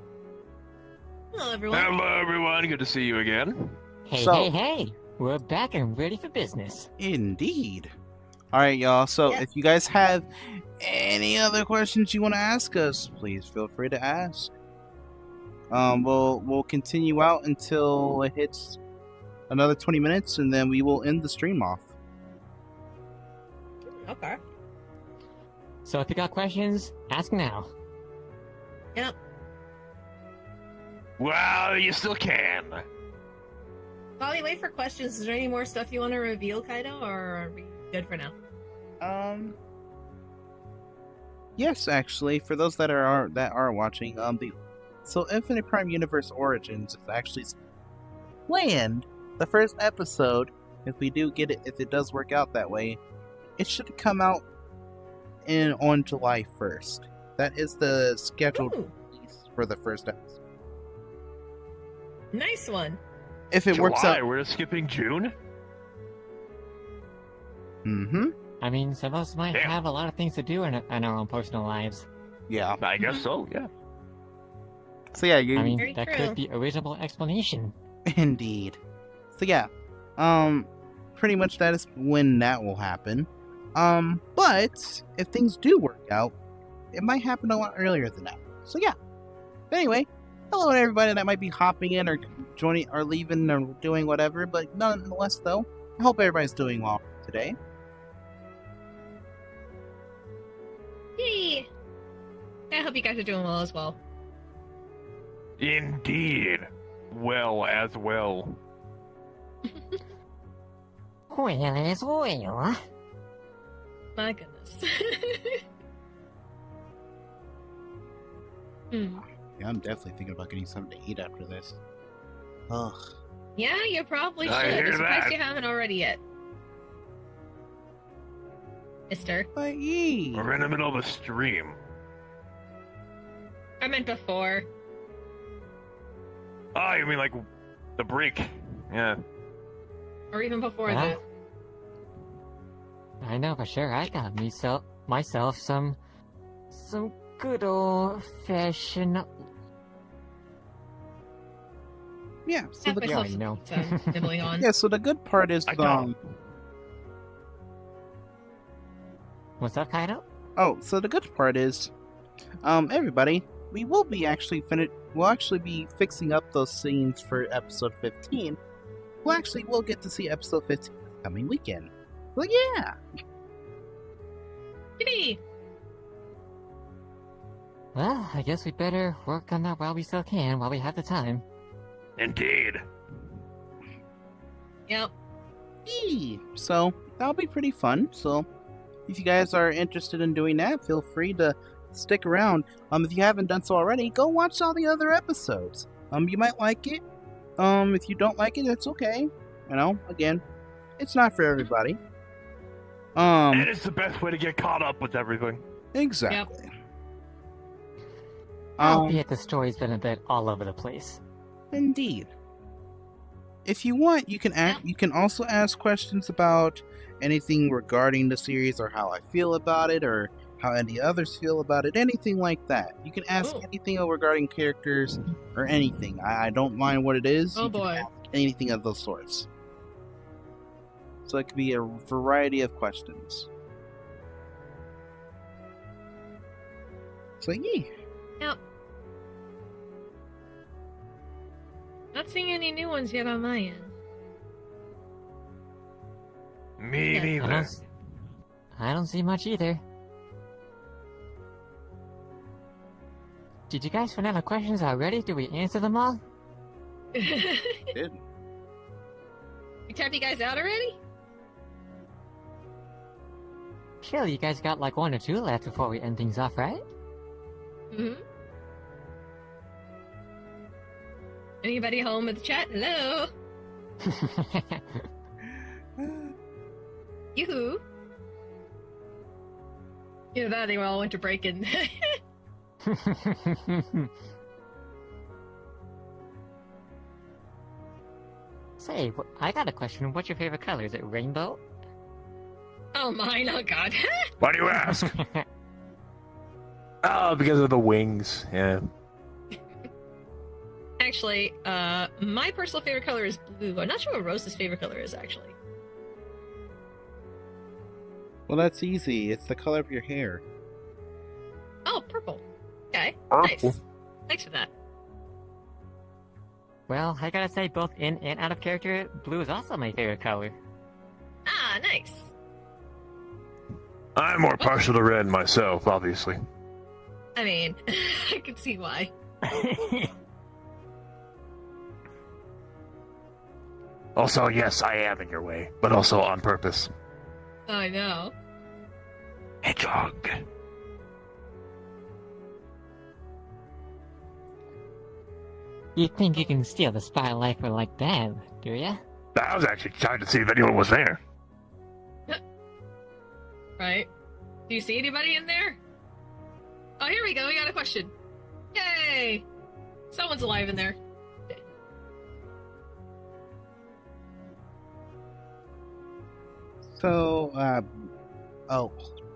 Hello, everyone. Hello, everyone. Good to see you again. Hey, So- hey, hey! We're back and ready for business. Indeed. Alright, y'all, so Yeah. if you guys have any other questions you want to ask us, please feel free to ask. We'll continue out until it hits another 20 minutes, and then we will end the stream off. Okay. So if you got questions, ask now. Yep. Well, you still can. While we wait for questions, is there any more stuff you want to reveal, Kaido, or are we good for now? Yes, actually, for those that are watching, so Infinite Prime Universe Origins is actually planned. The first episode, if we do get it, if it does work out that way, it should come out on July 1st. That is the scheduled Ooh, release for the first episode. nice one. If it works July, out, we're skipping June. I mean, some of us might Damn. have a lot of things to do in our own personal lives. yeah. I guess so. Yeah. So yeah, you I mean, Very that true. could be a reasonable explanation. indeed. So yeah, pretty much that is when that will happen. But if things do work out, it might happen a lot earlier than that. So yeah. Anyway, hello to everybody that might be hopping in or joining or leaving or doing whatever. But nonetheless, though, I hope everybody's doing well today. Yay! I hope you guys are doing well as well. Indeed. Well as well. Well, as well. My goodness. Hmm. Yeah, I'm definitely thinking about getting something to eat after this. Ugh. Yeah, you probably should. I hear I'm surprised that. you haven't already yet. Mister. But yee. We're in the middle of a stream. I meant before. Oh, you mean like the break? Yeah. Or even before Well, that. I know for sure I got myself some good old fashioned. Yeah. So Have the Yeah, myself I know. some nibbling on. yeah. So the good part is I don't. What's up, Kaido? Oh, so the good part is, everybody, we will be actually we'll actually be fixing up those scenes for episode 15. We'll get to see episode 15 this coming weekend. So yeah. Yippee! Well, I guess we better work on that while we still can, while we have the time. Indeed. Yep. Eee. So that'll be pretty fun. So if you guys are interested in doing that, feel free to stick around. If you haven't done so already, go watch all the other episodes. You might like it. If you don't like it, it's okay. You know, again, it's not for everybody. And it's the best way to get caught up with everything. Exactly. Albeit the story's been a bit all over the place. Indeed. If you want, you can you can also ask questions about anything regarding the series or how I feel about it or how any others feel about it, anything like that. You can ask Cool. anything regarding characters or anything. I don't mind what it is. Oh, You can boy. ask anything of those sorts. So it could be a variety of questions. So yeah. Yep. Not seeing any new ones yet on my end. Me Yeah. neither. I don't see much either. Did you guys run out of questions already? Did we answer them all? Did. We tapped you guys out already? Surely you guys got like 1 or 2 left before we end things off, right? Mm-hmm. Anybody home with the chat? Hello? Yoo-hoo. Either that or they all went to break in. Say, I got a question. What's your favorite color? Is it rainbow? Oh, mine. Oh, God. Why do you ask? Oh, because of the wings. Yeah. Actually, my personal favorite color is blue. I'm not sure what Rose's favorite color is, actually. Well, that's easy. It's the color of your hair. Oh, purple. Okay, Purple. nice. Thanks for that. Well, I gotta say, both in and out of character, blue is also my favorite color. Ah, nice. I'm more partial to red myself, obviously. I mean, I can see why. Also, yes, I am in your way, but also on purpose. I know. Hedgehog. You think you can steal the spotlight for like that, do ya? I was actually trying to see if anyone was there. Right? Do you see anybody in there? Oh, here we go. We got a question. Yay! Someone's alive in there. So, oh,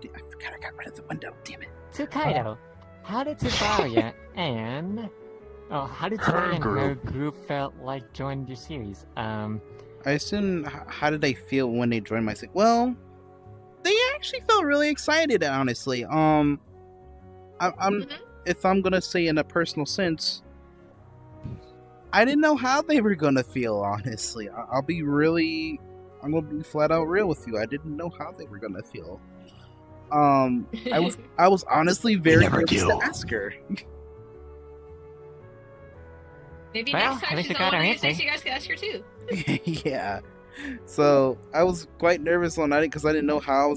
I forgot I got rid of the window. Damn it. Tokaido, how did Tabaria and how did Tabaria and her group felt like joining your series? I assume, how did they feel when they joined my series? Well, they actually felt really excited, honestly. If I'm gonna say in a personal sense, I didn't know how they were gonna feel, honestly. I'm gonna be flat out real with you. I didn't know how they were gonna feel. I was honestly very never nervous do. to ask her. Maybe Well, next at time least she's you got on our one of answer. these things, you guys can ask her too. Yeah. So I was quite nervous on that because I didn't know how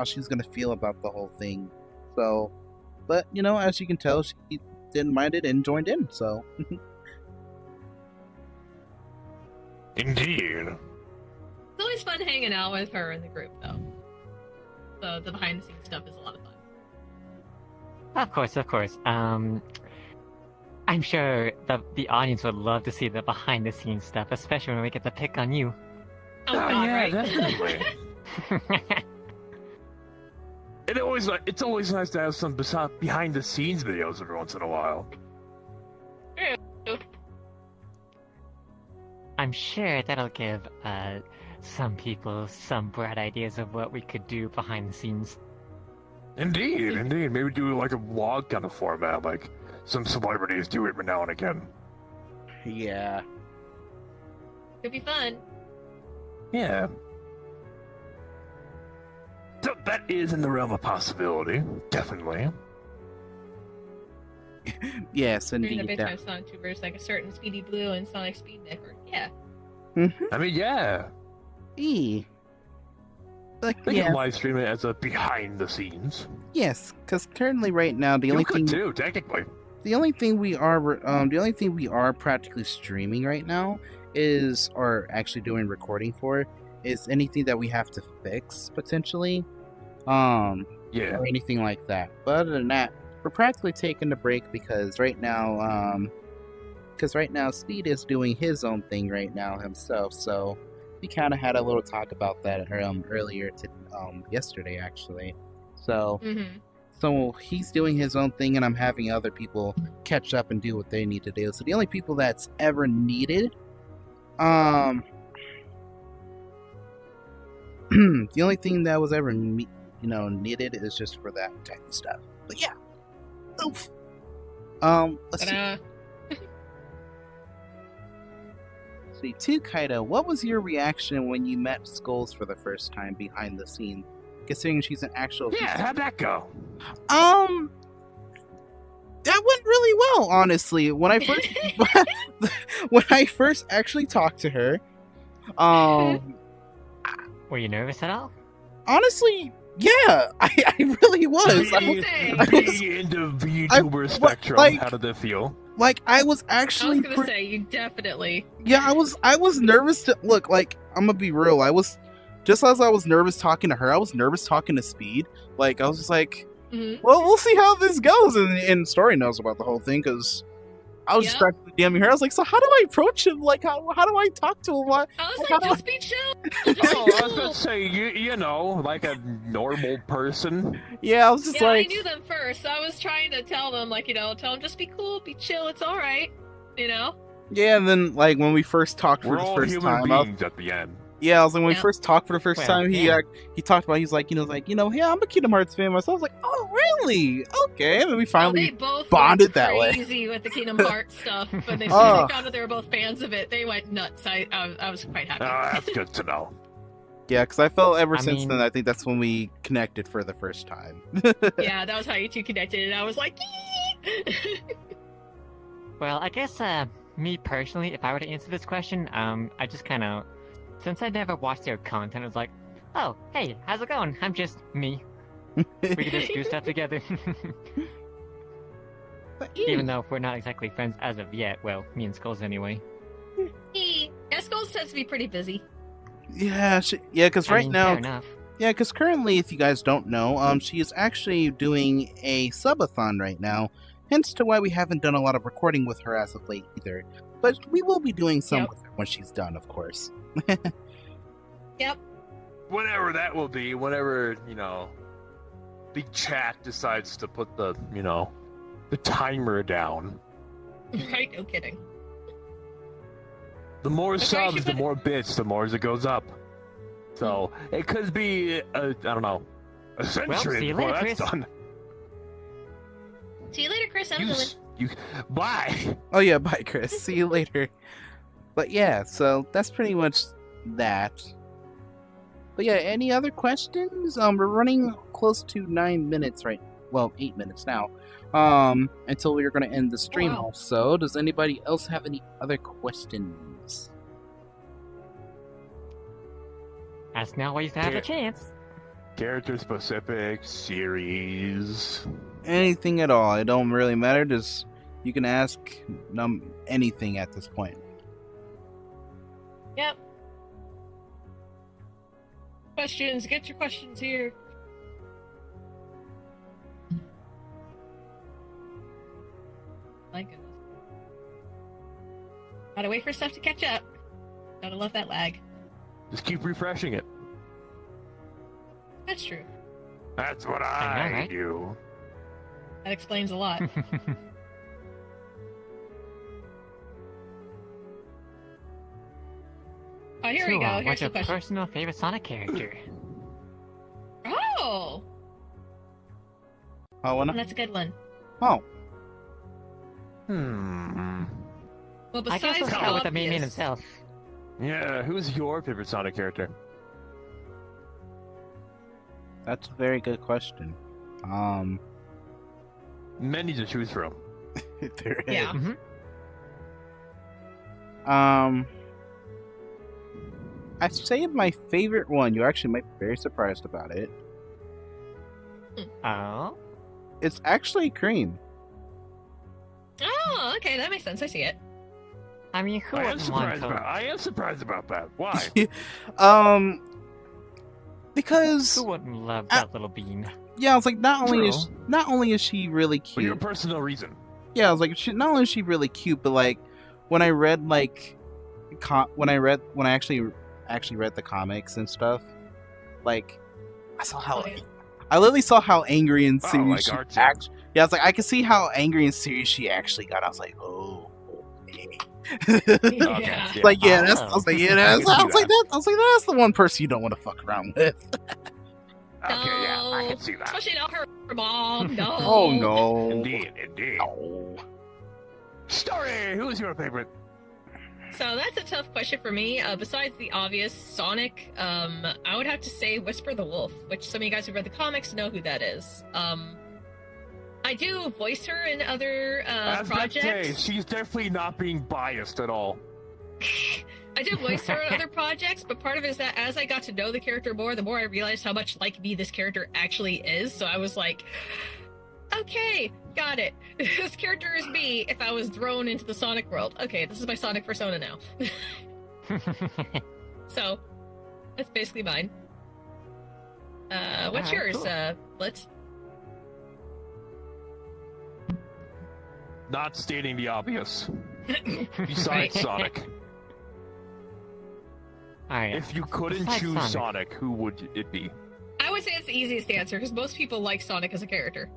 she was gonna feel about the whole thing. So, but as you can tell, she didn't mind it and joined in. So. Indeed. It's always fun hanging out with her in the group, though. The behind the scenes stuff is a lot of fun. Of course. I'm sure the audience would love to see the behind the scenes stuff, especially when we get to pick on you. Oh, God, yeah, right? definitely. It's always nice to have some behind the scenes videos every once in a while. I'm sure that'll give some people some bright ideas of what we could do behind the scenes. Indeed. Maybe do like a vlog kind of format, like some celebrities do it every now and again. Yeah. Could be fun. Yeah. So that is in the realm of possibility, definitely. Yes, During the indeed. big time Sonic Tubers, like a certain Speedy Blue and Sonic Speednik, or yeah. I mean, yeah. Like, They yeah. can live stream it as a behind the scenes. Yes, because currently, right now, the You only could thing too, technically. the only thing we are practically streaming right now is, or actually doing recording for, is anything that we have to fix potentially, Yeah. or anything like that. But other than that, we're practically taking a break because right now Speed is doing his own thing right now himself. So we kind of had a little talk about that earlier yesterday actually. So. Mm-hmm. So he's doing his own thing, and I'm having other people catch up and do what they need to do. So the only people that's ever needed, the only thing that was ever needed is just for that type of stuff. But yeah, oof. Let's see. See, Kaido, what was your reaction when you met Skulls for the first time behind the scenes? Considering she's an actual. Yeah, how'd that go? That went really well, honestly. When I first actually talked to her, Were you nervous at all? honestly, yeah, I really was. Being in the VTuber spectrum, like- how did that feel? I was I actually. was gonna say, you definitely. Yeah, I was nervous to look. Like, I'm gonna be real. I was just as I was nervous talking to her. I was nervous talking to Speed. Like, I was just like, Mhm. well, we'll see how this goes. And Story knows about the whole thing because I was Yep. distracted with DMing her. I was like, so how do I approach him? Like, how do I talk to him? Why? I was Like, like, how do just be chill. Just be Oh, I was cool. gonna say, you know, like a normal person. Yeah, I was just Yeah, like, I knew them first. So I was trying to tell them, like, tell them just be cool, be chill, it's all right. yeah. And then like when we first talked for We're the all first human time, I was, beings at the end. yeah, I was like when we Yeah. first talked for the first Well, time, yeah. he talked about he's like, yeah, I'm a Kingdom Hearts fan myself. I was like, oh really? Okay. And then we They finally both bonded went that way. crazy with the Kingdom Hearts stuff, but as soon as Oh. they found out they were both fans of it, they went nuts. I was quite happy. Oh, that's good to know. yeah, because I felt ever I since mean- then. I think that's when we connected for the first time. Yeah, that was how you two connected, and I was like, "Yee!" Well, I guess, me personally, if I were to answer this question, I just kind of, since I never watched their content, I was like, oh, hey, how's it going? I'm just me. We could just do stuff together. Even though we're not exactly friends as of yet. Well, me and Skulls anyway. Escos tends to be pretty busy. Yeah, because I right mean, now, fair enough. yeah, because currently, if you guys don't know, she is actually doing a subathon right now. Hence to why we haven't done a lot of recording with her as of late either. But we will be doing some Yep. with her when she's done, of course. Yep. Whatever that will be, whenever, you know, the chat decides to put the, you know, the timer down. Right? No kidding. The more That's why you subs, should the put- more bits, the more it goes up. So, it could be, I don't know, a century see you before later, that's Chris. done. See you later, Chris. I'm You, going. you, bye! Oh yeah, bye, Chris. See you later. But yeah, so that's pretty much that. But yeah, any other questions? We're running close to 9 minutes right. Well, 8 minutes now. Until we are going to end the stream. wow. Also, does anybody else have any other questions? Ask now while you still have Here. a chance. Character specific, series. Anything at all. It don't really matter. Just you can ask anything at this point. Yep. Questions. Get your questions here. My goodness. Gotta wait for stuff to catch up. Gotta love that lag. Just keep refreshing it. That's true. That's what I know, I right? do. That explains a lot. Oh, here we So, go. what's Here's the your question. personal favorite Sonic character? Oh, Oh, wanna? that's a good one. Oh, Well, I besides guess let's the start with the main man obvious- himself. Yeah, who's your favorite Sonic character? that's a very good question. Many to choose from. There is. Yeah. Mhm. I say my favorite one. You actually might be very surprised about it. Oh? It's actually Cream. Oh, okay, that makes sense. I see it. I mean, who I am wouldn't want surprised about that. Why? Because Who wouldn't love that little bean? yeah, I was like, not only True. is she really For your cute. personal reason. Yeah, I was like, not only is she really cute, but like when I read like when I actually read the comics and stuff, like I saw how Oh, yeah. I literally saw how angry and Oh, serious like she Archie. yeah, I was like, I could see how angry and serious she actually got. I was like, oh, okay. Yeah. Like yeah, that's I was like, yeah, that's I can see I was like that. I was like, that's the one person you don't want to fuck around with. Okay, yeah, I can see that. Especially not her mom. No. Oh no. Indeed. No. Story, who is your favorite? So that's a tough question for me. Besides the obvious Sonic, I would have to say Whisper the Wolf, which some of you guys who read the comics know who that is. I do voice her in other I was about to say, projects. she's definitely not being biased at all. I do voice her in other projects, but part of it is that as I got to know the character more, the more I realized how much like me this character actually is. So I was like, okay, got it. This character is me if I was thrown into the Sonic world. Okay, this is my Sonic persona now. So that's basically mine. What's Alright, yours, cool. Blitz? not stating the obvious. Besides Right. Sonic. Alright. If you couldn't Besides choose Sonic. Sonic, who would it be? I would say it's the easiest answer because most people like Sonic as a character.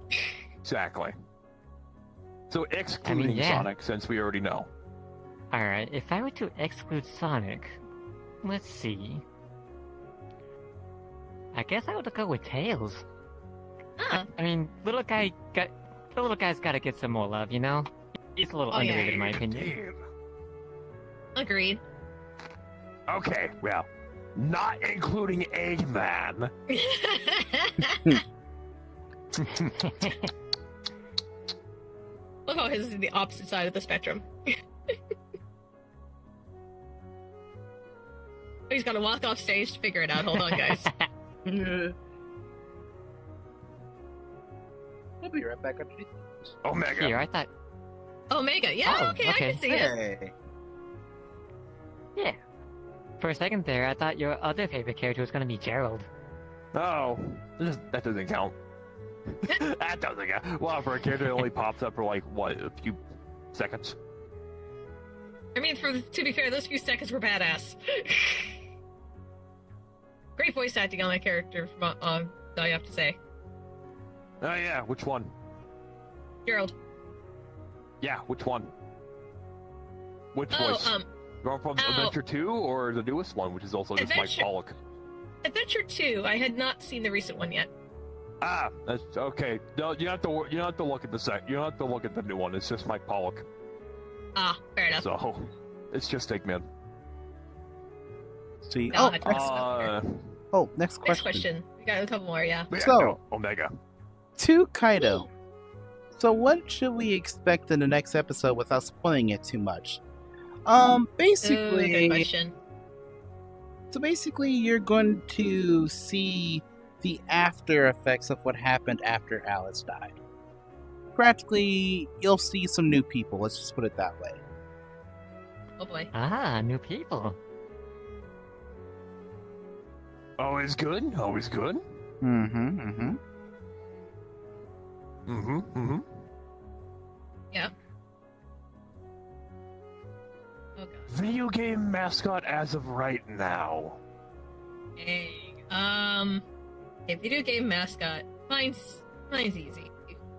Exactly. So excluding yeah. Sonic, since we already know. Alright, if I were to exclude Sonic, let's see. I guess I would go with Tails. Huh. I mean, the little guy's gotta get some more love, you know? He's a little Oh, yeah. underrated in my opinion. Dave. Agreed. Okay, well, not including Eggman. Look how his is the opposite side of the spectrum. He's gotta walk off stage to figure it out. Hold on, guys. I'll be right back after these. Omega. Here, I thought, Omega. Yeah, Oh, okay, I okay. can see it. Hey. yeah. For a second there, I thought your other favorite character was gonna be Gerald. Oh, that doesn't count. That doesn't count. Wow, for a character that only pops up for like, what, a few seconds? I mean, to be fair, those few seconds were badass. Great voice acting on that character, I have to say. Oh yeah, which one? Gerald. Yeah, which one? Which Oh, voice? You're from oh. Adventure 2 or the newest one, which is also just Mike Adventure- Pollock? Adventure 2. I had not seen the recent one yet. Ah, that's okay. No, you don't have to look at you don't have to look at the new one. It's just Mike Pollock. Ah, fair enough. So it's just Eggman. See. No, Oh, I- next Next question. question. We got a couple more, yeah. But yeah, So- no, Omega. To Kaido. So what should we expect in the next episode without spoiling it too much? Ooh, good Basically, question. so basically you're going to see the after effects of what happened after Alice died. Practically, you'll see some new people, let's just put it that way. Oh boy. Ah, new people. Always good. Always good. Mm-hmm. Mm-hmm. Oh god. Video game mascot as of right now. Dang. A video game mascot. Mine's easy.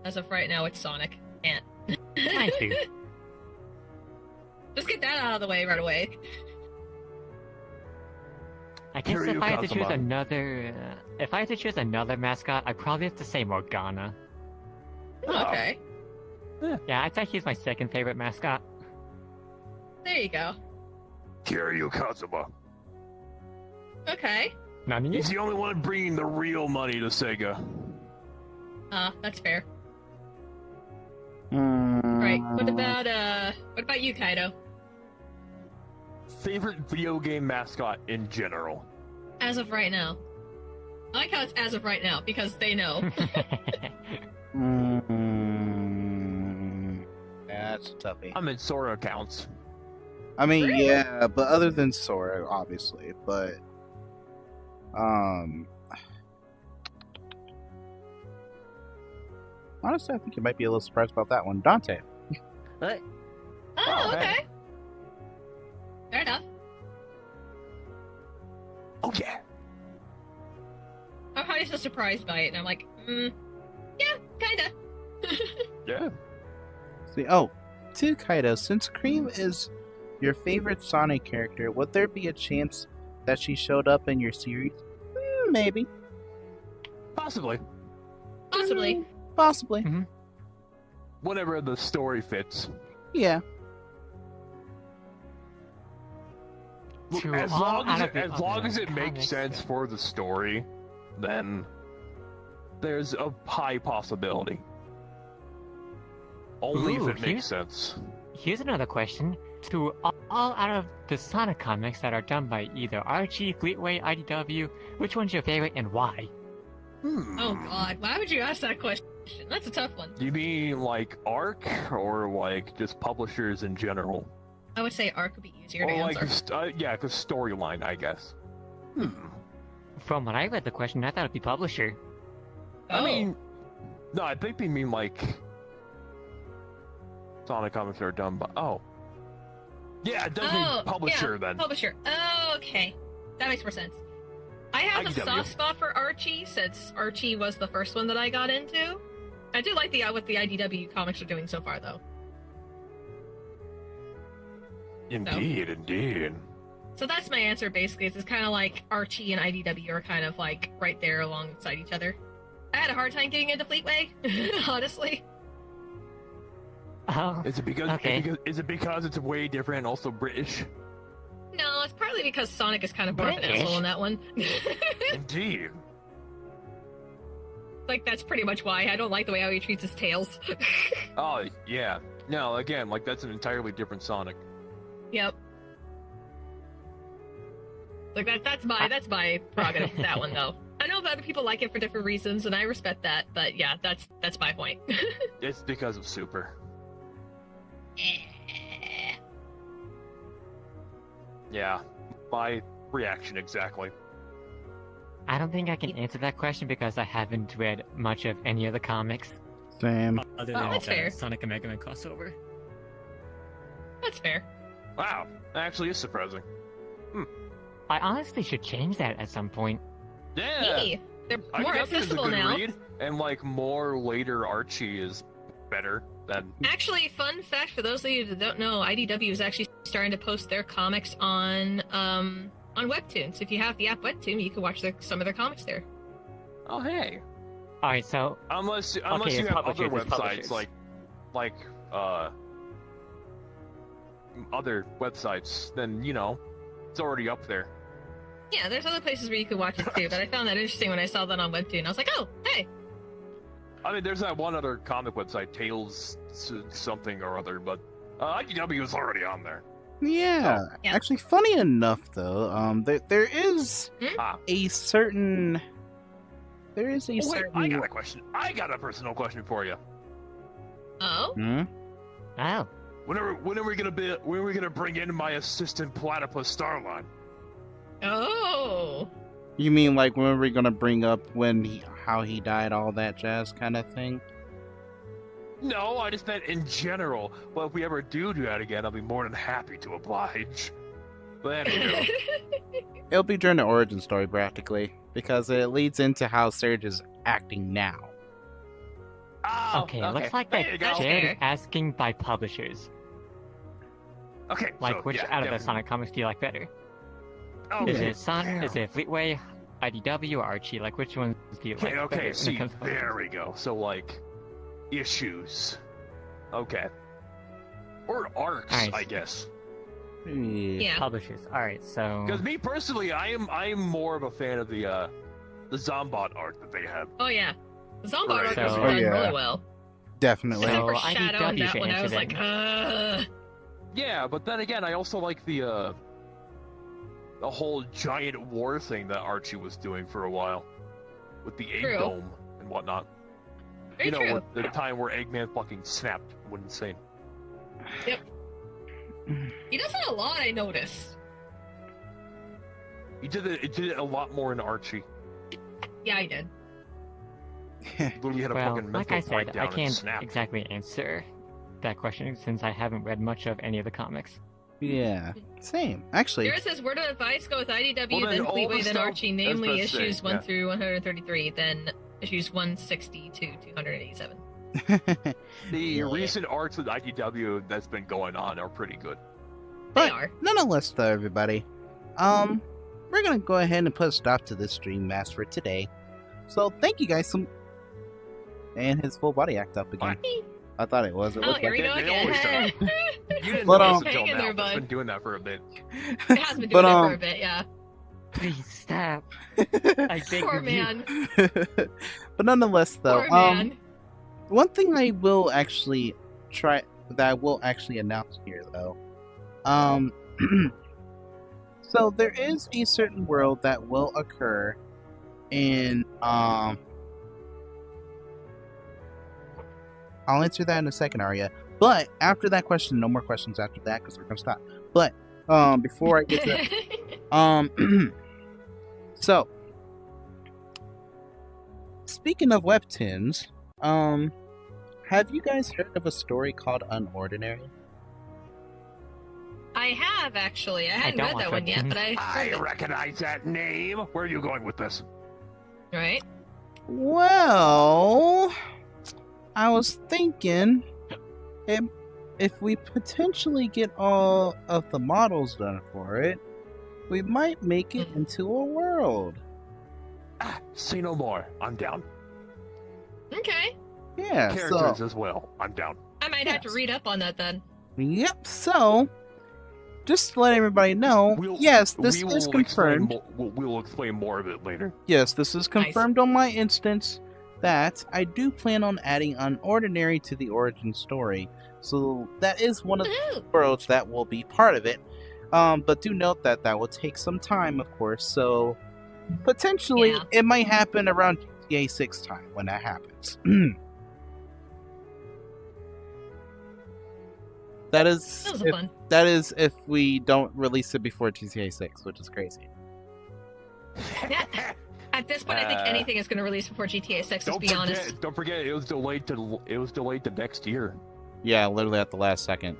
As of right now, it's Sonic. And Mine too. just get that out of the way right away. I guess Kiryu if I had to choose Kazuma. another mascot, I'd probably have to say Morgana. Oh. Okay. Yeah, I'd say he's my second favorite mascot. There you go. Kiryu Kazuma. Okay. Nani? He's the only one bringing the real money to Sega. That's fair. Mm. Right. What about you, Kaido? Favorite video game mascot in general. As of right now. I like how it's as of right now, because they know. Mm. Yeah, that's a toughie. I mean, Sora counts. I mean, Really? yeah, but other than Sora, obviously, but honestly, I think you might be a little surprised about that one, Dante. But Oh, Oh, hey. okay. Fair enough. Oh yeah. I'm probably so surprised by it, and I'm like, yeah, kinda. Yeah. See, to Kaido, since Cream is your favorite Sonic character, would there be a chance that she showed up in your series? Maybe, Possibly. Possibly. possibly, Whenever the story fits. yeah. Look, To as all long out as of the as long other as it makes comics sense that- for the story, then there's a high possibility. Only Ooh, if it makes here's- sense. here's another question. To all out of the Sonic comics that are done by either Archie, Fleetway, IDW, which one's your favorite and why? Oh god, why would you ask that question? That's a tough one. You mean like ARC or like just publishers in general? I would say Arc would be easier to Or like, answer. yeah, the storyline, I guess. From what I read the question, I thought it'd be publisher. Oh. I mean, no, I think they mean like Sonic comics are done by. Oh. Yeah, it does mean publisher then. Publisher. Oh, okay. That makes more sense. I have a IDW. soft spot for Archie since Archie was the first one that I got into. I do like what the IDW comics are doing so far, though. Indeed, indeed. So that's my answer, basically. It's kind of like Archie and IDW are kind of like right there alongside each other. I had a hard time getting into Fleetway, honestly. Oh, Is it because okay. is it because it's way different and also British? No, it's partly because Sonic is kind of more of an British? asshole in that one. Indeed. Like, that's pretty much why. I don't like the way how he treats his tails. Oh yeah. No, again, like that's an entirely different Sonic. Yep. Like that's my prerogative with that one though. I know that other people like it for different reasons, and I respect that. But yeah, that's my point. It's because of Super. Yeah, my reaction exactly. I don't think I can answer that question because I haven't read much of any of the comics. Same. Other Oh, than that's fair. Sonic and Mega Man crossover. That's fair. Wow, that actually is surprising. I honestly should change that at some point. Yeah. Hey, they're more IDW is a accessible good now. read, and like more later Archie is better than. Actually, fun fact for those of you that don't know, IDW is actually starting to post their comics on Webtoons. If you have the app Webtoon, you can watch some of their comics there. Oh hey. Alright, so Unless you it's have other publishers, it's websites publishers. like other websites, then it's already up there. Yeah, there's other places where you could watch it too, but I found that interesting when I saw that on Webtoon. I was like, oh, hey. I mean, there's that one other comic website, Tales something or other, but IDW is already on there. Yeah. Yeah. Actually, funny enough, though, there is Ah. a certain. There is a Oh, wait, certain. I got a question. I got a personal question for you. Oh? Hmm? oh, When are we gonna bring in my assistant Platypus Starline? Oh. You mean like when are we gonna bring up how he died, all that jazz kind of thing? No, I just meant in general. Well, if we ever do that again, I'll be more than happy to oblige. But anyway, It'll be during the origin story, practically, because it leads into how Serge is acting now. okay, it looks like there that you go. That's Jared fair. is asking by publishers. Okay, Like, so, which yeah, out of yeah. the Sonic comics do you like better? Okay. Is it Sonic? Is it Fleetway, IDW, or Archie? Like, which ones do you like better Okay, when see, it comes to there publishers? we go. So, like, issues. Okay. Or arcs, Alright. I guess. Yeah. Publishers. Alright, so... Because me personally, I'm more of a fan of the Zombot art that they have. Oh, yeah. The Zombot Right. arc So- was Oh, done yeah. really well. Definitely. Except for So, Shadow and IDW that should one, I answer was that. like, Yeah, but then again, I also like the whole giant war thing that Archie was doing for a while. With the egg True. dome and whatnot. Very true. With the time where Eggman fucking snapped. What insane. He does that a lot, I noticed. It did it a lot more in Archie. Yeah, I did. Literally had a Well, fucking like mental I said, breakdown I and can't snapped. exactly answer that question since I haven't read much of any of the comics. Yeah. Same. Actually, Here it says, word of advice, go with IDW, Well, then then all Fleetway, the then stuff- Archie, that's namely what I'm saying, issues 1 yeah. through 133, then issues 160 to 287. The Yeah. recent arcs with IDW that's been going on are pretty good. They But- are. nonetheless, though, everybody, we're gonna go ahead and put a stop to this stream mass for today. So thank you guys and his full body act up again. I thought it was. It Oh, looked here like we go they always again. You didn't But, notice um, until Hang in now. there, It's been bud. doing that for a bit. It has been But, doing it for a bit, yeah. Please stop. I beg Poor of you. man. But nonetheless, though, Poor man. one thing I will actually announce here, though, so there is a certain world that will occur in I'll answer that in a second, Arya. But after that question, no more questions after that because we're gonna stop. But before I get to that, so speaking of webtoons, have you guys heard of a story called Unordinary? I have, actually. I hadn't don't read want that one yet, that. but I I heard it. recognize that name. Where are you going with this? Right? Well, I was thinking if we potentially get all of the models done for it, we might make it into a world. Say no more. I'm down. Okay. Yeah, Characters so as well. I'm down. I might have to Yes. read up on that then. yep. So, just to let everybody know, yes, this we is will confirmed. we will explain more of it later. Yes, this is Nice. confirmed on my instance that I do plan on adding Unordinary to the origin story. So that is one of the Woohoo! worlds that will be part of it. But do note that that will take some time, of course. So potentially Yeah. it might happen around GTA 6 time when that happens. That is That was if, fun. that is if we don't release it before GTA 6, which is crazy. At this point, I think anything is going to release before GTA 6, let's be honest. Don't forget, it was delayed to next year. Yeah, literally at the last second.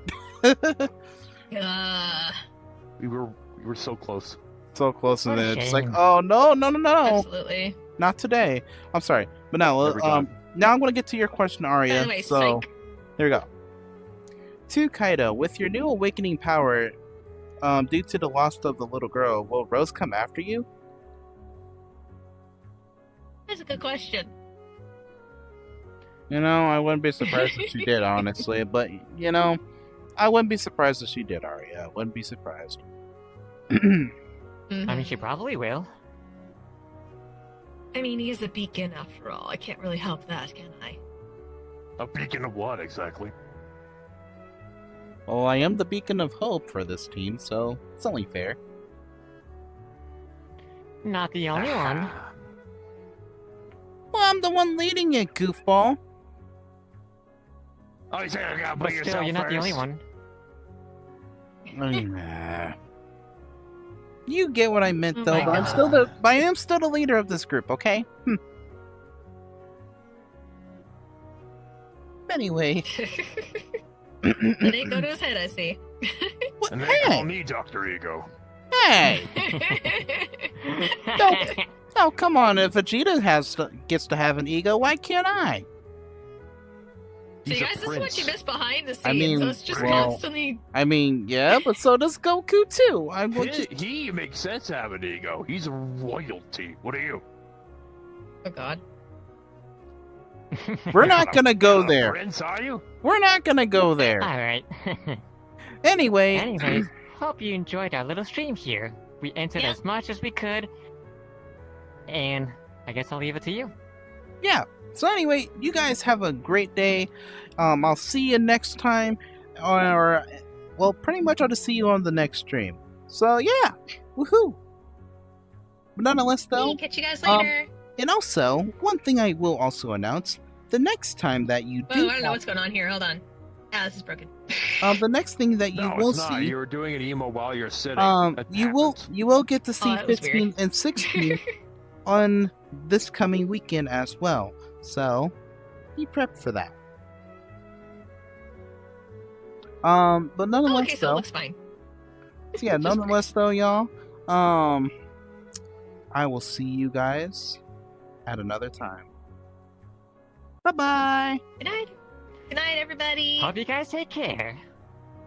We were so close. So close, and What a then it's like, shame. oh no, Absolutely. not today. I'm sorry, but now, Every time. now I'm gonna get to your question, Arya. By the way, so psych. there we go. To Kaido, with your new awakening power, due to the loss of the little girl, will Rose come after you? That's a good question. You know, I wouldn't be surprised if she did, honestly. But you know, I wouldn't be surprised if she did, Arya. I wouldn't be surprised. I mean, she probably will. I mean, he is a beacon after all. I can't really help that, can I? A beacon of what exactly? Well, I am the beacon of hope for this team, so it's only fair. Not the only one. Well, I'm the one leading it, goofball. Oh, you say I gotta But put still, yourself you're not the only first? one. Nah. You get what I meant, Oh though. my But God. I am still the leader of this group. Okay. Anyway. It ain't go to his head, I see. What- And they call hey, me Dr. Ego. hey! Oh, come on! If Vegeta gets to have an ego, why can't I? So He's you a guys, this is what prince. you missed behind the scenes. I mean, Us just well- constantly. I mean, yeah, but so does Goku too. I would He makes sense to have an ego. He's a royalty. What are you? Oh God. We're not gonna go You're a there. Prince, are you? We're not gonna go there. Alright. Anyway, Anyways, hope you enjoyed our little stream here. We answered Yeah. as much as we could. And I guess I'll leave it to you. yeah. So anyway, you guys have a great day. I'll see you next time, or well, pretty much I'll just see you on the next stream. So yeah, woohoo! But nonetheless, though, Catch you guys um, later. and also one thing I will also announce: the next time that you Whoa, do, I don't know what's going on here. Hold on. Ah, this is broken. the next thing that you No, will it's not. see, You were doing an emo while you're sitting. That you happens. will get to see that was 15 weird. and 16 on this coming weekend as well. So be prepped for that. But Oh, nonetheless, okay, so it though, looks fine. so yeah, Just nonetheless, though, y'all, I will see you guys at another time. Bye bye. Good night. Good night, everybody. Hope you guys take care.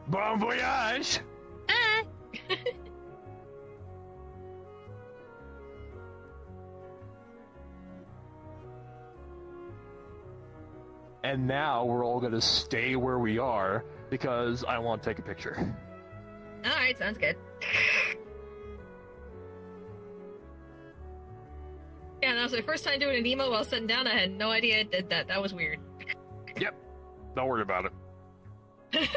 Bon voyage! Bye. And now we're all gonna stay where we are because I want to take a picture. All right, sounds good. Yeah, that was my first time doing an emo while sitting down. I had no idea I did that. That was weird. Don't worry about it.